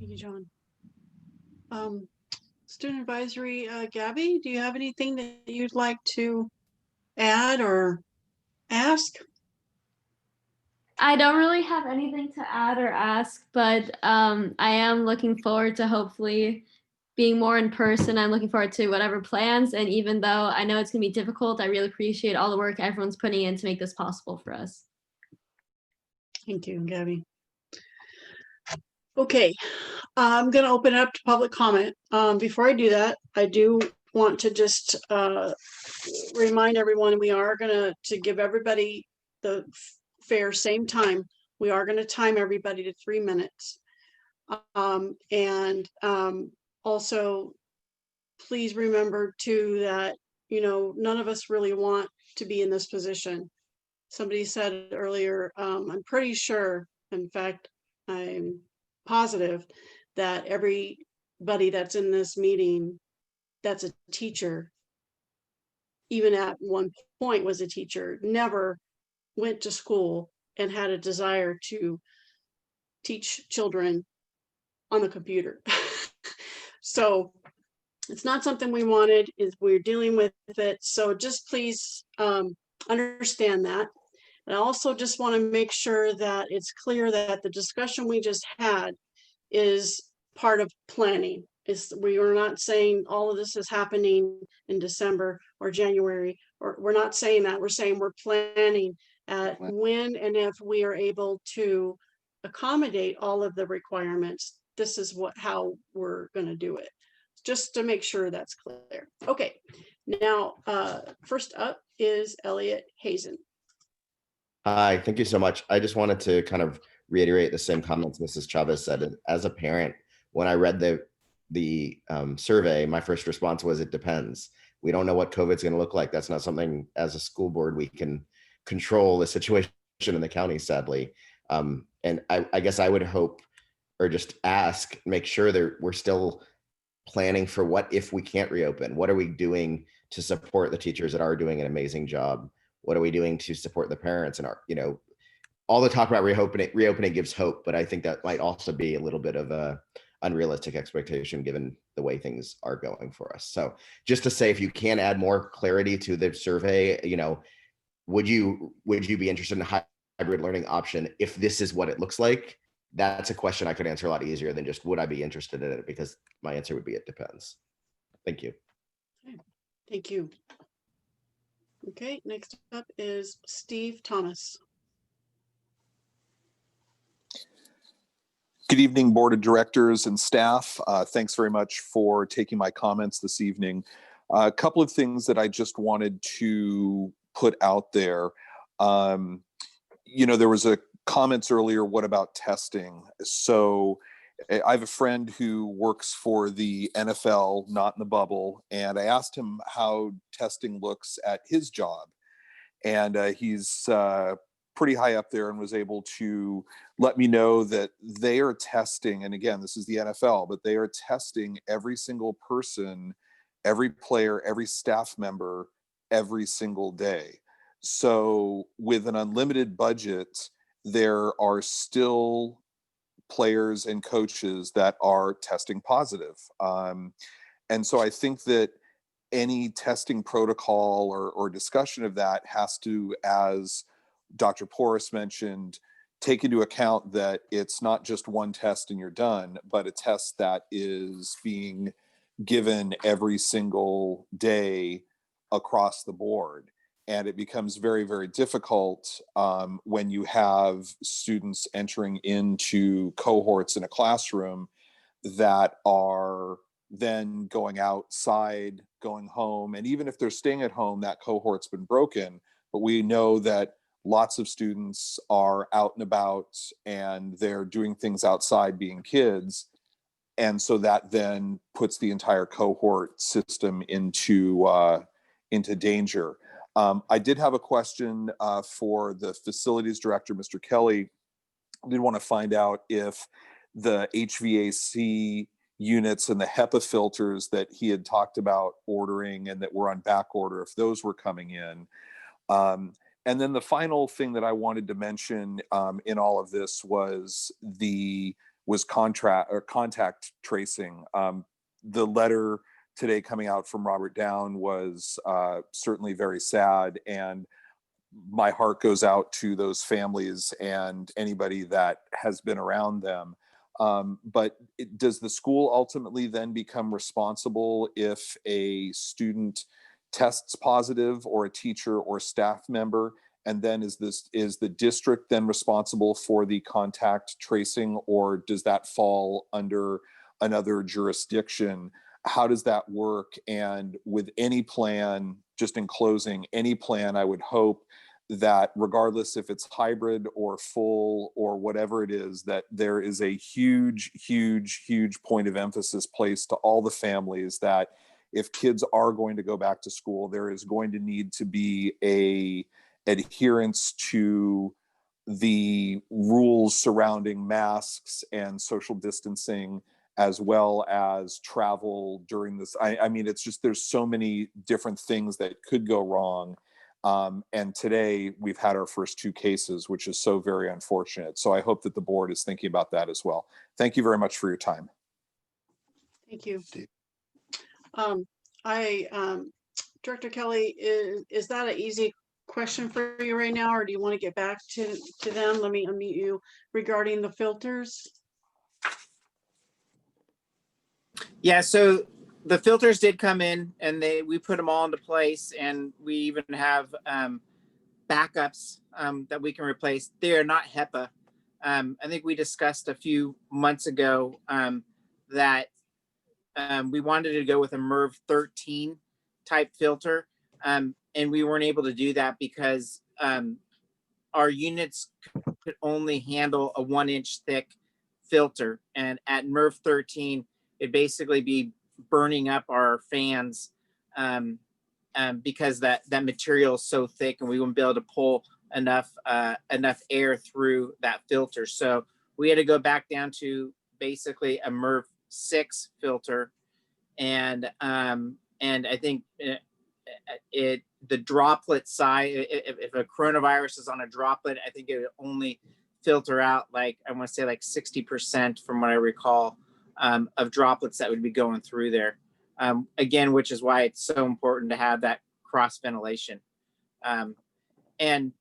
Thank you, John. Student advisory, Gabby, do you have anything that you'd like to add or ask? I don't really have anything to add or ask, but I am looking forward to hopefully being more in person. I'm looking forward to whatever plans. And even though I know it's gonna be difficult, I really appreciate all the work everyone's putting in to make this possible for us. Thank you, Gabby. Okay, I'm gonna open it up to public comment. Before I do that, I do want to just remind everyone we are gonna to give everybody the fair same time. We are gonna time everybody to 3 minutes. Also, please remember too that, you know, none of us really want to be in this position. Somebody said earlier, I'm pretty sure, in fact, I'm positive that everybody that's in this meeting that's a teacher, even at one point was a teacher, never went to school and had a desire to teach children on the computer. So it's not something we wanted, is we're dealing with it. So just please understand that. And I also just want to make sure that it's clear that the discussion we just had is part of planning. We are not saying all of this is happening in December or January, or we're not saying that. We're saying we're planning at when and if we are able to accommodate all of the requirements. This is how we're going to do it, just to make sure that's clear. Okay, now first up is Elliot Hazen. Hi, thank you so much. I just wanted to kind of reiterate the same comments Mrs. Chavez said. As a parent, when I read the survey, my first response was, it depends. We don't know what COVID's going to look like. That's not something as a school board we can control the situation in the county, sadly. And I guess I would hope, or just ask, make sure that we're still planning for what if we can't reopen. What are we doing to support the teachers that are doing an amazing job? What are we doing to support the parents? And our, you know, all the talk about reopening gives hope, but I think that might also be a little bit of a unrealistic expectation given the way things are going for us. So just to say, if you can add more clarity to the survey, you know, would you be interested in a hybrid learning option if this is what it looks like? That's a question I could answer a lot easier than just would I be interested in it, because my answer would be it depends. Thank you. Thank you. Okay, next up is Steve Thomas. Good evening, Board of Directors and staff. Thanks very much for taking my comments this evening. A couple of things that I just wanted to put out there. You know, there was a comments earlier, what about testing? So I have a friend who works for the NFL, not in the bubble, and I asked him how testing looks at his job. And he's pretty high up there and was able to let me know that they are testing, and again, this is the NFL, but they are testing every single person, every player, every staff member, every single day. So with an unlimited budget, there are still players and coaches that are testing positive. And so I think that any testing protocol or discussion of that has to, as Dr. Porras mentioned, take into account that it's not just one test and you're done, but a test that is being given every single day across the board. And it becomes very, very difficult when you have students entering into cohorts in a classroom that are then going outside, going home. And even if they're staying at home, that cohort's been broken. But we know that lots of students are out and about and they're doing things outside being kids. And so that then puts the entire cohort system into danger. I did have a question for the facilities director, Mr. Kelly. I did want to find out if the HVAC units and the HEPA filters that he had talked about ordering and that were on back order, if those were coming in. And then the final thing that I wanted to mention in all of this was the was contact tracing. The letter today coming out from Robert Down was certainly very sad, and my heart goes out to those families and anybody that has been around them. But does the school ultimately then become responsible if a student tests positive, or a teacher or staff member? And then is the district then responsible for the contact tracing, or does that fall under another jurisdiction? How does that work? And with any plan, just in closing, any plan, I would hope that regardless if it's hybrid or full or whatever it is, that there is a huge point of emphasis placed to all the families that if kids are going to go back to school, there is going to need to be a adherence to the rules surrounding masks and social distancing, as well as travel during this. I mean, it's just, there's so many different things that could go wrong. And today we've had our first 2 cases, which is so very unfortunate. So I hope that the board is thinking about that as well. Thank you very much for your time. Thank you. Director Kelly, is that an easy question for you right now, or do you want to get back to them? Let me unmute you regarding the filters. Yeah, so the filters did come in, and we put them all into place, and we even have backups that we can replace. They are not HEPA. I think we discussed a few months ago that we wanted to go with a MERV 13 type filter, and we weren't able to do that because our units could only handle a 1-inch thick filter, and at MERV 13 it'd basically be burning up our fans because that material is so thick, and we wouldn't be able to pull enough air through that filter. So we had to go back down to basically a MERV 6 filter, and I think the droplet size, if a coronavirus is on a droplet, I think it would only filter out, like, I want to say like 60% from what I recall of droplets that would be going through there. Again, which is why it's so important to have that cross ventilation. And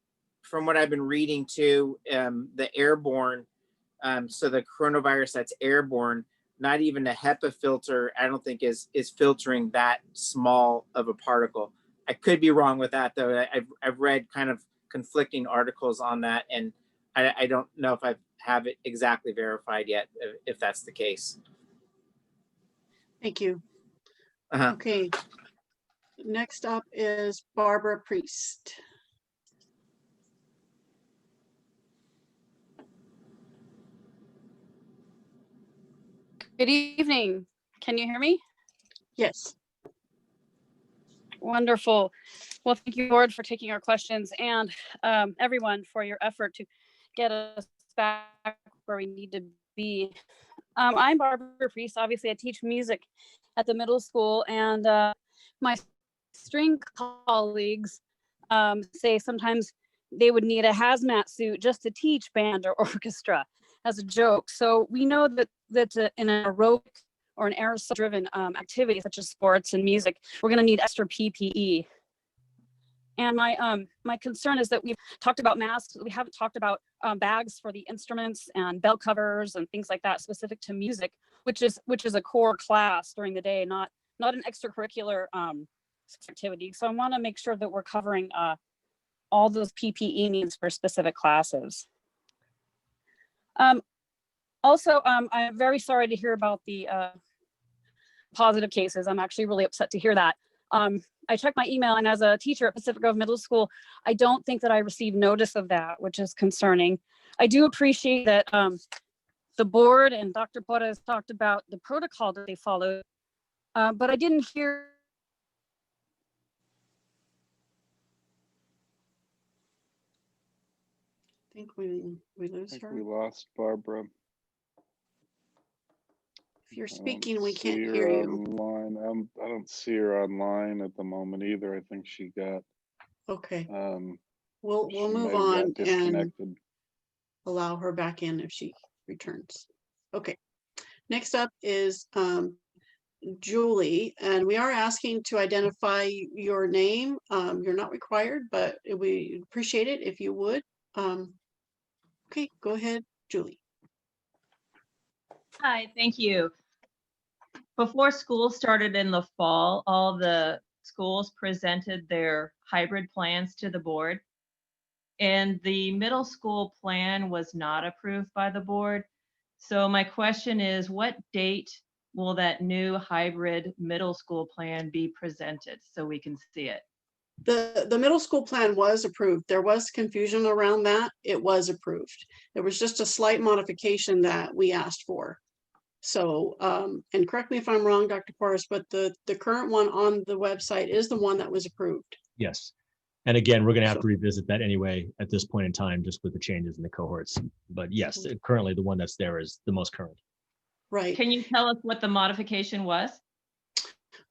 from what I've been reading too, the airborne, so the coronavirus that's airborne, not even a HEPA filter, I don't think is filtering that small of a particle. I could be wrong with that though. I've read kind of conflicting articles on that, and I don't know if I have it exactly verified yet, if that's the case. Thank you. Okay. Next up is Barbara Priest. Good evening. Can you hear me? Yes. Wonderful. Well, thank you, Board, for taking our questions, and everyone for your effort to get us back where we need to be. I'm Barbara Priest. Obviously, I teach music at the middle school, and my string colleagues say sometimes they would need a hazmat suit just to teach band or orchestra, as a joke. So we know that in an aerobic or an aerosol-driven activity such as sports and music, we're going to need extra PPE. And my concern is that we've talked about masks. We haven't talked about bags for the instruments and belt covers and things like that specific to music, which is a core class during the day, not an extracurricular activity. So I want to make sure that we're covering all those PPE needs for specific classes. Also, I'm very sorry to hear about the positive cases. I'm actually really upset to hear that. I checked my email, and as a teacher at Pacific Grove Middle School, I don't think that I received notice of that, which is concerning. I do appreciate that the board and Dr. Porras talked about the protocol that they followed, but I didn't hear. I think we lose her. We lost Barbara. If you're speaking, we can't hear you. Online. I don't see her online at the moment either. I think she got. Okay. We'll move on and allow her back in if she returns. Okay. Next up is Julie, and we are asking to identify your name. You're not required, but we appreciate it if you would. Okay, go ahead, Julie. Hi, thank you. Before school started in the fall, all the schools presented their hybrid plans to the board. And the middle school plan was not approved by the board. So my question is, what date will that new hybrid middle school plan be presented so we can see it? The middle school plan was approved. There was confusion around that. It was approved. There was just a slight modification that we asked for. So, and correct me if I'm wrong, Dr. Porras, but the current one on the website is the one that was approved. Yes. And again, we're going to have to revisit that anyway at this point in time, just with the changes in the cohorts. But yes, currently the one that's there is the most current. Right. Can you tell us what the modification was?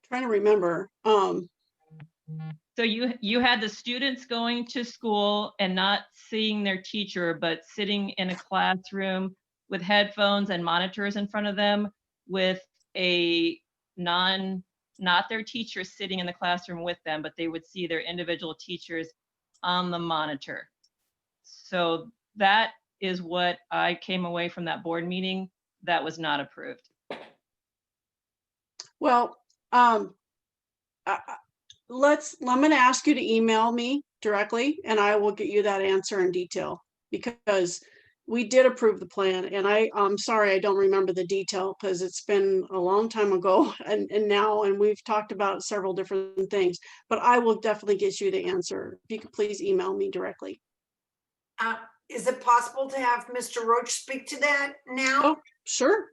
Trying to remember. So you had the students going to school and not seeing their teacher, but sitting in a classroom with headphones and monitors in front of them with a not their teacher sitting in the classroom with them, but they would see their individual teachers on the monitor. So that is what I came away from that board meeting. That was not approved. Well, I'm going to ask you to email me directly and I will get you that answer in detail, because we did approve the plan, and I'm sorry, I don't remember the detail because it's been a long time ago and now, and we've talked about several different things, but I will definitely get you the answer. If you could please email me directly. Is it possible to have Mr. Roach speak to that now? Oh, sure.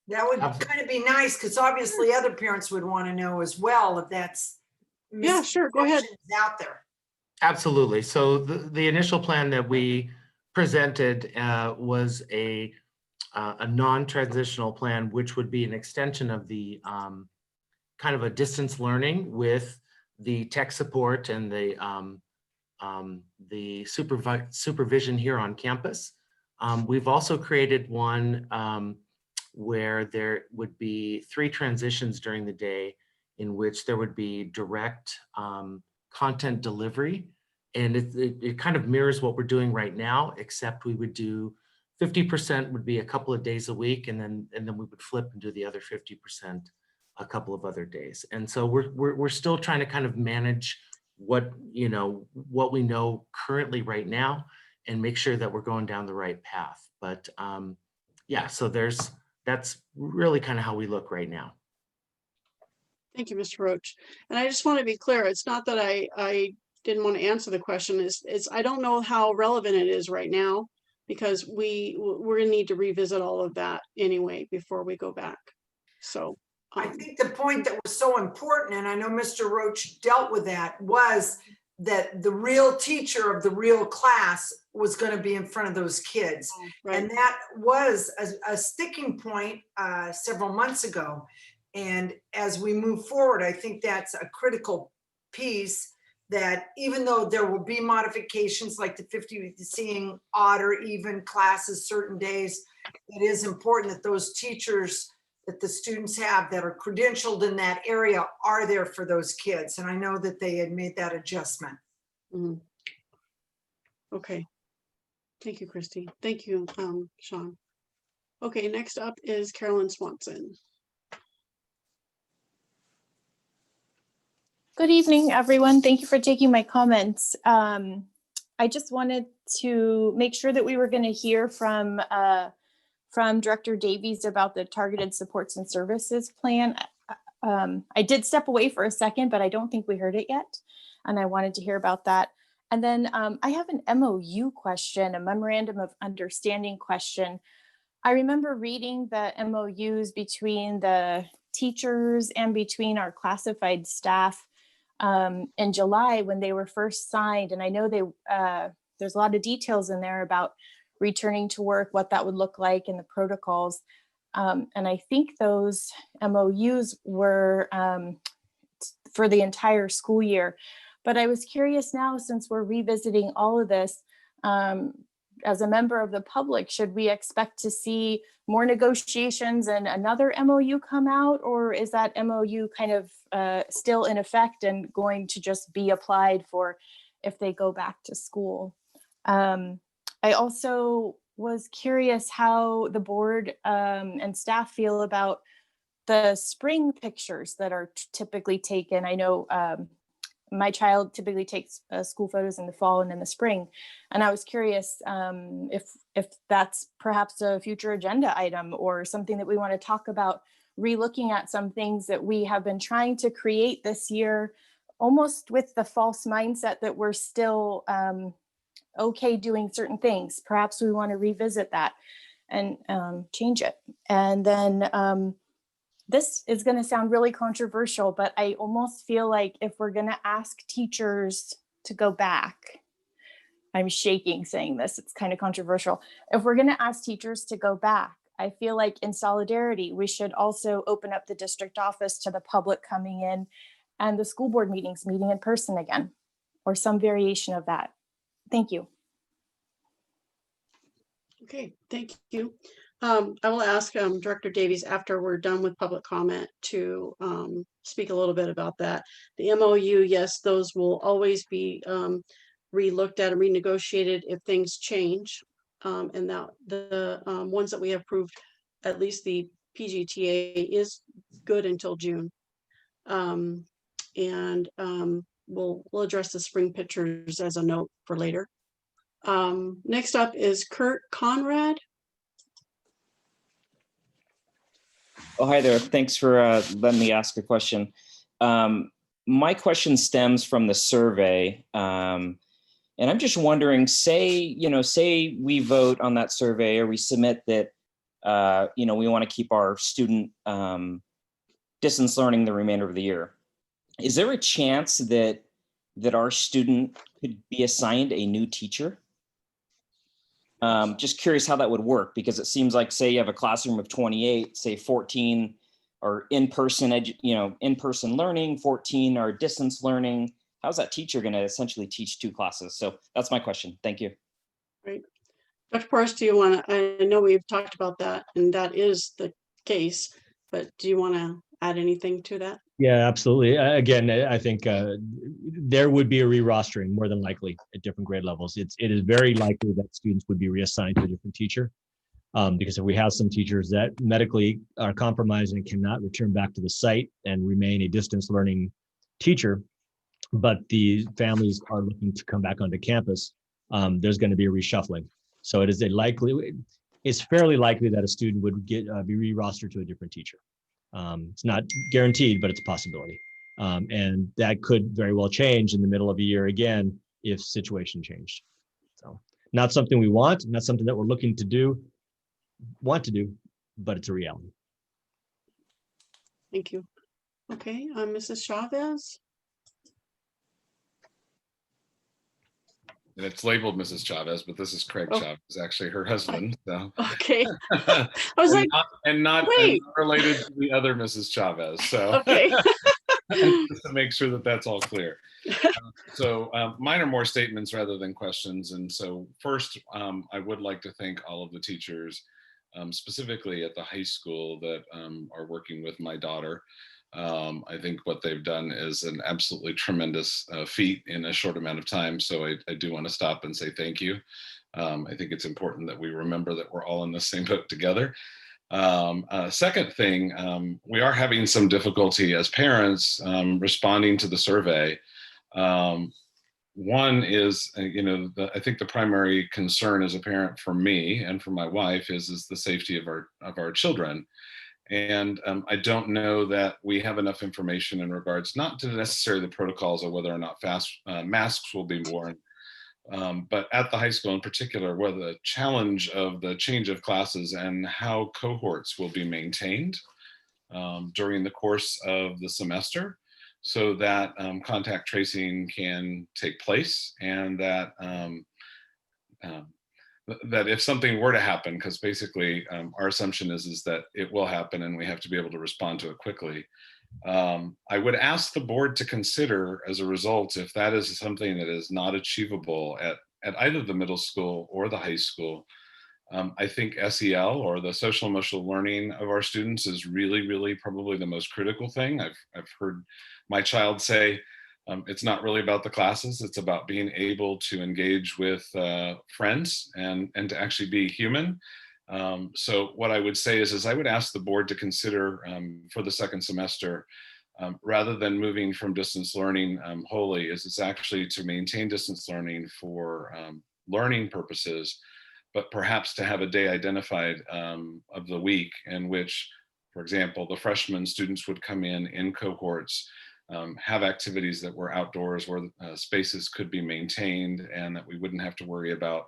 That would kind of be nice, because obviously other parents would want to know as well if that's yeah, sure, go ahead. Out there. Absolutely. So the initial plan that we presented was a non-transitional plan, which would be an extension of the kind of a distance learning with the tech support and the supervision here on campus. We've also created one where there would be 3 transitions during the day in which there would be direct content delivery. And it kind of mirrors what we're doing right now, except we would do 50% would be a couple of days a week, and then we would flip and do the other 50% a couple of other days. And so we're still trying to kind of manage what we know currently right now and make sure that we're going down the right path. But yeah, so that's really kind of how we look right now. Thank you, Mr. Roach. And I just want to be clear, it's not that I didn't want to answer the question. It's I don't know how relevant it is right now, because we're going to need to revisit all of that anyway before we go back. So I think the point that was so important, and I know Mr. Roach dealt with that, was that the real teacher of the real class was going to be in front of those kids. Right. And that was a sticking point several months ago. And as we move forward, I think that's a critical piece, that even though there will be modifications like the 50 seeing odd or even classes certain days, it is important that those teachers that the students have that are credentialed in that area are there for those kids. And I know that they had made that adjustment. Mm-hmm. Okay. Thank you, Christy. Thank you, Sean. Okay, next up is Carolyn Swanson. Good evening, everyone. Thank you for taking my comments. I just wanted to make sure that we were going to hear from Director Davies about the targeted supports and services plan. I did step away for a second, but I don't think we heard it yet. And I wanted to hear about that. And then I have an MOU question, a memorandum of understanding question. I remember reading the MOUs between the teachers and between our classified staff in July when they were first signed. And I know there's a lot of details in there about returning to work, what that would look like, and the protocols. And I think those MOUs were for the entire school year. But I was curious now, since we're revisiting all of this, as a member of the public, should we expect to see more negotiations and another MOU come out, or is that MOU kind of still in effect and going to just be applied for if they go back to school? I also was curious how the board and staff feel about the spring pictures that are typically taken. I know my child typically takes school photos in the fall and in the spring. And I was curious if that's perhaps a future agenda item or something that we want to talk about, relooking at some things that we have been trying to create this year, almost with the false mindset that we're still okay doing certain things. Perhaps we want to revisit that and change it. And then this is going to sound really controversial, but I almost feel like if we're going to ask teachers to go back, I'm shaking saying this, it's kind of controversial. If we're going to ask teachers to go back, I feel like in solidarity, we should also open up the district office to the public coming in and the school board meetings, meeting in person again, or some variation of that. Thank you. Okay, thank you. I will ask Director Davies after we're done with public comment to speak a little bit about that. The MOU, yes, those will always be re-looked at and renegotiated if things change. And that the ones that we have approved, at least the PGTA, is good until June. We'll address the spring pictures as a note for later. Next up is Kurt Conrad. Oh, hi there. Thanks for letting me ask a question. My question stems from the survey. And I'm just wondering, say we vote on that survey or we submit that, we want to keep our student distance learning the remainder of the year. Is there a chance that our student could be assigned a new teacher? Just curious how that would work, because it seems like, say you have a classroom of 28, say 14 are in-person learning, 14 are distance learning. How's that teacher going to essentially teach two classes? So that's my question. Thank you. Right. Dr. Porras, do you want to, I know we've talked about that and that is the case, but do you want to add anything to that? Yeah, absolutely. Again, I think there would be a re-rostering more than likely at different grade levels. It is very likely that students would be reassigned to a different teacher, because if we have some teachers that medically are compromised and cannot return back to the site and remain a distance learning teacher, but the families are looking to come back onto campus, there's going to be a reshuffling. So it's fairly likely that a student would be re-rostered to a different teacher. It's not guaranteed, but it's a possibility. And that could very well change in the middle of a year again, if situation changed. So not something we want, not something that we're looking to want to do, but it's a reality. Thank you. Okay, Mrs. Chavez. And it's labeled Mrs. Chavez, but this is Craig Chavez, actually her husband. So. Okay. I was not wait. related to the other Mrs. Chavez. So okay. Just to make sure that that's all clear. So mine are more statements rather than questions. And so first, I would like to thank all of the teachers, specifically at the high school, that are working with my daughter. I think what they've done is an absolutely tremendous feat in a short amount of time. So I do want to stop and say thank you. I think it's important that we remember that we're all in the same boat together. Second thing, we are having some difficulty as parents responding to the survey. One is, I think the primary concern as a parent for me and for my wife is the safety of our children. And I don't know that we have enough information in regards not to necessarily the protocols of whether or not masks will be worn, but at the high school in particular, where the challenge of the change of classes and how cohorts will be maintained during the course of the semester, so that contact tracing can take place, and that that if something were to happen, because basically our assumption is that it will happen and we have to be able to respond to it quickly. I would ask the board to consider, as a result, if that is something that is not achievable at either the middle school or the high school. I think SEL, or the social emotional learning of our students, is really, really probably the most critical thing. I've heard my child say, it's not really about the classes, it's about being able to engage with friends and to actually be human. So what I would say is I would ask the board to consider for the second semester, rather than moving from distance learning wholly, is it's actually to maintain distance learning for learning purposes, but perhaps to have a day identified of the week in which, for example, the freshman students would come in cohorts, have activities that were outdoors where spaces could be maintained and that we wouldn't have to worry about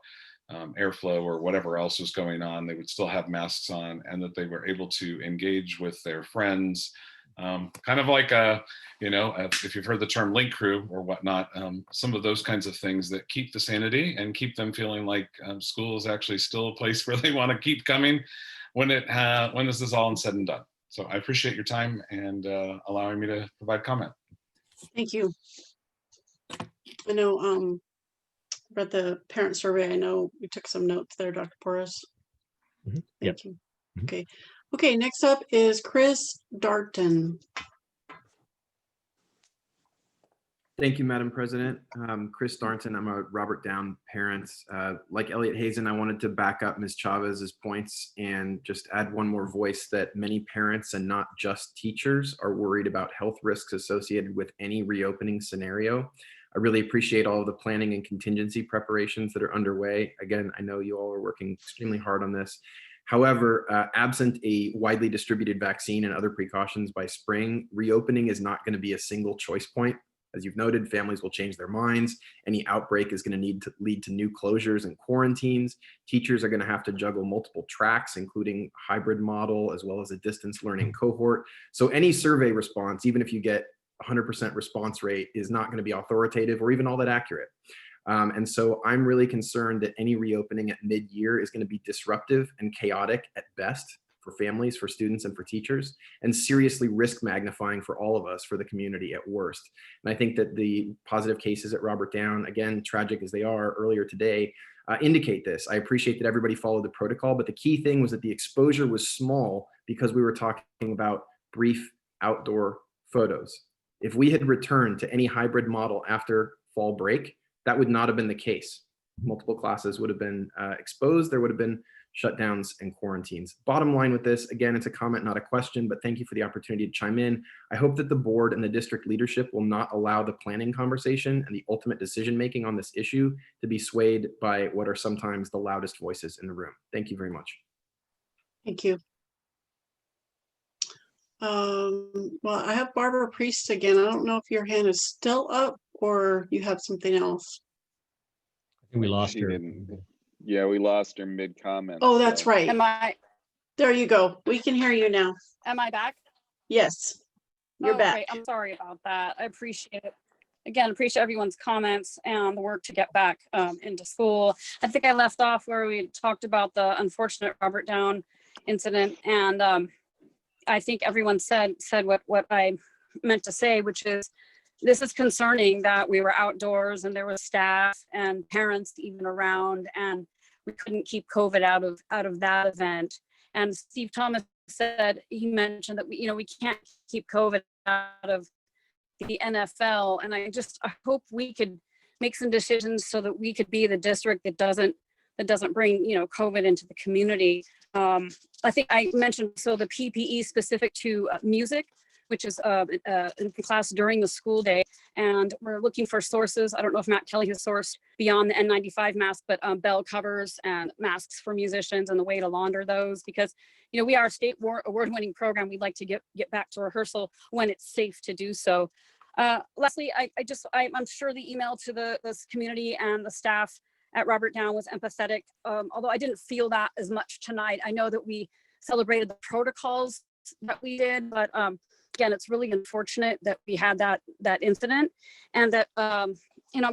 airflow or whatever else was going on. They would still have masks on, and that they were able to engage with their friends. Kind of like if you've heard the term link crew or whatnot, some of those kinds of things that keep the sanity and keep them feeling like school is actually still a place where they want to keep coming when this is all said and done. So I appreciate your time and allowing me to provide comment. Thank you. I know, read the parent survey. I know you took some notes there, Dr. Porras. Thank you. Okay. Okay, next up is Chris Darton. Thank you, Madam President. Chris Darnton, I'm a Robert Down parent. Like Elliot Hazen, I wanted to back up Ms. Chavez's points and just add one more voice that many parents and not just teachers are worried about health risks associated with any reopening scenario. I really appreciate all of the planning and contingency preparations that are underway. Again, I know you all are working extremely hard on this. However, absent a widely distributed vaccine and other precautions by spring, reopening is not going to be a single choice point. As you've noted, families will change their minds. Any outbreak is going to need to lead to new closures and quarantines. Teachers are going to have to juggle multiple tracks, including hybrid model, as well as a distance learning cohort. So any survey response, even if you get 100% response rate, is not going to be authoritative or even all that accurate. And so I'm really concerned that any reopening at mid-year is going to be disruptive and chaotic at best for families, for students, and for teachers, and seriously risk magnifying for all of us, for the community at worst. And I think that the positive cases at Robert Down, again, tragic as they are earlier today, indicate this. I appreciate that everybody followed the protocol, but the key thing was that the exposure was small because we were talking about brief outdoor photos. If we had returned to any hybrid model after fall break, that would not have been the case. Multiple classes would have been exposed. There would have been shutdowns and quarantines. Bottom line with this, again, it's a comment, not a question, but thank you for the opportunity to chime in. I hope that the board and the district leadership will not allow the planning conversation and the ultimate decision-making on this issue to be swayed by what are sometimes the loudest voices in the room. Thank you very much. Thank you. Well, I have Barbara Priest again. I don't know if your hand is still up or you have something else. I think we lost her. Yeah, we lost her mid-comment. Oh, that's right. Am I There you go. We can hear you now. back? Yes, you're back. Great. I'm sorry about that. I appreciate it. Again, appreciate everyone's comments and the work to get back into school. I think I left off where we talked about the unfortunate Robert Down incident, and I think everyone said what I meant to say, which is this is concerning that we were outdoors and there was staff and parents even around, and we couldn't keep COVID out of that event. And Steve Thomas said, he mentioned that we can't keep COVID out of the NFL. And I hope we could make some decisions so that we could be the district that doesn't bring COVID into the community. I think I mentioned, so the PPE specific to music, which is in class during the school day. And we're looking for sources. I don't know if Matt Kelly has sourced beyond the N95 mask, but bell covers and masks for musicians and the way to launder those, because we are a state award-winning program. We'd like to get back to rehearsal when it's safe to do so. Lastly, I'm sure the email to this community and the staff at Robert Down was empathetic, although I didn't feel that as much tonight. I know that we celebrated the protocols that we did, but again, it's really unfortunate that we had that incident, and that I'm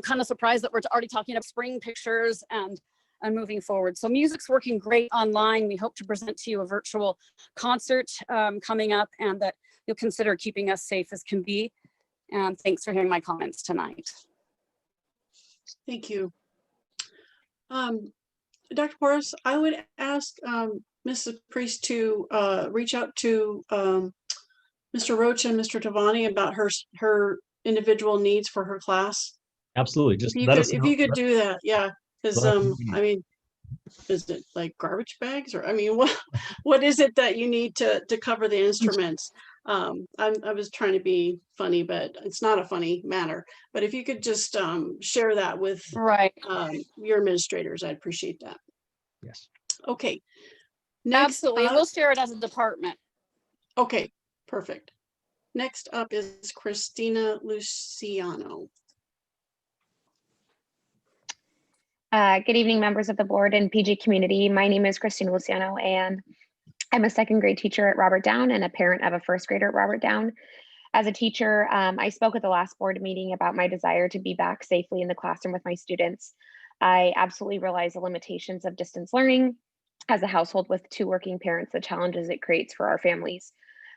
kind of surprised that we're already talking about spring pictures and moving forward. So music's working great online. We hope to present to you a virtual concert coming up, and that you'll consider keeping us safe as can be. And thanks for hearing my comments tonight. Thank you. Dr. Porras, I would ask Mrs. Priest to reach out to Mr. Roach and Mr. Tavani about her individual needs for her class. Absolutely. Just If you let could, us if know. you could do that, yeah. Because Let us know what you I mean, is it like garbage bags, or I mean, what is it that you need to cover the instruments? I was trying to be funny, but it's not a funny matter. But if you could just share that with Right. your administrators, I'd appreciate that. Yes. Okay. Next Absolutely. up, We'll share it as a department. okay, perfect. Next up is Christina Luciano. Good evening, members of the board and PG community. My name is Christina Luciano, and I'm a second grade teacher at Robert Down and a parent of a first grader at Robert Down. As a teacher, I spoke at the last board meeting about my desire to be back safely in the classroom with my students. I absolutely realize the limitations of distance learning as a household with 2 working parents, the challenges it creates for our families.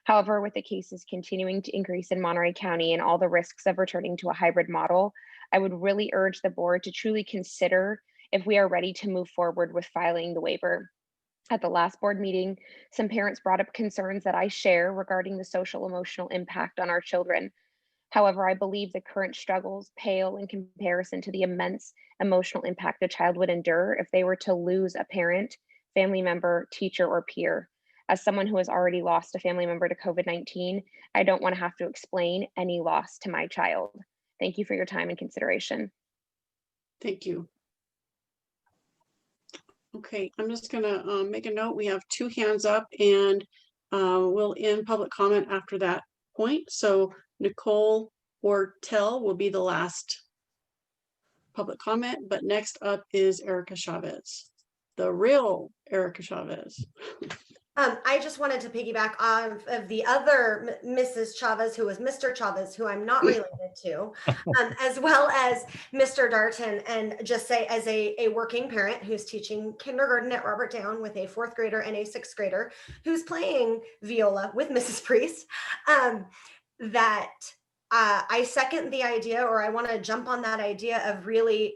However, with the cases continuing to increase in Monterey County and all the risks of returning to a hybrid model, I would really urge the board to truly consider if we are ready to move forward with filing the waiver. At the last board meeting, some parents brought up concerns that I share regarding the social emotional impact on our children. However, I believe the current struggles pale in comparison to the immense emotional impact a child would endure if they were to lose a parent, family member, teacher, or peer. As someone who has already lost a family member to COVID-19, I don't want to have to explain any loss to my child. Thank you for your time and consideration. Thank you. Okay, I'm just gonna make a note. We have 2 hands up, and we'll end public comment after that point. So Nicole Ortel will be the last public comment, but next up is Erica Chavez, the real Erica Chavez. I just wanted to piggyback off of the other Mrs. Chavez, who was Mr. Chavez, who I'm not related to, as well as Mr. Darton, and just say, as a working parent who's teaching kindergarten at Robert Down with a 4th grader and a 6th grader who's playing viola with Mrs. Priest, that I second the idea, or I want to jump on that idea of really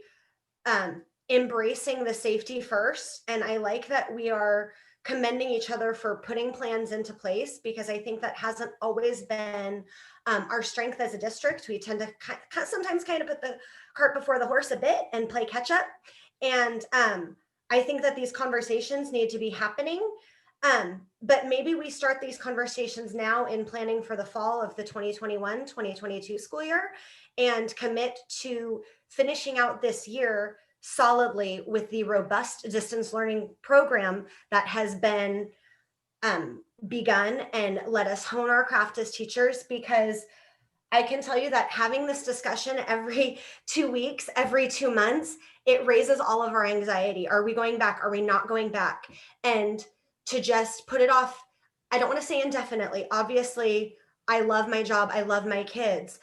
embracing the safety first. And I like that we are commending each other for putting plans into place, because I think that hasn't always been our strength as a district. We tend to sometimes kind of put the cart before the horse a bit and play catch up. And I think that these conversations need to be happening. But maybe we start these conversations now in planning for the fall of the 2021-2022 school year, and commit to finishing out this year solidly with the robust distance learning program that has been begun, and let us hone our craft as teachers. Because I can tell you that having this discussion every 2 weeks, every 2 months, it raises all of our anxiety. Are we going back? Are we not going back? And to just put it off, I don't want to say indefinitely. Obviously, I love my job. I love my kids.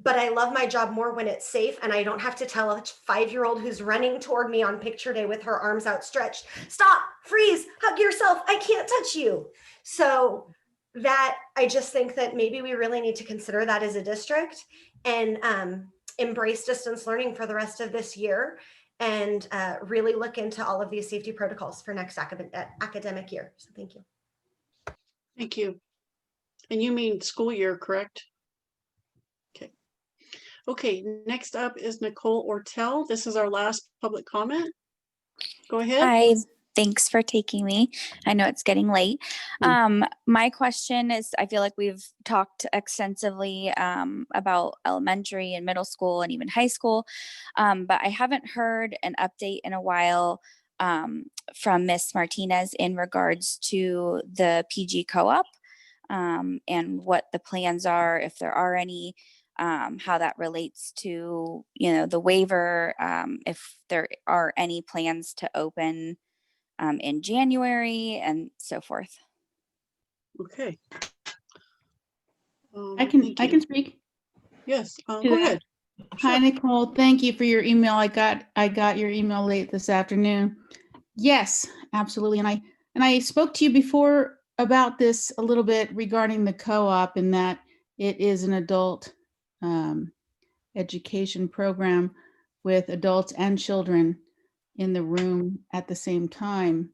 But I love my job more when it's safe, and I don't have to tell a 5-year-old who's running toward me on picture day with her arms outstretched, stop, freeze, hug yourself, I can't touch you. So that, I just think that maybe we really need to consider that as a district, and embrace distance learning for the rest of this year, and really look into all of these safety protocols for next academic year. So thank you. Thank you. And you mean school year, correct? Okay, next up is Nicole Ortel. This is our last public comment. Go ahead. Hi, thanks for taking me. I know it's getting late. My question is, I feel like we've talked extensively about elementary and middle school and even high school, but I haven't heard an update in a while from Miss Martinez in regards to the PG co-op and what the plans are, if there are any, how that relates to, the waiver, if there are any plans to open in January and so forth. Okay. I can speak. Yes, to go that. ahead. Hi, Nicole. Thank you for your email. I got your email late this afternoon. Yes, absolutely. And I spoke to you before about this a little bit regarding the co-op, and that it is an adult education program. with adults and children in the room at the same time.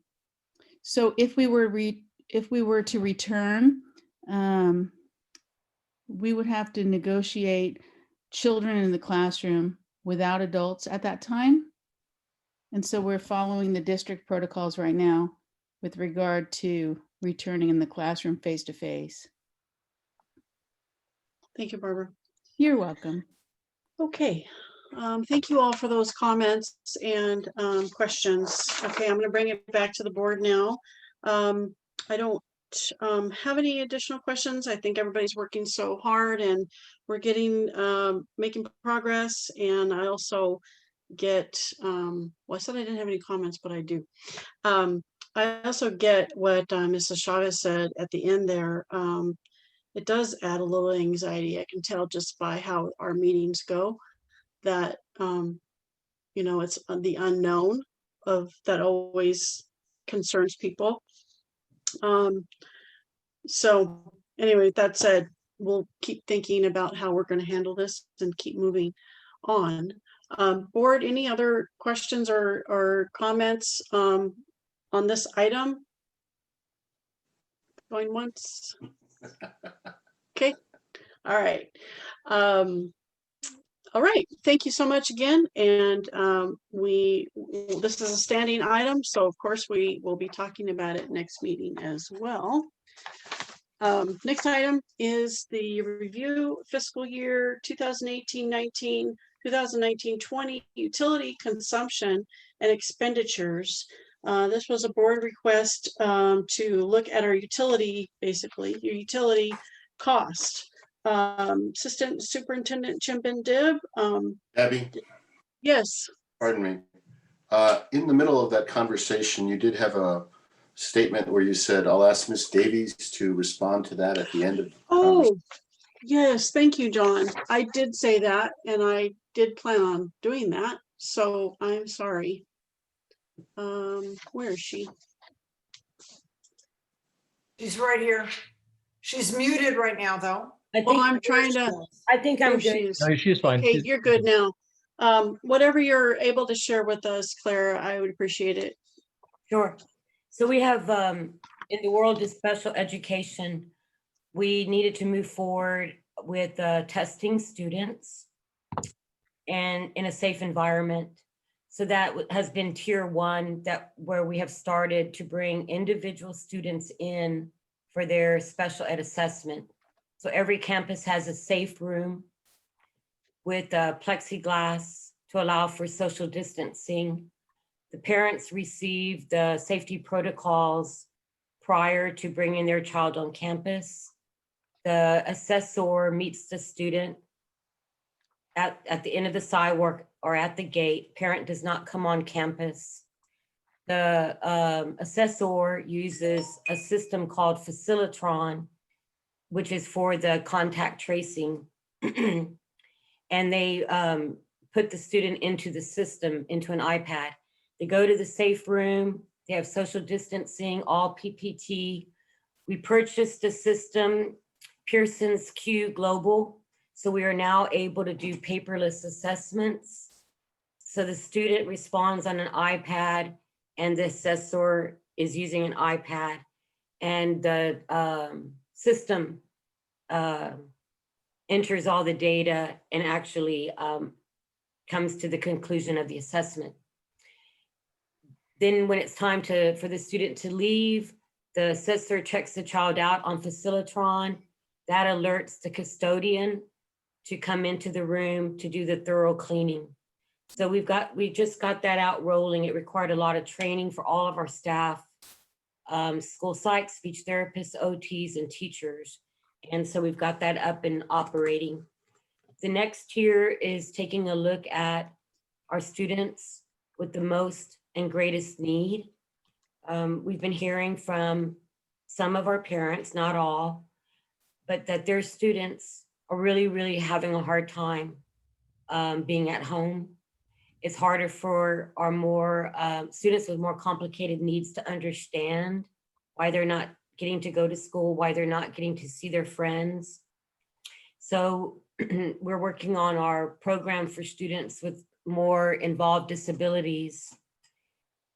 So if we were to return, we would have to negotiate children in the classroom without adults at that time. And so we're following the district protocols right now with regard to returning in the classroom face to face. Thank you, Barbara. You're welcome. Okay. Thank you all for those comments and questions. Okay, I'm going to bring it back to the board now. I don't have any additional questions. I think everybody's working so hard and we're getting making progress. And I also get well, I said I didn't have any comments, but I do. I also get what Mrs. Chavez said at the end there. It does add a little anxiety. I can tell just by how our meetings go that you know, it's the unknown of that always concerns people. So anyway, that said, we'll keep thinking about how we're going to handle this and keep moving on. Board, any other questions or comments on this item? Going once. Okay. All right. All right. Thank you so much again. And this is a standing item, so of course we will be talking about it next meeting as well. Next item is the review fiscal year 2018-19, 2019-20 utility consumption and expenditures. This was a board request to look at our utility, basically your utility cost. Assistant Superintendent Chimbin Dib. Abby? Yes. Pardon me. In the middle of that conversation, you did have a statement where you said, I'll ask Ms. Davies to respond to that at the end of the Oh, yes. Thank you, John. I did say that and I did plan on doing that. So I'm sorry. Where is she? She's right here. She's muted right now, though. Well, I'm trying to. I think I'm There she good. is. No, she's fine. Okay, you're good now. Whatever you're able to share with us, Clara, I would appreciate it. Sure. So we have, in the world of special education, we needed to move forward with testing students and in a safe environment. So that has been tier 1, where we have started to bring individual students in for their special ed assessment. So every campus has a safe room with plexiglass to allow for social distancing. The parents receive the safety protocols prior to bringing their child on campus. The assessor meets the student at the end of the sidewalk or at the gate. Parent does not come on campus. The assessor uses a system called Facilitron, which is for the contact tracing. And they put the student into the system, into an iPad. They go to the safe room. They have social distancing, all PPT. We purchased a system, Pearson's Q Global. So we are now able to do paperless assessments. So the student responds on an iPad and the assessor is using an iPad, and the system enters all the data and actually comes to the conclusion of the assessment. Then when it's time for the student to leave, the assessor checks the child out on Facilitron. That alerts the custodian to come into the room to do the thorough cleaning. So we just got that out rolling. It required a lot of training for all of our staff, school psych, speech therapists, OTs, and teachers. And so we've got that up and operating. The next tier is taking a look at our students with the most and greatest need. We've been hearing from some of our parents, not all, but that their students are really, really having a hard time being at home. It's harder for our more students with more complicated needs to understand why they're not getting to go to school, why they're not getting to see their friends. So we're working on our program for students with more involved disabilities.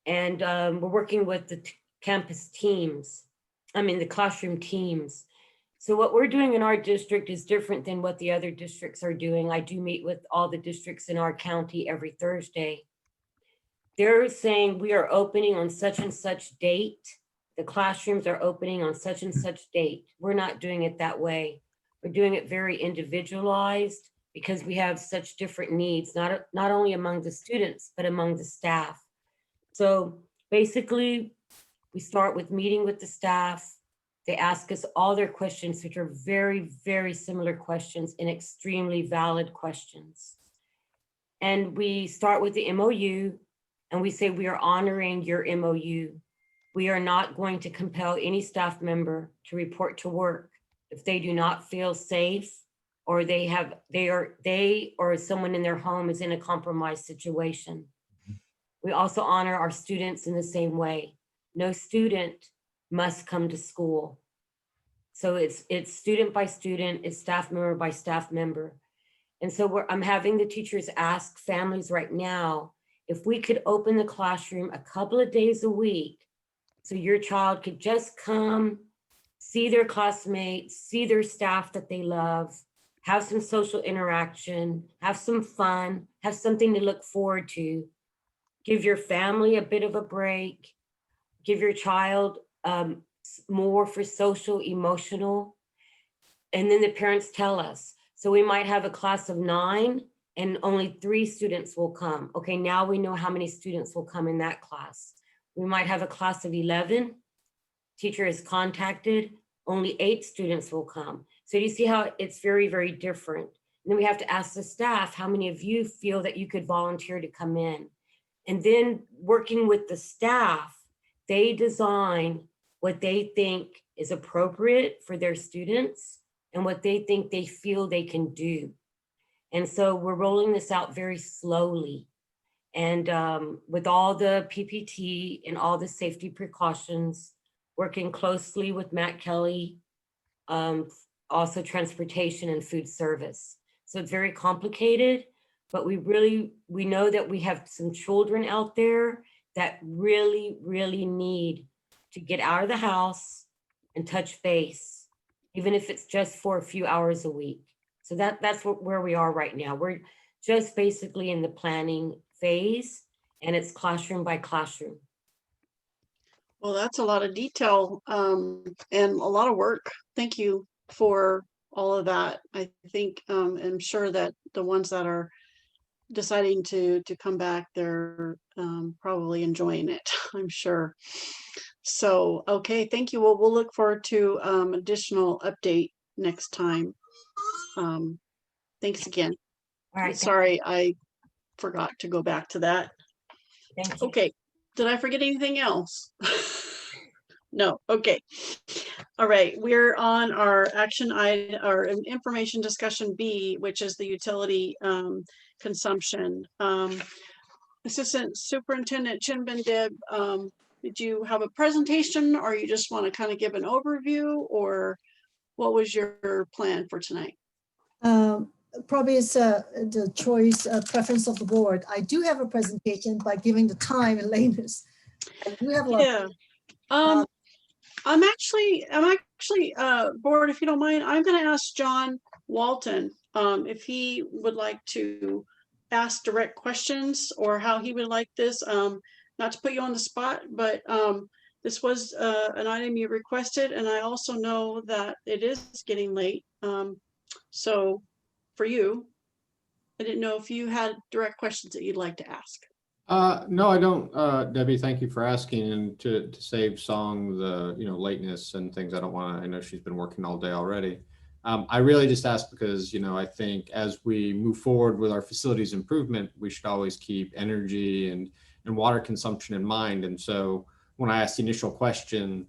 And we're working with the campus teams, the classroom teams. So what we're doing in our district is different than what the other districts are doing. I do meet with all the districts in our county every Thursday. They're saying we are opening on such and such date. The classrooms are opening on such and such date. We're not doing it that way. We're doing it very individualized because we have such different needs, not only among the students, but among the staff. So basically, we start with meeting with the staff. They ask us all their questions, which are very, very similar questions and extremely valid questions. And we start with the MOU and we say, we are honoring your MOU. We are not going to compel any staff member to report to work if they do not feel safe or they or someone in their home is in a compromised situation. We also honor our students in the same way. No student must come to school. So it's student by student, it's staff member by staff member. And so I'm having the teachers ask families right now, if we could open the classroom a couple of days a week, so your child could just come, see their classmates, see their staff that they love, have some social interaction, have some fun, have something to look forward to, give your family a bit of a break, give your child more for social, emotional. And then the parents tell us, so we might have a class of 9 and only 3 students will come. Okay, now we know how many students will come in that class. We might have a class of 11, teacher is contacted, only 8 students will come. So you see how it's very, very different. And then we have to ask the staff, how many of you feel that you could volunteer to come in? And then working with the staff, they design what they think is appropriate for their students and what they think they feel they can do. And so we're rolling this out very slowly. And with all the PPT and all the safety precautions, working closely with Matt Kelly, also transportation and food service. So it's very complicated, but we know that we have some children out there that really, really need to get out of the house and touch base, even if it's just for a few hours a week. So that's where we are right now. We're just basically in the planning phase, and it's classroom by classroom. Well, that's a lot of detail and a lot of work. Thank you for all of that. I think I'm sure that the ones that are deciding to come back, they're probably enjoying it, I'm sure. So, okay, thank you. Well, we'll look forward to additional update next time. Thanks again. All right. Sorry, I forgot to go back to that. Thank you. Okay, did I forget anything else? No, okay. All right, we're on our action item, our information discussion B, which is the utility consumption. Assistant Superintendent Chinbin Dib, did you have a presentation or you just want to kind of give an overview, or what was your plan for tonight? Probably it's the choice preference of the board. I do have a presentation, by giving the time and lateness. I do have a lot. Yeah. I'm actually board, if you don't mind, I'm going to ask John Walton if he would like to ask direct questions or how he would like this. Not to put you on the spot, but this was an item you requested, and I also know that it is getting late. So for you, I didn't know if you had direct questions that you'd like to ask. No, I don't, Debbie, thank you for asking, and to save Song the, lateness and things. I know she's been working all day already. I really just asked because, I think as we move forward with our facilities improvement, we should always keep energy and water consumption in mind. And so when I asked the initial question,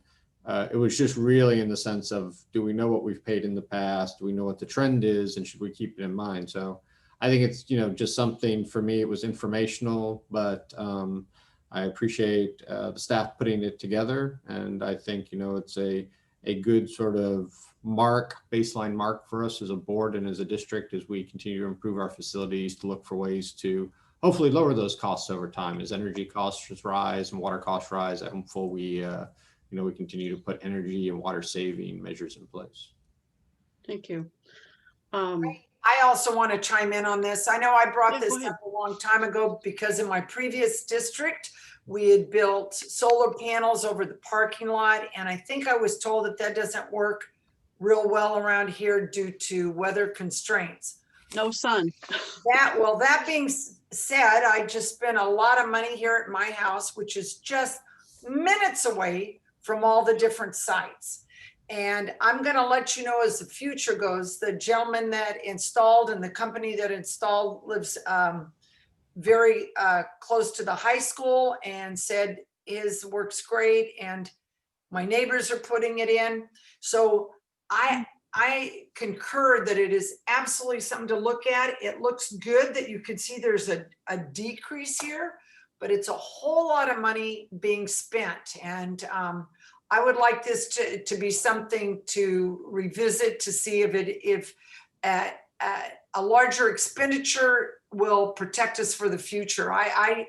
it was just really in the sense of, do we know what we've paid in the past? Do we know what the trend is? And should we keep it in mind? So I think it's, just something for me, it was informational, but I appreciate the staff putting it together. And I think, it's a good sort of baseline mark for us as a board and as a district as we continue to improve our facilities, to look for ways to hopefully lower those costs over time as energy costs rise and water costs rise. I'm hopeful we we continue to put energy and water saving measures in place. Thank you. I also want to chime in on this. I know I brought Yeah, this go ahead. up a long time ago because in my previous district, we had built solar panels over the parking lot. And I think I was told that that doesn't work real well around here due to weather constraints. No sun. That being said, I just spent a lot of money here at my house, which is just minutes away from all the different sites. And I'm going to let you know as the future goes, the gentleman that installed and the company that installed lives very close to the high school and said his works great. And my neighbors are putting it in. So I concur that it is absolutely something to look at. It looks good that you can see there's a decrease here, but it's a whole lot of money being spent. And I would like this to be something to revisit to see if a larger expenditure will protect us for the future. I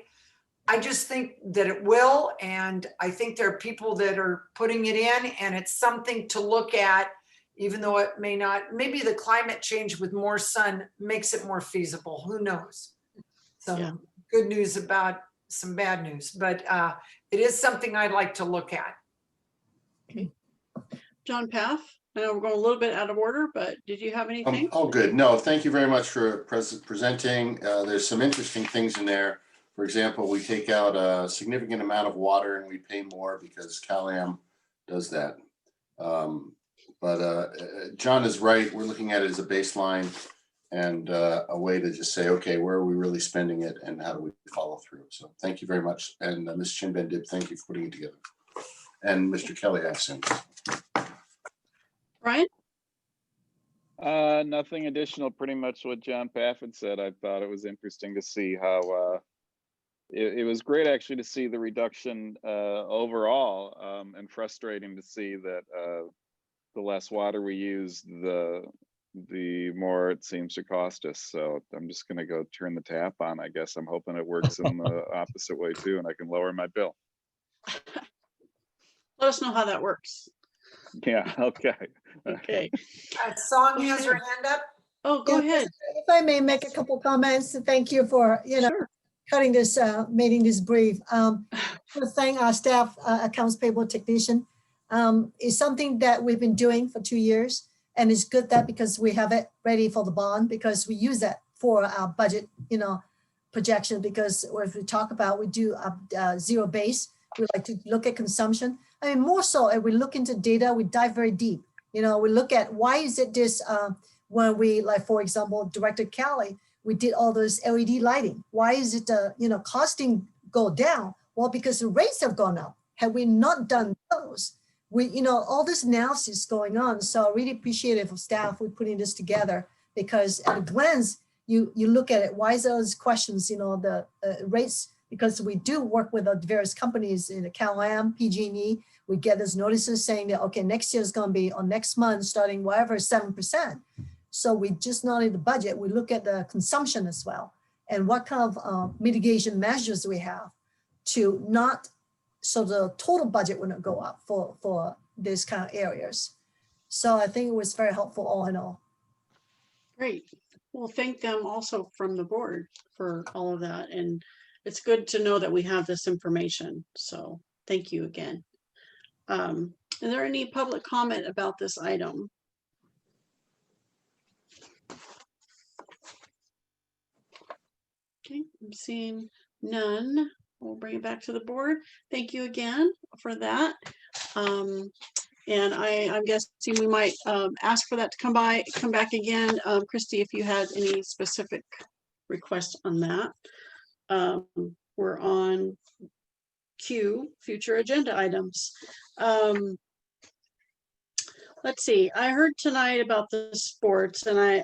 just think that it will, and I think there are people that are putting it in, and it's something to look at, even though it may not, maybe the climate change with more sun makes it more feasible, who knows? Some good news about some bad news, but it is something I'd like to look at. Okay. John Paff, I know we're going a little bit out of order, but did you have anything? Oh, good. No, thank you very much for presenting. There's some interesting things in there. For example, we take out a significant amount of water and we pay more because Cal-Am does that. But John is right. We're looking at it as a baseline and a way to just say, okay, where are we really spending it and how do we follow through? So thank you very much. And Ms. Chinbendib, thank you for putting it together. And Mr. Kelly, I assume. Brian? Nothing additional, pretty much what John Paff had said. I thought it was interesting to see how it was great actually to see the reduction overall, and frustrating to see that the less water we use, the more it seems to cost us. So I'm just going to go turn the tap on. I guess I'm hoping it works in the opposite way too, and I can lower my bill. Let us know how that works. Yeah, okay. Okay. Song has her hand up. Oh, go ahead. If I may make a couple comments, thank you for, cutting this, making this brief. To thank our staff, accounts payable technician. It's something that we've been doing for 2 years. And it's good that because we have it ready for the bond, because we use that for our budget, projection, because if we talk about, we do zero base, we like to look at consumption. I mean, more so, if we look into data, we dive very deep. We look at why is it this, when we, like, for example, Director Cali, we did all those LED lighting. Why is it, costing go down? Well, because the rates have gone up. Had we not done those, we, all this analysis going on. So really appreciative of staff with putting this together, because at a glance, you look at it, why is those questions, the rates, because we do work with the various companies in the Cal-Am, PG&E, we get those notices saying that, okay, next year is going to be, or next month, starting whatever, 7%. So we just not in the budget, we look at the consumption as well. And what kind of mitigation measures we have to not, so the total budget wouldn't go up for these kind of areas. So I think it was very helpful all in all. Great. Well, thank them also from the board for all of that. And it's good to know that we have this information. So thank you again. Is there any public comment about this item? Okay, I'm seeing none. We'll bring it back to the board. Thank you again for that. And I'm guessing we might ask for that to come back again. Christy, if you had any specific requests on that. We're on Q, future agenda items. Let's see, I heard tonight about the sports, and I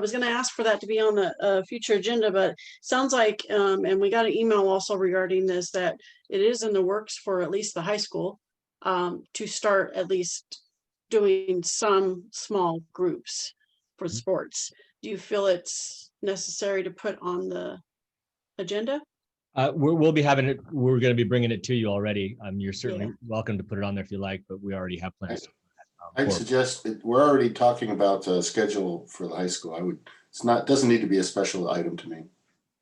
was going to ask for that to be on the future agenda, but sounds like, and we got an email also regarding this, that it is in the works for at least the high school to start at least doing some small groups for sports. Do you feel it's necessary to put on the agenda? We'll be having it, we're going to be bringing it to you already. You're certainly welcome to put it on there if you like, but we already have plans. I'd suggest, we're already talking about a schedule for the high school. Doesn't need to be a special item to me.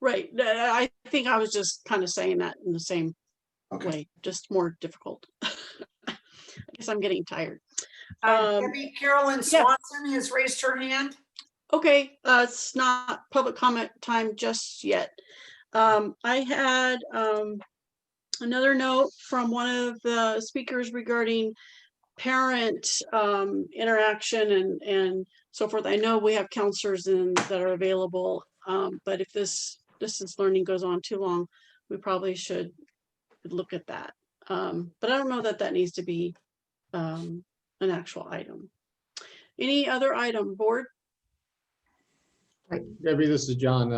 Right. I think I was just kind of saying that in the same way, just more difficult. I guess I'm getting tired. Debbie Carolyn Swanson has raised her hand. Okay, it's not public comment time just yet. I had another note from one of the speakers regarding parent interaction and so forth. I know we have counselors that are available, but if this distance learning goes on too long, we probably should look at that. But I don't know that needs to be an actual item. Any other item, board? Debbie, this is John.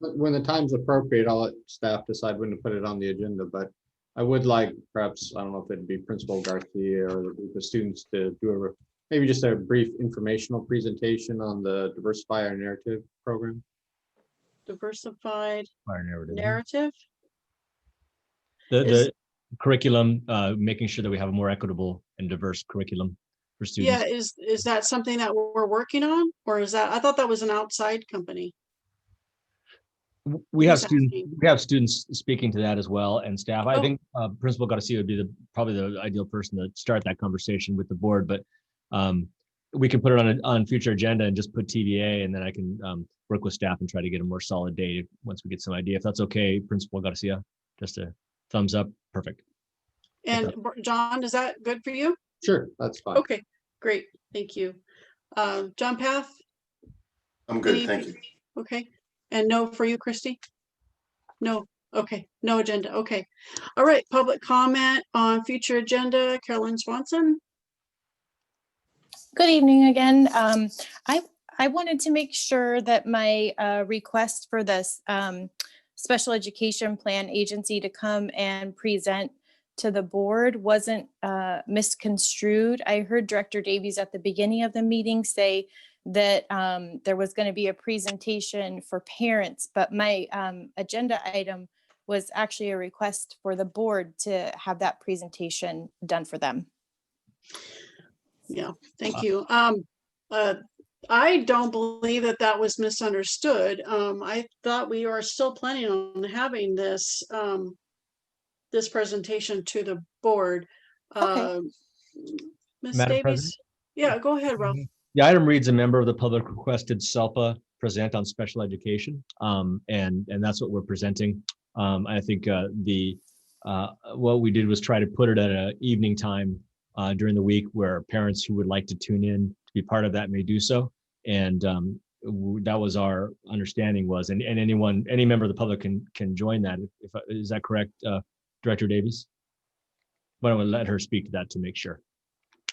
When the time's appropriate, I'll let staff decide when to put it on the agenda, but I would like perhaps, I don't know if it'd be Principal Garcia or the students to do maybe just a brief informational presentation on the Diversify Our Narrative program. Diversified Our narrative. narrative? The curriculum, making sure that we have a more equitable and diverse curriculum for students. Yeah, is that something that we're working on, or is that, I thought that was an outside company. We have students speaking to that as well, and staff. I think Principal Garcia would be probably the ideal person to start that conversation with the board, but we can put it on future agenda and just put TVA, and then I can work with staff and try to get a more solid date once we get some idea. If that's okay, Principal Garcia, just a thumbs up. Perfect. And John, is that good for you? Sure, that's fine. Okay, great. Thank you. John Path? I'm good, thank you. Okay. And no for you, Christy? No. Okay. No agenda. Okay. All right. Public comment on future agenda. Carolyn Swanson. Good evening again. I wanted to make sure that my request for this special education plan agency to come and present to the board wasn't misconstrued. I heard Director Davies at the beginning of the meeting say that there was going to be a presentation for parents, but my agenda item was actually a request for the board to have that presentation done for them. Yeah, thank you. I don't believe that was misunderstood. I thought we are still planning on having this this presentation to the board. Ms. Davies? President? Yeah, go ahead, Ralph. The item reads, a member of the public requested SELPA present on special education, and that's what we're presenting. I think what we did was try to put it at an evening time during the week where parents who would like to tune in to be part of that may do so. And that was our understanding was, and any member of the public can join that. Is that correct, Director Davies? Why don't we let her speak to that to make sure?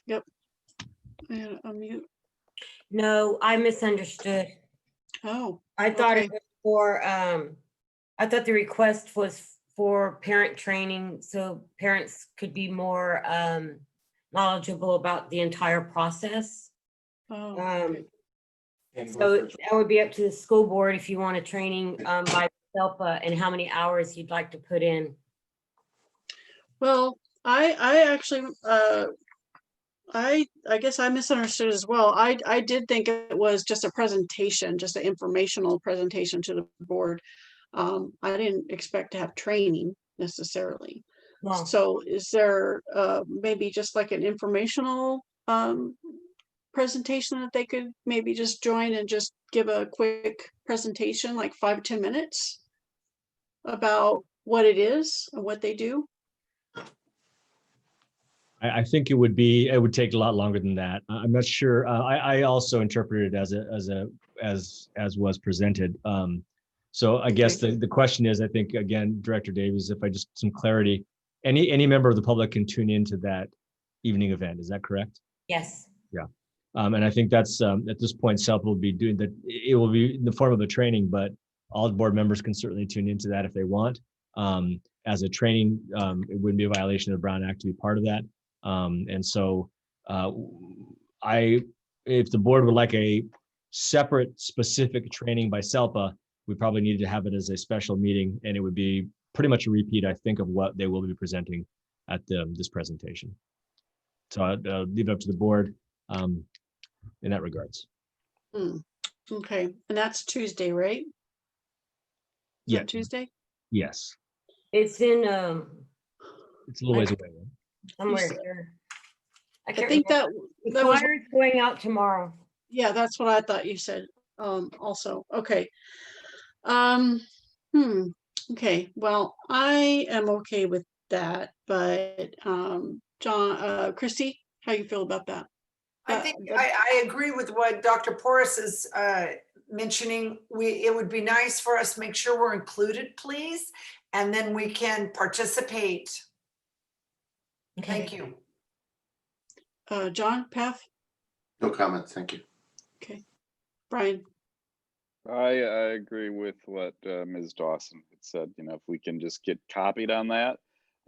Yep. And unmute. No, I misunderstood. Oh, I thought it was for, I thought the request was for parent training, so parents could be more knowledgeable about the entire process. Okay. So that would be up to the school board if you want a training by SELPA and how many hours you'd like to put in. Well, I actually, I guess I misunderstood as well. I did think it was just a presentation, just an informational presentation to the board. I didn't expect to have training necessarily. Wow. So is there maybe just like an informational presentation that they could maybe just join and just give a quick presentation, like 5 to 10 minutes about what it is and what they do? I think it would take a lot longer than that. I'm not sure. I also interpreted it as was presented. So I guess the question is, I think, again, Director Davies, if I just some clarity, any member of the public can tune into that evening event. Is that correct? Yes. Yeah. And I think that's at this point, SELPA will be doing that. It will be in the form of a training, but all board members can certainly tune into that if they want. As a training, it wouldn't be a violation of the Brown Act to be part of that. And so if the board would like a separate specific training by SELPA, we probably needed to have it as a special meeting, and it would be pretty much a repeat, I think, of what they will be presenting at this presentation. So I'll leave it up to the board in that regards. Okay, and that's Tuesday, right? Is Yeah. that Tuesday? Yes. It's in, It's a little ways away. somewhere said- here. I can't think remember. that The was, flyer's going out tomorrow. yeah, that's what I thought you said. Also, okay. Okay, well, I am okay with that, but John, Christy, how you feel about that? I think I agree with what Dr. Porras is mentioning. It would be nice for us to make sure we're included, please, and then we can participate. Thank you. John, Path? No comment, thank you. Okay. Brian? I agree with what Ms. Dawson had said. You know, if we can just get copied on that.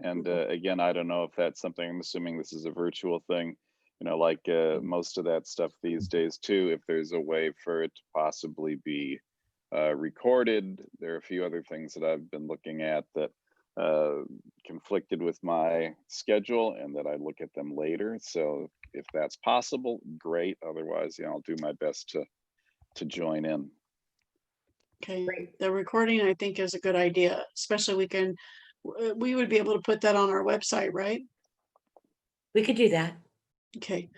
And again, I don't know if that's something, I'm assuming this is a virtual thing, you know, like most of that stuff these days too, if there's a way for it to possibly be recorded. There are a few other things that I've been looking at that conflicted with my schedule and that I look at them later. So if that's possible, great. Otherwise, yeah, I'll do my best to join in. Okay, the recording I think is a good idea, especially we would be able to put that on our website, right? We could do that. Okay.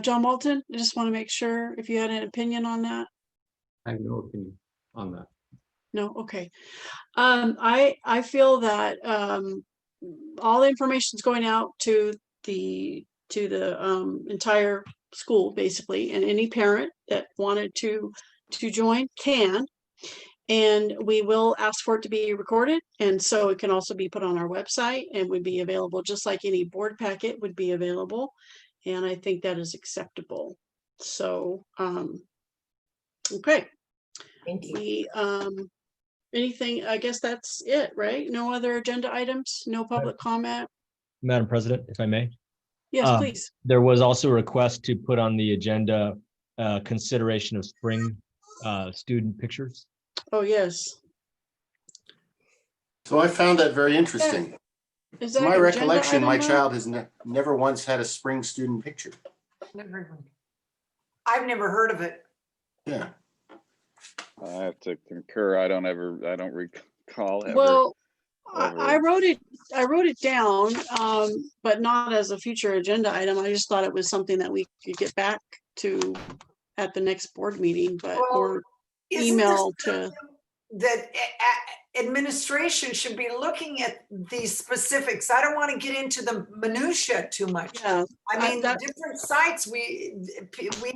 John Walton, I just want to make sure if you had an opinion on that. I have no opinion on that. No, okay. I feel that all the information is going out to the entire school basically, and any parent that wanted to join can. And we will ask for it to be recorded, and so it can also be put on our website and would be available just like any board packet would be available. And I think that is acceptable. So okay. Thank you. We anything, I guess that's it, right? No other agenda items, no public comment. Madam President, if I may. Yes, please. There was also a request to put on the agenda consideration of spring student pictures. Oh, yes. So I found that very interesting. Is To that my an agenda recollection, my item, child has never once had a spring student picture. I've never heard of it. Yeah. I have to concur. I don't recall ever. Well, I wrote it down, but not as a future agenda item. I just thought it was something that we could get back to at the next board meeting, but or email to. That administration should be looking at these specifics. I don't want to get into the minutia too much. Yeah, I mean, the different sites, we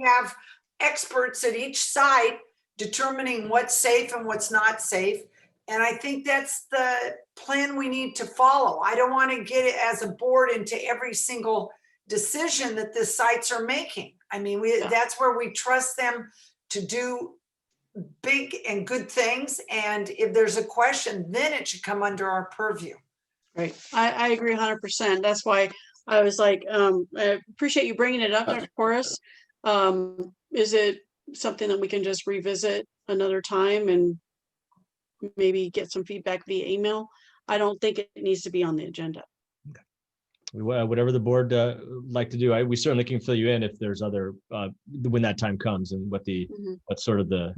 have experts at each site determining what's safe and what's not safe. And I think that's the plan we need to follow. I don't want to get it as a board into every single decision that the sites are making. I mean, that's where we trust them to do big and good things. And if there's a question, then it should come under our purview. Right. I agree 100%. That's why I was like, I appreciate you bringing it up, Dr. Porras. Is it something that we can just revisit another time and maybe get some feedback via email? I don't think it needs to be on the agenda. Whatever the board like to do, we certainly can fill you in if there's other when that time comes and what sort of the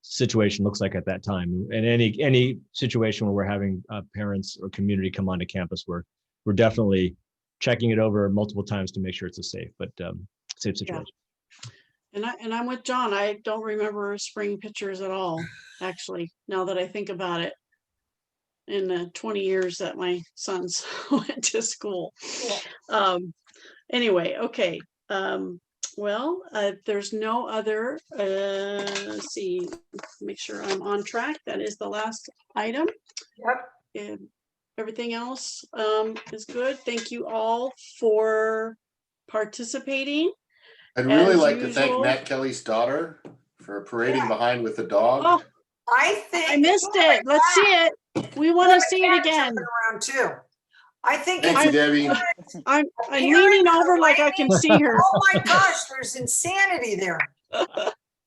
situation looks like at that time. And any situation where we're having parents or community come onto campus, we're definitely checking it over multiple times to make sure it's a safe situation. Yeah. And I'm with John. I don't remember spring pictures at all, actually, now that I think about it, in the 20 years that my sons went to school. Anyway, okay. Well, there's no other, let's see, make sure I'm on track. That is the last item. Yep. And everything else is good. Thank you all for participating. I'd really like to thank Matt Kelly's daughter for parading behind with the dog. Oh, I missed it. Let's see it. We want to see it again. Around too. I think Thank you, Debbie. I'm leaning over like I can see her. Oh my gosh, there's insanity there.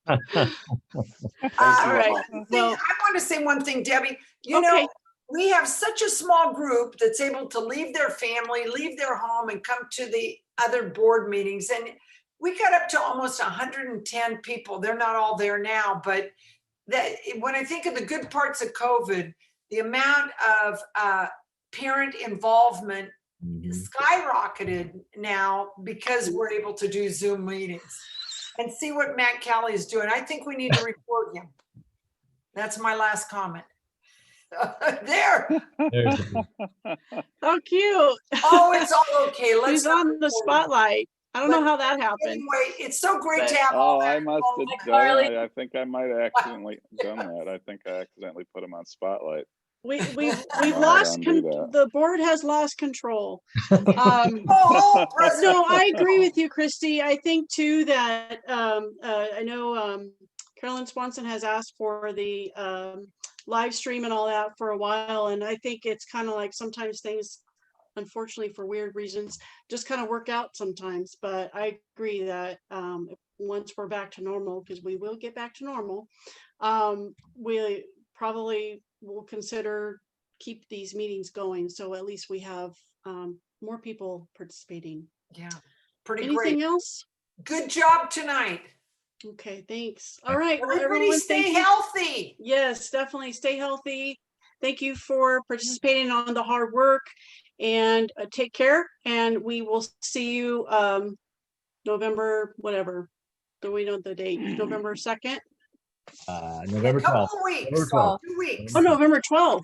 All right. Well, I want to say one thing, Debbie. You know, we have such a small group that's able to leave their family, leave their home, and come to the other board meetings. And we got up to almost 110 people. They're not all there now, but that when I think of the good parts of COVID, the amount of parent involvement skyrocketed now because we're able to do Zoom meetings. And see what Matt Callie is doing. I think we need to report him. That's my last comment. There. How cute. Oh, it's all okay. Let's He's on the spotlight. I don't know how that happened. Anyway, it's so great But- to have all Oh, that. I must have done it. I think I might have accidentally done that. I think I accidentally put him on spotlight. We've I'll lost, undo that. the board has lost control. Oh, President. No, I agree with you, Christy. I think too that, I know Carolyn Swanson has asked for the live stream and all that for a while. And I think it's kind of like sometimes things, unfortunately for weird reasons, just kind of work out sometimes. But I agree that once we're back to normal, because we will get back to normal, we probably will consider keep these meetings going. So at least we have more people participating. Yeah, pretty Anything great. else? Good job tonight. Okay, thanks. All right. Well, Everybody everyone, stay thank you. healthy. Yes, definitely stay healthy. Thank you for participating on the hard work, and take care. And we will see you November, whatever. Do we know the date? November 2nd? November 12th. Couple of weeks. November 12th. 2 weeks. Oh, November 12th.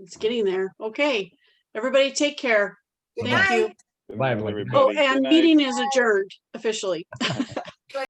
It's getting there. Okay. Everybody take care. Good Thank you. night. Bye, everyone. Oh, Everybody. Good and night. meeting is adjourned officially.